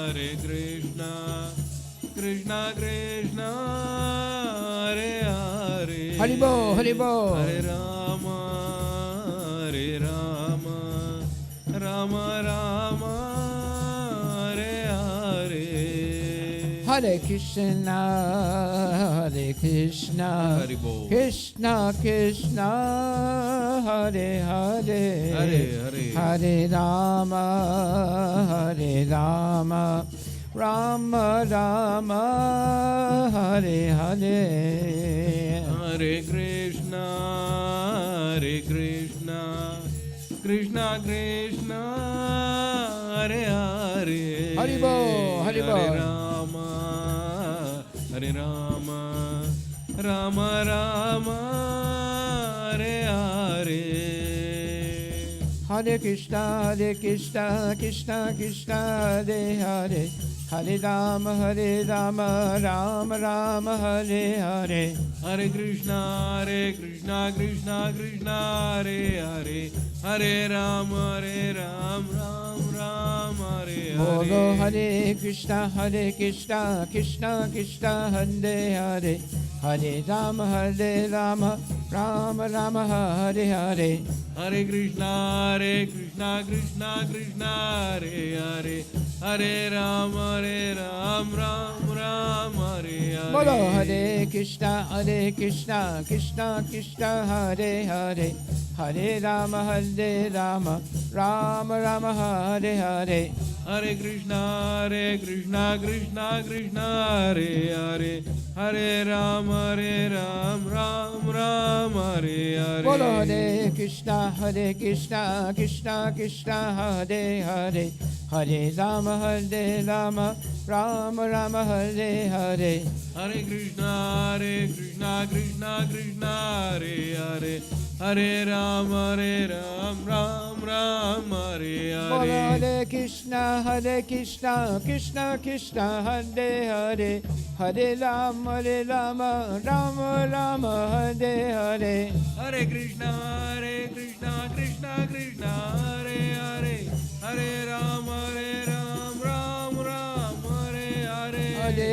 Hare Krishna, Krishna Krishna, Hare Hare, Haribo, Haribo. Hare Rama, Hare Rama, Rama Rama, Hare Hare. Hare Krishna, Hare Krishna, Hari Bol. Krishna Krishna, Hare Hare, Hare Hare. Hare Rama, Hare Rama, Rama Rama, Hare Hare. Hare Krishna, Hare Krishna, Krishna Krishna, Hare Hare, Haribo, Haribo. Hare Rama, Hare Rama, Rama Rama, Hare Hare. Hare Krishna, Hare Krishna, Krishna Krishna, Hare Hare, Hare Rama, Rama Rama, Hare Hare. Hare Krishna, Krishna Krishna, Hare Hare, Hare Ram, Ram Ram, Hare Bolo Hare. Hare Krishna, Krishna Krishna, Hare Hare, Hare Rama, Rama Rama, Hare Hare. Hare Krishna, Krishna Krishna, Hare Hare, Hare Ram, Ram Ram, Hare Hare. Bolo Hare Krishna, Krishna Krishna, Hare Hare, Hare Rama, Rama Rama, Hare Hare. Hare Krishna, Krishna Krishna, Hare Hare, Hare Ram, Ram Ram, Hare Hare. Bolo Hare Krishna, Krishna Krishna, Hare Hare, Hare Rama, Rama Rama, Hare Hare. Hare Krishna, Krishna Krishna, Hare Hare, Hare Ram, Ram Ram, Hare Bolo Hare. Hare Krishna, Krishna Krishna, Hare Hare, Hare Rama, Rama Rama, Hare Hare. Hare Krishna, Krishna Krishna, Hare Hare, Hare Ram, Ram Ram, Hare Hare. Hare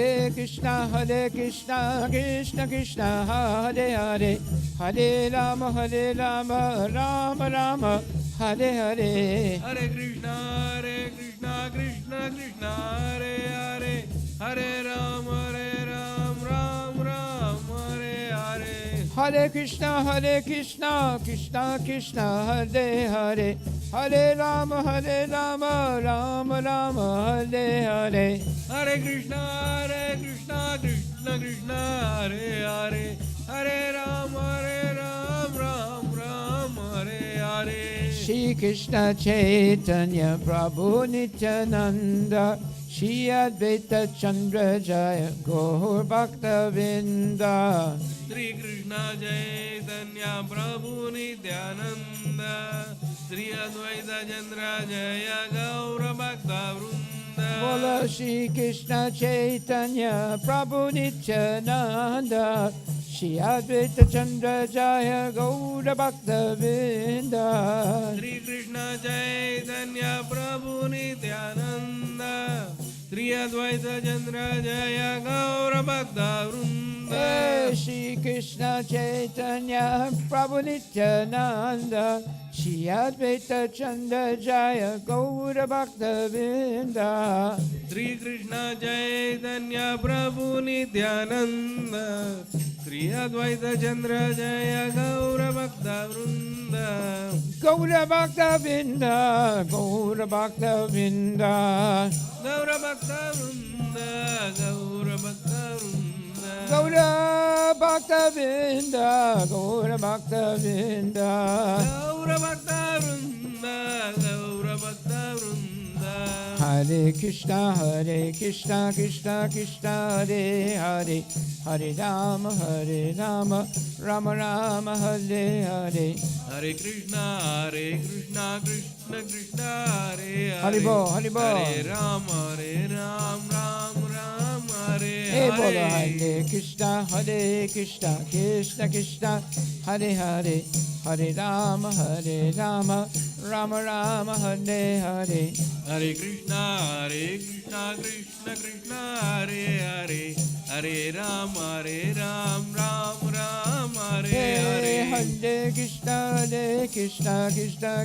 Krishna, Krishna Krishna, Hare Hare, Hare Rama, Rama Rama, Hare Hare. Hare Krishna, Krishna Krishna, Hare Hare, Hare Ram, Ram Ram, Hare Hare. Hare Krishna, Krishna Krishna, Hare Hare, Hare Rama, Rama Rama, Hare Hare. Hare Krishna, Krishna Krishna, Hare Hare, Hare Ram, Ram Ram, Hare Hare. Shri Krishna Chaitanya Prabhu Nityananda, Shri Advaita Chandra Jaya Gaur Bhakta Vrinda. Shri Krishna Chaitanya Prabhu Nityananda, Shri Advaita Chandra Jaya Gaura Bhakta Vrinda. Bola Shri Krishna Chaitanya Prabhu Nityananda, Shri Advaita Chandra Jaya Gaur Bhakta Vrinda. Shri Krishna Chaitanya Prabhu Nityananda, Shri Advaita Chandra Jaya Gaura Bhakta Vrinda. Shri Krishna Chaitanya Prabhu Nityananda, Shri Advaita Chandra Jaya Gaur Bhakta Vrinda. Shri Krishna Chaitanya Prabhu Nityananda, Shri Advaita Chandra Jaya Gaura Bhakta Vrinda. Gaur Bhakta Vrinda, Gaur Bhakta Vrinda. Gaura Bhakta Vrinda, Gaura Bhakta Vrinda. Gaura Bhakta Vrinda, Gaura Bhakta Vrinda. Gaura Bhakta Vrinda, Gaura Bhakta Vrinda. Hare Krishna, Krishna Krishna, Hare Hare, Hare Rama, Rama Rama, Hare Hare. Hare Krishna, Krishna Krishna, Hare Hare. Hare Bol. Hare Ram, Ram Ram, Hare Hey, bolo Hare. Hare Krishna, Krishna Krishna, Hare Hare, Hare Rama, Rama Rama, Hare Hare. Hare Krishna, Krishna Krishna, Hare Hare. Hare Ram, Ram Ram, Hare Hey, Hare. Hare Krishna,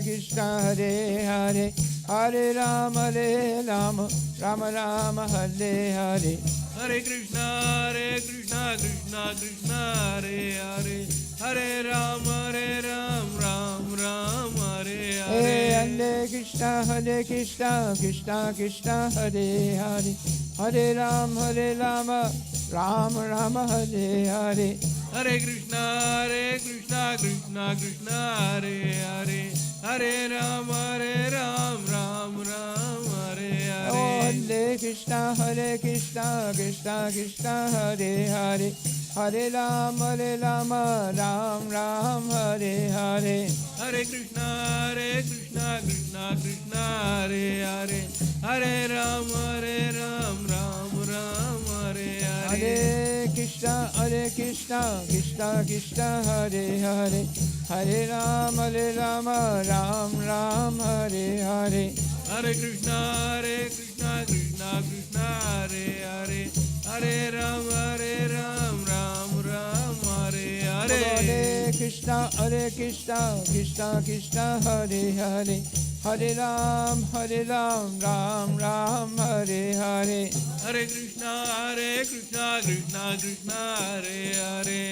Krishna, Hare Hare, Hare Rama, Rama Rama, Hare Hare. Hare Krishna, Krishna Krishna, Hare Hare. Hare Ram, Ram Ram, Hare Hey, Hare. Hare Krishna, Krishna, Hare Hare, Hare Rama, Rama, Hare Hare. Hare Krishna, Krishna Krishna, Hare Hare. Hare Ram, Ram Ram, Hare Oh, Hare. Hare Krishna, Krishna, Hare Hare, Hare Rama, Ram, Hare Hare. Hare Krishna, Krishna, Hare Hare. Hare Ram, Ram Ram, Hare Hare. Hare Krishna, Krishna, Hare Hare, Hare Rama, Ram, Hare Hare. Hare Krishna, Krishna, Hare Hare. Hare Ram, Ram Ram, Hare Hare. Hare Krishna, Krishna, Hare Hare, Hare Ram, Ram, Hare Hare. Hare Krishna, Krishna, Hare Hare.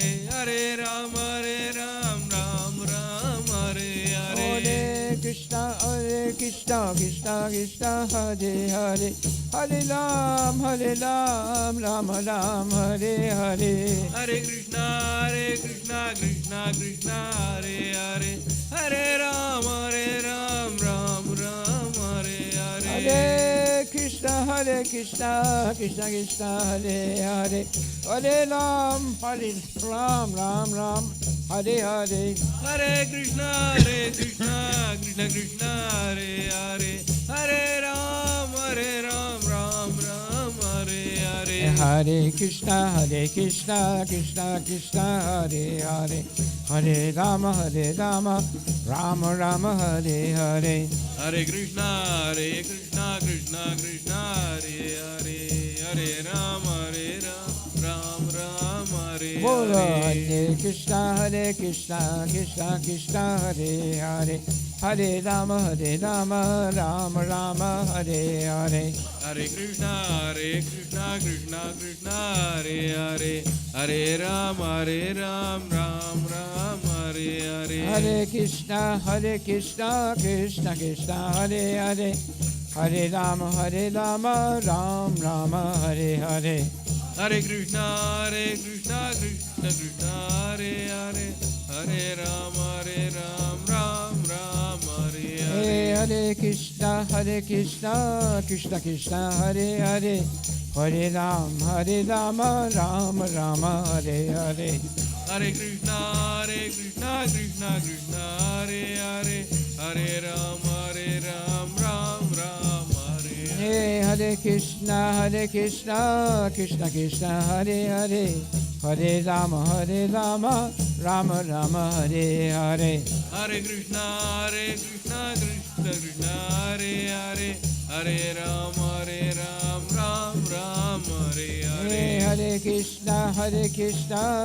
Hare Ram, Ram Ram, Hare Hare. Hare Krishna, Krishna, Hare Hare, Hare Ram, Ram, Hare Hare. Hare Krishna, Krishna, Hare Hare. Hare Ram, Ram Ram, Hare Hare. Hare Krishna, Krishna, Hare Hare, Hare Ram, Ram, Hare Hare. Hare Krishna, Krishna, Hare Hare. Hare Ram, Ram Ram, Hare Hare. Hare Krishna, Krishna, Hare Hare, Hare Rama, Rama Rama, Hare Hare. Hare Krishna, Krishna, Hare Hare. Hare Ram, Ram Ram, Hare Bolo Hare. Hare Krishna, Krishna, Hare Hare, Hare Rama, Rama Rama, Hare Hare. Hare Krishna, Krishna, Hare Hare. Hare Ram, Ram Ram, Hare Hare. Hare Krishna, Krishna, Hare Hare, Hare Rama, Ram Rama, Hare Hare. Hare Krishna, Krishna, Hare Hare. Hare Ram, Ram Ram, Hare Hare. Hare Krishna, Krishna, Hare Hare, Hare Rama, Ram Rama, Hare Hare. Hare Krishna, Krishna, Hare Hare. Hare Ram, Ram Ram, Hare Hare. Hare Krishna, Krishna, Hare Hare, Hare Rama, Rama Rama, Hare Hare. Hare Krishna, Krishna, Hare Hare. Hare Ram, Ram Ram, Hare Hare. Hare Krishna,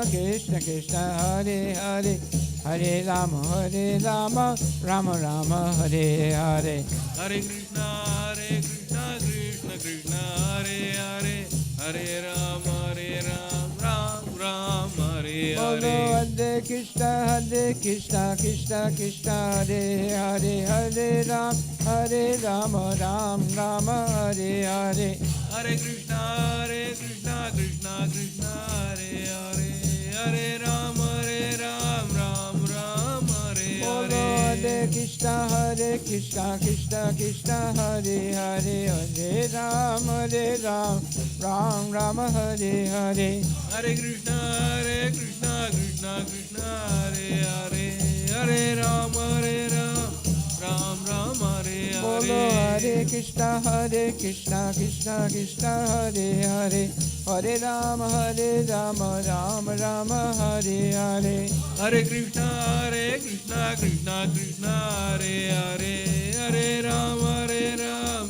Krishna, Hare Hare, Hare Rama, Rama Rama, Hare Hare. Hare Krishna, Krishna, Hare Hare. Hare Ram, Ram Ram, Hare Bolo Hare. Hare Krishna, Krishna Krishna, Hare Hare, Hare Ram, Ram Ram, Hare Hare. Hare Krishna, Krishna Krishna, Hare Hare. Hare Ram, Ram Ram, Hare Bolo Hare. Hare Krishna, Krishna Krishna, Hare Hare, Hare Ram, Ram Ram, Hare Hare. Hare Krishna, Krishna Krishna, Hare Hare. Hare Ram, Ram Ram, Hare Bolo Hare. Hare Krishna, Krishna Krishna, Hare Hare, Hare Ram, Ram Ram, Hare Hare. Hare Krishna, Krishna Krishna, Hare Hare. Hare Ram,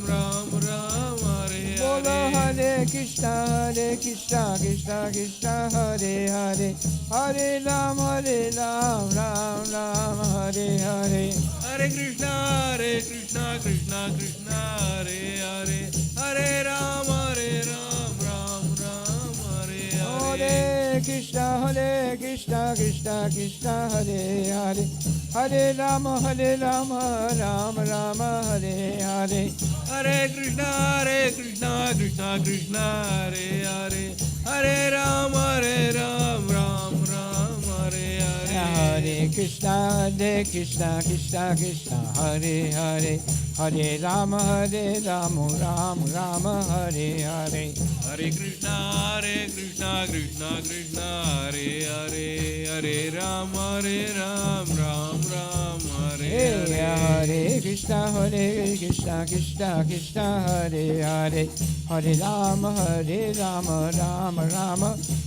Ram Ram, Hare Bolo Hare. Hare Krishna, Krishna Krishna, Hare Hare, Hare Ram, Ram Ram, Hare Hare. Hare Krishna, Krishna Krishna, Hare Hare. Hare Ram, Ram Ram, Hare Hare. Hare Krishna, Krishna Krishna, Hare Hare, Hare Ram, Ram Ram, Hare Hare. Hare Krishna, Krishna Krishna, Hare Hare. Hare Ram, Ram Ram, Hare Hare. Hare Krishna, Krishna Krishna, Hare Hare, Hare Ram, Ram Ram, Hare Hare. Hare Krishna, Krishna Krishna, Hare Hare. Hare Ram, Ram Ram, Hare Hare. Hare Krishna, Krishna Krishna, Hare Hare, Hare Ram, Ram Ram,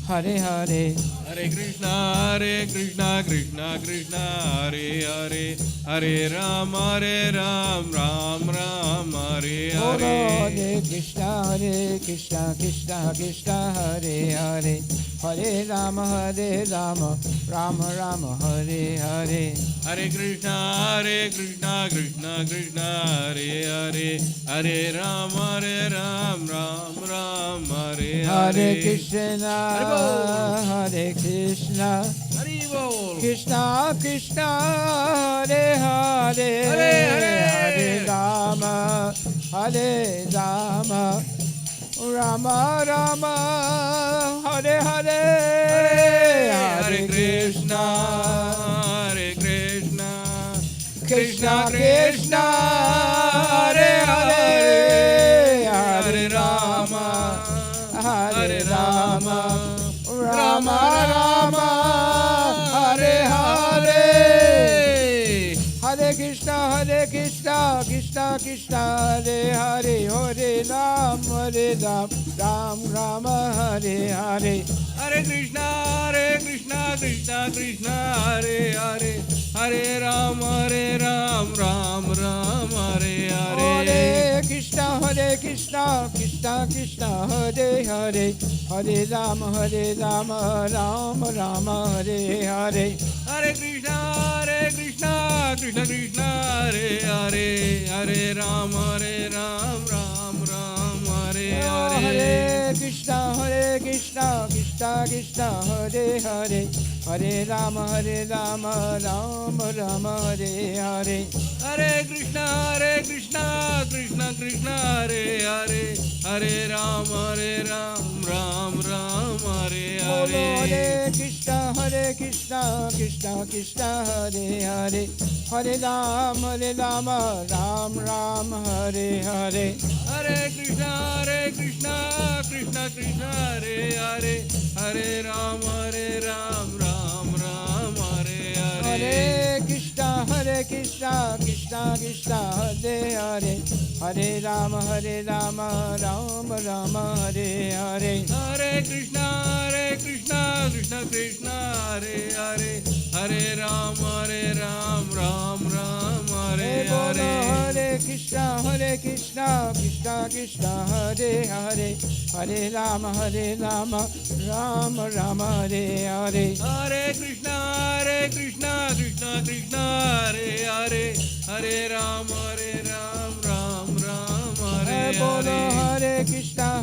Hare Hare. Hare Krishna, Krishna Krishna, Hare Hare. Hare Ram, Ram Ram, Hare Bolo Hare. Hare Krishna, Krishna Krishna, Hare Hare, Hare Ram, Ram Ram, Hare Hare. Hare Krishna, Krishna Krishna, Hare Hare. Hare Ram, Ram Ram, Hare Hare Hare. Krishna, Hare Krishna, Hari Bol. Krishna Krishna, Hare Hare, Hare Hare. Hare Rama, Rama Rama, Hare Hare, Hare Krishna, Krishna Krishna Krishna, Hare Hare, Hare Rama, Hare Rama, Rama Rama, Hare Hare. Hare Krishna, Krishna Krishna, Hare Hare, Hare Ram, Ram Ram, Hare Hare. Hare Krishna, Krishna Krishna, Hare Hare. Hare Ram, Ram Ram, Hare Hare. Hare Krishna, Krishna Krishna, Hare Hare, Hare Ram, Ram Ram, Hare Hare. Hare Krishna, Krishna Krishna, Hare Hare. Hare Ram, Ram Hare Hare. Hare Krishna, Krishna Krishna, Hare Hare, Hare Ram, Ram Ram, Hare Hare. Hare Krishna, Krishna Krishna, Hare Hare. Hare Ram, Ram Hare Bolo Hare. Hare Krishna, Krishna Krishna, Hare Hare, Hare Ram, Ram Hare Hare. Hare Krishna, Krishna Krishna, Hare Hare. Hare Ram, Ram Hare Hare. Hare Krishna, Krishna Krishna, Hare Hare, Hare Ram, Ram Ram, Hare Hare. Hare Krishna, Krishna Krishna, Hare Hare. Hare Ram, Ram Hare Bolo Hare. Hare Krishna, Krishna Krishna, Hare Hare, Hare Ram, Ram Ram, Hare Hare. Hare Krishna, Krishna Krishna, Hare Hare. Hare Ram, Ram Hare Bolo Hare. Hare Krishna,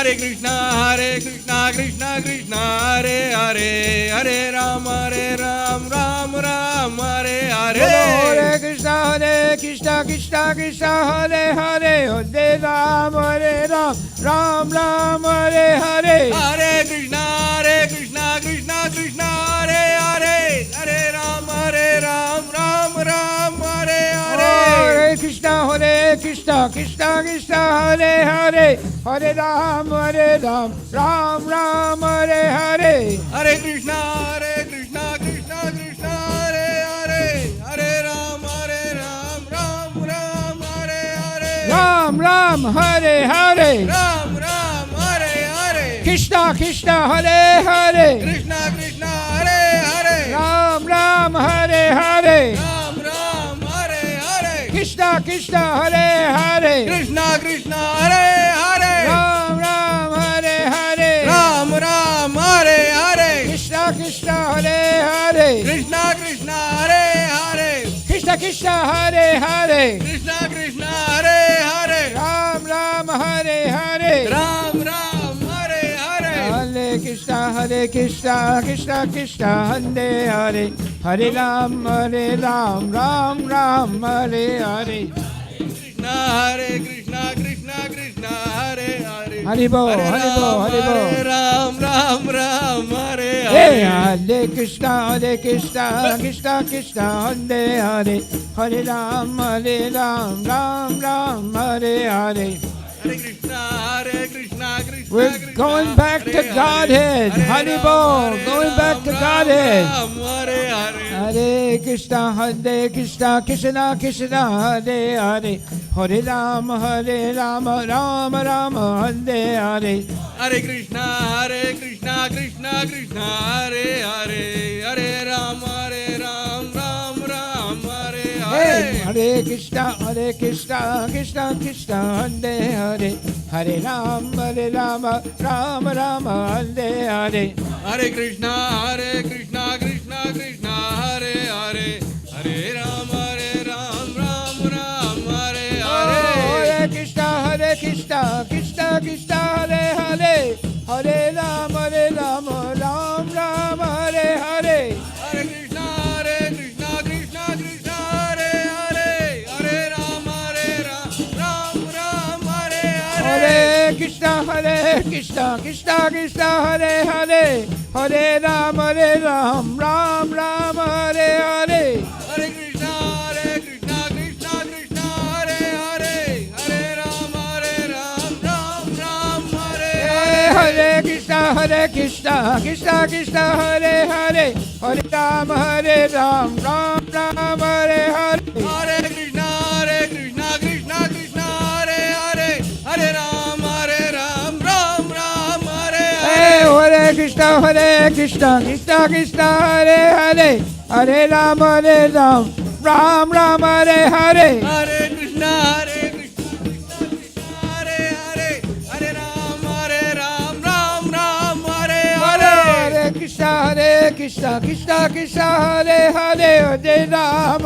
Hare Krishna Krishna Krishna Hare Hare, Hare Ram Ram Ram Hare Hare. Hare Krishna Krishna Krishna Hare Hare, Hare Ram Ram Ram Hare Hare. Hare Krishna Krishna Krishna Hare Hare, Hare Ram Ram Ram Hare Hare. Hare Krishna Krishna Krishna Hare Hare, Hare Ram Ram Ram Hare Hare. Hare Krishna Krishna Krishna Hare Hare, Hare Ram Ram Hare Hare. Ram Ram Hare Hare, Ram Hare Hare. Krishna Krishna Hare Hare, Krishna Hare Hare. Ram Ram Hare Hare, Ram Hare Hare. Krishna Krishna Hare Hare, Krishna Hare Hare. Ram Ram Hare Hare, Ram Hare Hare. Krishna Krishna Hare Hare, Krishna Hare Hare. Krishna Krishna Hare Hare, Krishna Hare Hare. Ram Ram Hare Hare, Ram Hare Hare. Hare Krishna Krishna Krishna Hare Hare, Hare Ram Ram Ram Hare Hare. Krishna Krishna Krishna Hare Hare. Haribo, Haribo, Haribo. Hare Ram Ram Hare Hey, Hare. Hare Krishna Krishna Krishna Hare Hare, Hare Ram Ram Hare Hare. Hare Krishna Krishna We're going back to Godhead. Haribo, going back to Godhead. Hare Hare. Hare Krishna Krishna Krishna Hare Hare, Hare Ram Ram Ram Hare Hare. Hare Krishna Krishna Krishna Hare Hare, Hare Ram Ram Hare Hey, Hare. Hare Krishna Krishna Krishna Hare Hare, Hare Ram Ram Ram Hare Hare. Hare Krishna Krishna Krishna Hare Hare, Hare Ram Ram Hare Hare. Hare Krishna Krishna Krishna Hare Hare, Hare Ram Ram Ram Hare Hare. Hare Krishna Krishna Krishna Hare Hare, Hare Ram Ram Hare Hare. Hare Krishna Krishna Hare Hare, Hare Ram Ram Ram Hare Hare. Hare Krishna Krishna Hare Hare, Hare Ram Ram Hare Hare. Hare Krishna Krishna Hare Hare, Hare Ram Ram Hare Hare. Hare Krishna Krishna Hare Hare, Hare Ram Ram Hare Hare. Hare Krishna Krishna Hare Hare, Hare Ram Ram Hare Hare. Hare Krishna Krishna Hare Hare, Hare Ram Ram Hare Hare. Hare Krishna Krishna Hare Hare, Hare Ram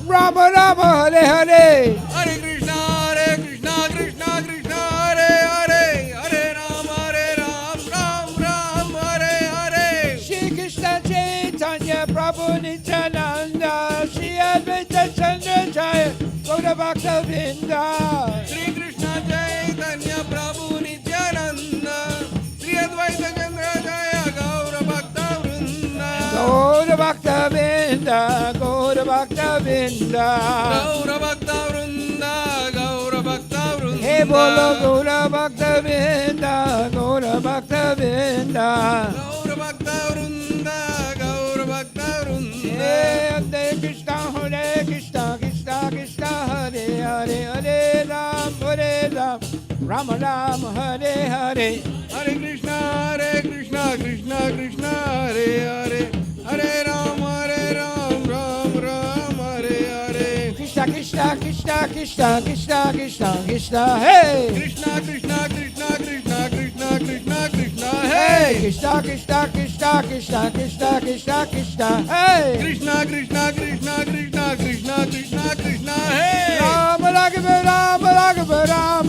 Ram Hare Hare. Hare Krishna Krishna Hare Hare, Hare Ram Ram Hare Hare. Shri Krishna Chaitanya Prabhu Nityananda, Shri Advaita Chandrachaya Gaura Bhakta Vrinda. Shri Krishna Chaitanya Prabhu Nityananda, Shri Advaita Chandrachaya Gaura Bhakta Vrinda. Gaura Bhakta Vrinda, Gaura Bhakta Vrinda. Gaura Bhakta Vrinda, Gaura Bhakta Vrinda. Hey bolo Gaura Bhakta Vrinda, Gaura Bhakta Vrinda. Gaura Bhakta Vrinda, Gaura Bhakta Vrinda. Hey Hare Krishna Krishna Hare Hare, Hare Ram Ram Ram Hare Hare. Hare Krishna Krishna Krishna Hare Hare, Hare Ram Ram Hare Hare. Krishna Krishna Hey. Krishna Krishna Hey. Krishna Hey. Krishna Hey. Ram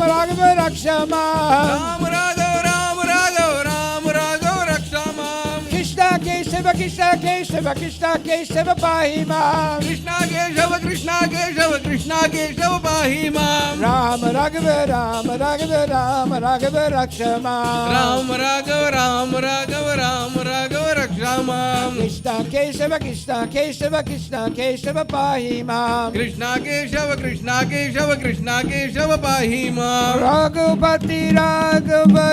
Raghav Rakshamam. Ram Raghav, Ram Raghav, Rakshamam. Krishna Keshava, Krishna Keshava, Krishna Keshava Pahimam. Krishna Keshava, Krishna Keshava, Krishna Keshava Pahimam. Ram Raghava, Ram Raghava, Ram Raghava Rakshamam. Ram Raghav, Ram Raghav, Rakshamam. Krishna Keshava, Krishna Keshava, Krishna Keshava Pahimam. Krishna Keshava, Krishna Keshava, Krishna Keshava Pahimam. Raghupati Raghava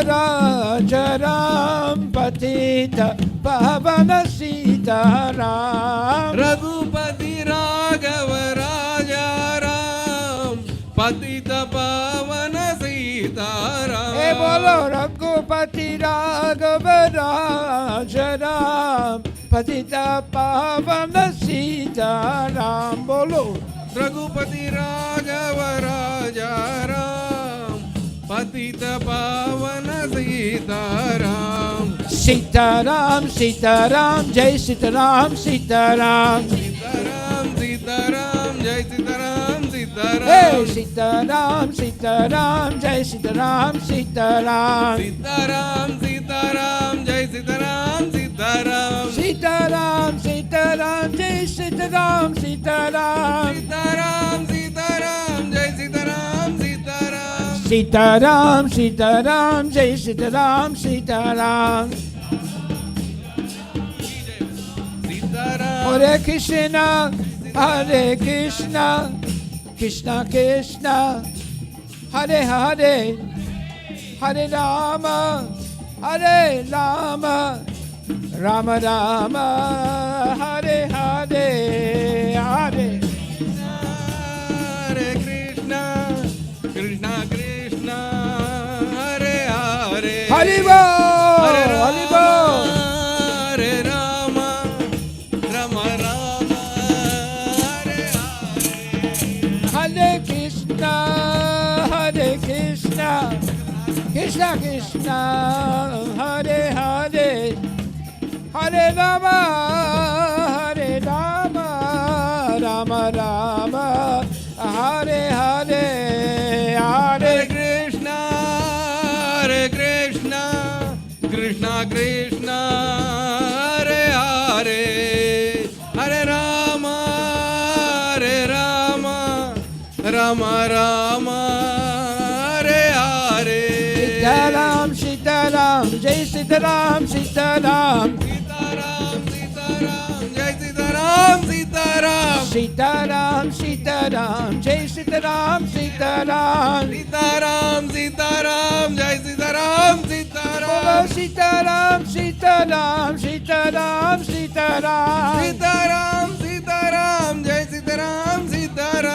Rajaram Patita Pavana Sitaram. Raghupati Raghava Raja Ram Patita Pavana Sitaram. Hey bolo Raghupati Raghava Rajaram Patita Pavana Sitaram. Bolo Raghupati Raghava Raja Ram Patita Pavana Sitaram. Sitaram, Sitaram, Jai Sitaram, Sitaram. Sitaram, Sitaram, Jai Sitaram, Sitaram. Hey, Sitaram, Sitaram, Jai Sitaram, Sitaram. Sitaram, Sitaram, Jai Sitaram, Sitaram. Sitaram, Sitaram, Jai Sitaram, Sitaram. Sitaram, Sitaram, Jai Sitaram, Sitaram. Sitaram, Sitaram, Jai Sitaram, Sitaram. Sitaram. Hare Krishna, Hare Krishna, Krishna Krishna, Hare Hare, Hare Rama, Hare Rama, Rama Rama, Hare Hare, Hare. Hare Krishna, Krishna Krishna, Hare Hare. Haribo, Hare Haribo. Hare Rama, Rama Rama, Hare Hare. Hare Krishna, Hare Krishna, Krishna Krishna, Hare Hare, Hare Rama, Hare Rama, Rama Rama, Hare Hare, Hare Hare. Krishna, Hare Krishna, Krishna Krishna, Hare Hare. Hare Rama, Hare Rama, Rama Rama, Hare Hare. Sitaram, Sitaram, Jai Sitaram, Sitaram. Sitaram, Sitaram, Jai Sitaram, Sitaram. Sitaram, Sitaram, Jai Sitaram, Sitaram. Sitaram, Sitaram, Jai Sitaram, Bolo Sitaram. Sitaram, Sitaram, Sitaram, Sitaram. Sitaram, Sitaram, Jai Sitaram,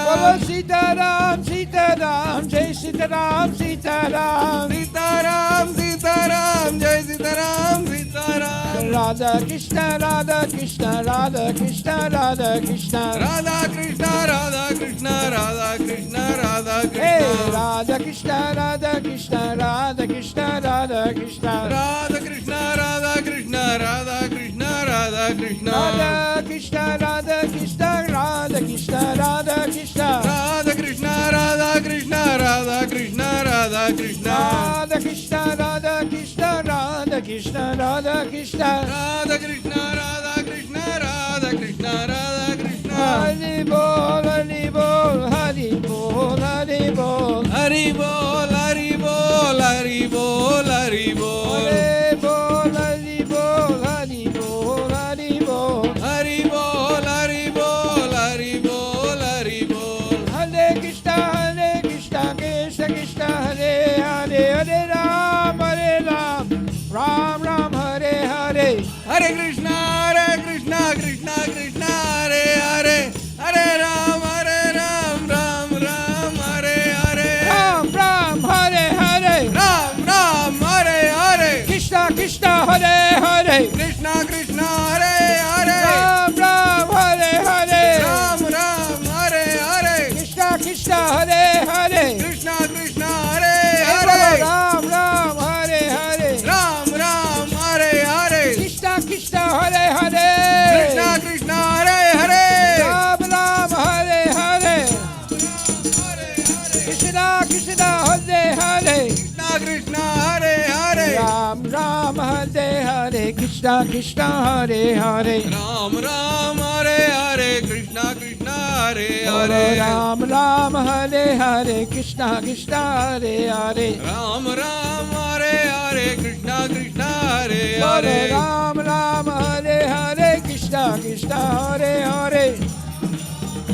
Bolo Sitaram. Sitaram, Sitaram, Jai Sitaram, Sitaram. Sitaram, Sitaram, Jai Sitaram, Sitaram. Radha Krishna, Radha Krishna, Radha Krishna, Radha Krishna. Radha Krishna, Radha Krishna, Radha Krishna, Radha Hey, Krishna. Radha Krishna, Radha Krishna, Radha Krishna, Radha Krishna. Radha Krishna, Radha Krishna, Radha Krishna, Radha Krishna. Radha Krishna, Radha Krishna, Radha Krishna, Radha Krishna. Radha Krishna, Radha Krishna, Radha Krishna, Radha Krishna. Radha Krishna, Radha Krishna, Radha Krishna, Radha Krishna. Radha Krishna, Radha Krishna, Radha Krishna, Radha Krishna. Hari Bol, Hari Bol, Hari Bol, Hari Bol. Hari Bol, Hari Bol, Hari Bol, Hari Bol. Hari Bol, Hari Bol, Hari Bol, Hari Bol. Hari Bol, Hari Bol, Hari Bol, Hari Bol. Hare Krishna, Krishna Krishna, Hare Hare, Hare Ram, Ram Ram, Hare Hare. Hare Krishna, Krishna Krishna, Hare Hare. Hare Ram, Ram Ram, Hare Hare. Ram Ram, Hare Hare Hare, Krishna Krishna, Hare Hare. Ram Ram, Hare Hare, Krishna Krishna, Hare Bolo Hare. Ram Ram, Hare Hare, Krishna Krishna, Hare Hare. Ram Ram, Hare Hare, Krishna Krishna, Hare Bolo Hare. Ram Ram, Hare Hare, Krishna Krishna, Hare Hare.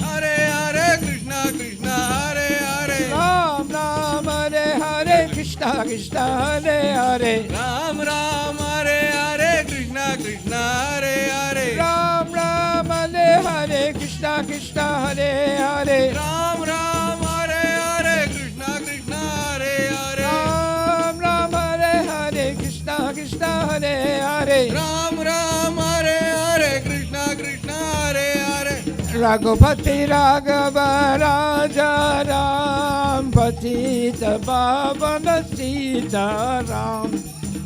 Hare Hare, Krishna Krishna, Hare Hare. Ram Ram, Hare Hare, Krishna Krishna, Hare Hare. Ram Ram, Hare Hare, Krishna Krishna, Hare Hare. Ram Ram, Hare Hare, Krishna Krishna, Hare Hare. Ram Ram, Hare Hare, Krishna Krishna, Hare Hare. Ram Ram, Hare Hare, Krishna Krishna, Hare Hare. Ram Ram, Hare Hare, Krishna Krishna, Hare Hare. Raghupati Raghava Raja Ram, Patita Pavana Sita Ram.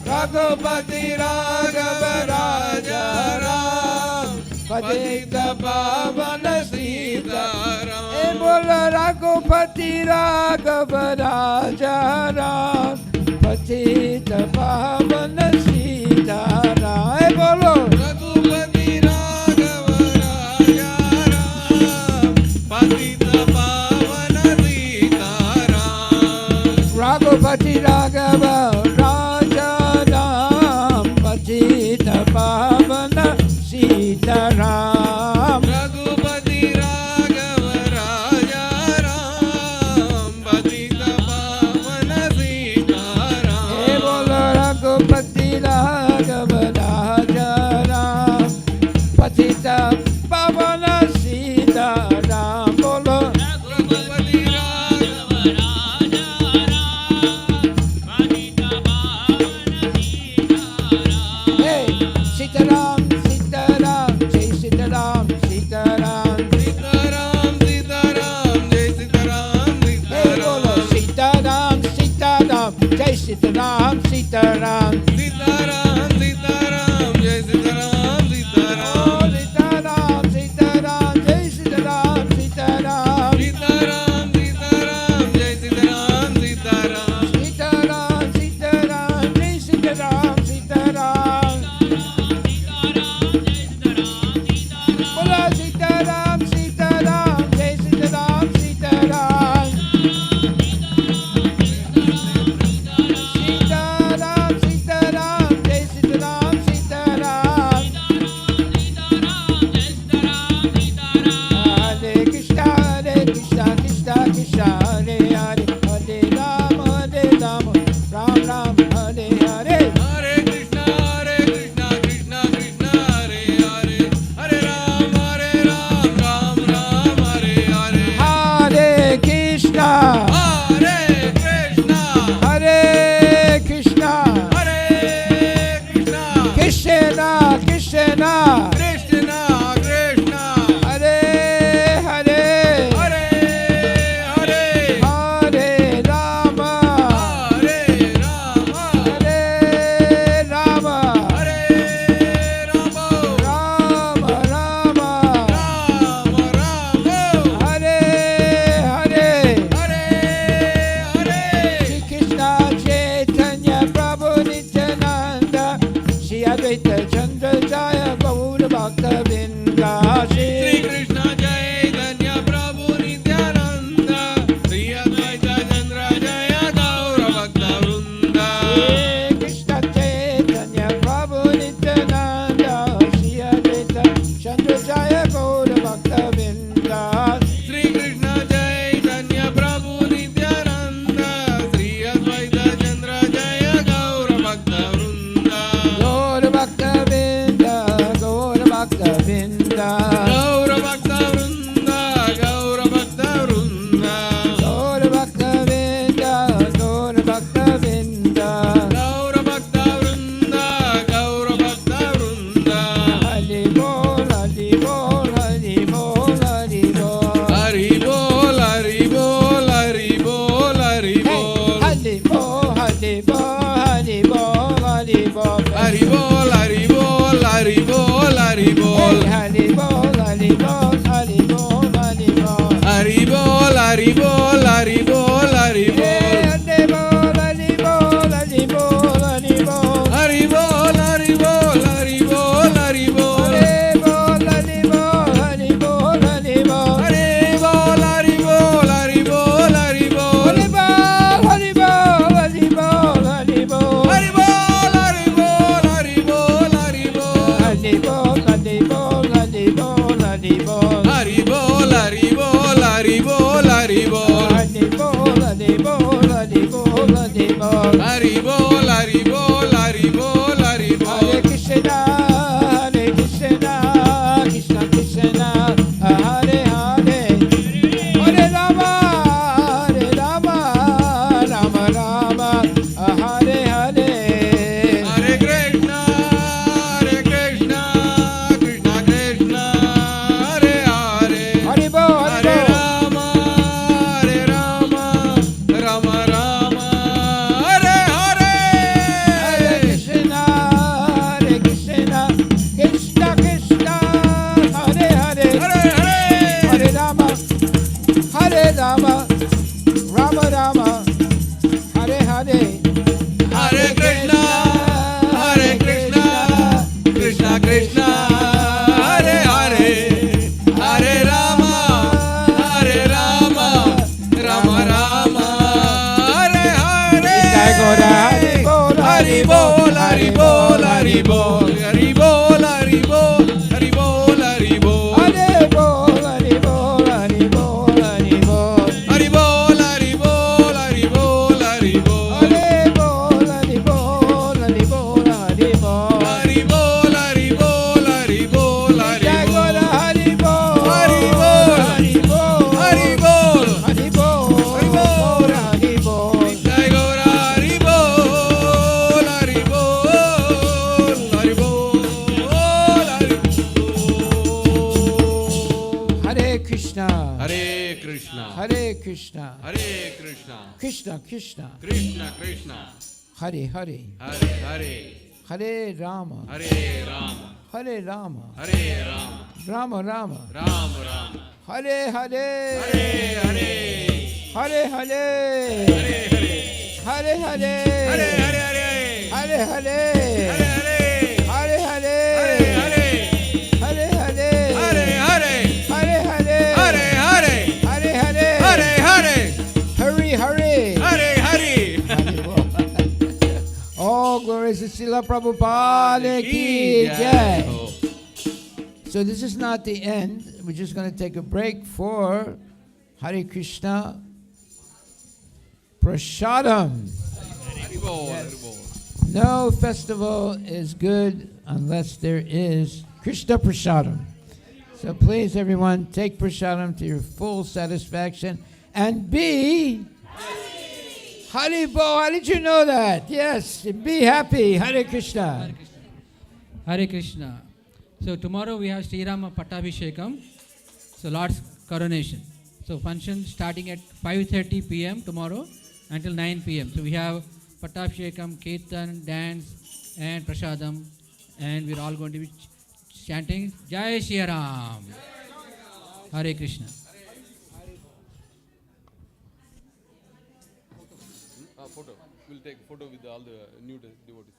Raghupati Raghava Raja Ram, Patita Pavana Sita Ram. Bola Raghupati Raghava Raja Ram, Patita Pavana Sita Ram. Bolo Raghupati Raghava Raja Ram, Patita Pavana Sita Ram. Raghupati Raghava Raja Ram, Patita Pavana Sita Ram. Raghupati Raghava Raja Ram, Patita Pavana Sita Ram. Hey, bolo Raghupati Raghava Raja Ram, Patita Pavana Sita Ram. Bolo Raghupati Raghava Raja hey, Sita Ram, Sita Ram, Jai Sita Ram, Sita Ram. Sita Ram, Sita Ram, Jai Sita Ram, Sita Hey, bolo Ram. Sita Ram, Sita Ram, Jai Sita Ram, Sita Ram. Sita Ram, Sita Ram, Jai Sita Ram, Sita Oh, Ram. Sita Ram, Sita Ram, Jai Sita Ram, Sita Ram. Sita Ram, Sita Ram, Jai Sita Ram, Sita Ram. Sita Ram, Sita Ram, Jai Sita Ram, Sita Ram. Bola Sita Ram, Sita Ram, Jai Sita Ram, Sita Ram. Sita Ram, Sita Ram, Jai Sita Ram, Sita Ram. Hare Krishna, Krishna Krishna, Hare Hare, Hare Ram, Ram Ram, Hare Hare. Hare Krishna, Krishna Krishna, Hare Hare. Hare Ram, Ram Ram, Hare Hare. Hare Krishna, Hare Krishna, Hare Krishna, Hare Krishna, Krishna Krishna, Krishna Krishna, Hare Hare, Hare Hare, Hare Rama, Hare Rama, Hare Rama, Hare Rama, Rama Rama, Rama Rama, Hare Hare. Hare Hare. Shri Krishna Chaitanya Prabhu Nityananda, Shri Advaita Chandra Jaya Gaur Bhakta Vrinda. Shri Krishna Chaitanya Prabhu Nityananda, Shri Advaita Chandra Jaya Gaura Bhakta Vrinda. Shri Krishna Chaitanya Prabhu Nityananda, Shri Advaita Chandra Jaya Gaur Bhakta Vrinda. Shri Krishna Chaitanya Prabhu Nityananda, Shri Advaita Chandra Jaya Gaura Bhakta Vrinda. Gaur Bhakta Vrinda, Gaur Bhakta Vrinda. Gaura Bhakta Vrinda, Gaura Bhakta Vrinda. Gaur Bhakta Vrinda, Gaur Bhakta Vrinda. Gaura Bhakta Vrinda, Gaura Bhakta Vrinda. Hari Bol, Hari Bol, Hari Bol, Hari Bol. Hari Bol, Hari Bol, Hari Bol, Hari Hey, Bol. Hari Bol, Hari Bol, Hari Bol, Hari Bol. Hari Bol, Hari Bol, Hari Bol, Hari Hey, Bol. Hari Bol, Hari Bol, Hari Bol, Hari Bol. Hari Bol, Hari Bol, Hari Bol, Hari Hey, Bol. Hari Bol, Hari Bol, Hari Bol, Hari Bol. Hari Bol, Hari bol, Hari bol, Hari bol, Hari bol. Hare Krishna, Krishna Krishna, Hare Hare, Hare Rama, Rama Rama, Hare Hare. Hare Krishna, Krishna Krishna, Hare Hare. Hare Bol, Hare Rama, Rama Rama, Hare Hare. Hare Krishna, Krishna Krishna, Hare Hare, Hare Hare. Hare Rama, Rama Rama, Hare Hare. Hare Krishna, Krishna Krishna, Hare Hare. Hare Rama, Rama Rama, Hare Hare. Jai Gaura, Hari Bol, Hari bol, Hari bol, Hari bol, Hari bol, Hari bol, Hari bol, Hari bol. Hare Bol, Hari Bol, Hari Bol, Hari Bol. Hari bol, Hari bol, Hari bol, Hari bol. Hare Bol, Hari Bol, Hari Bol, Hari Bol. Hari bol, Hari bol, Hari bol, Hari Jai bol. Gaura, Hari Bol, Hari bol, Hari Bol, Hari bol, Hari Bol, Hari bol. Hari Bol. Jai Gaura, Hari bol, Hari bol, Hari bol, Hari bol. Hare Krishna, Hare Krishna, Hare Krishna, Hare Krishna, Krishna Krishna, Krishna Krishna, Hare Hare, Hare Hare, Hare Rama, Hare Rama, Hare Rama, Hare Rama, Rama Rama, Ram Ram, Hare Hare, Hare Hare, Hare Hare, Hare Hare, Hare Hare, Hare Hare, Hare Hare, Hare Hare Hare, Hare, Hare Hare Hare, Hare, Hare Hare, Hare Hare, Hare Hare, Hare Hare, Hari Hari. Hare Hare. All glories to Srila Prabhupada ki jai. So this is not the end. We're just going to take a break for Hare Krishna Prasadam. No festival is good unless there is Krishna Prasadam. So please, everyone, take Prasadam to your full satisfaction and be Haribol. How did you know that? Yes, be happy. Hare Krishna. Hare Krishna. So tomorrow we have Sri Rama Pattabhishekam, so Lord's coronation. So function starting at 5:30 p.m. tomorrow until 9 p.m. So we have Pattabhishekam, Kirtan, dance and Prasadam, and we're all going to be chanting Jai Shri Ram. Hare Krishna. Photo. We'll take photo with all the new devotees.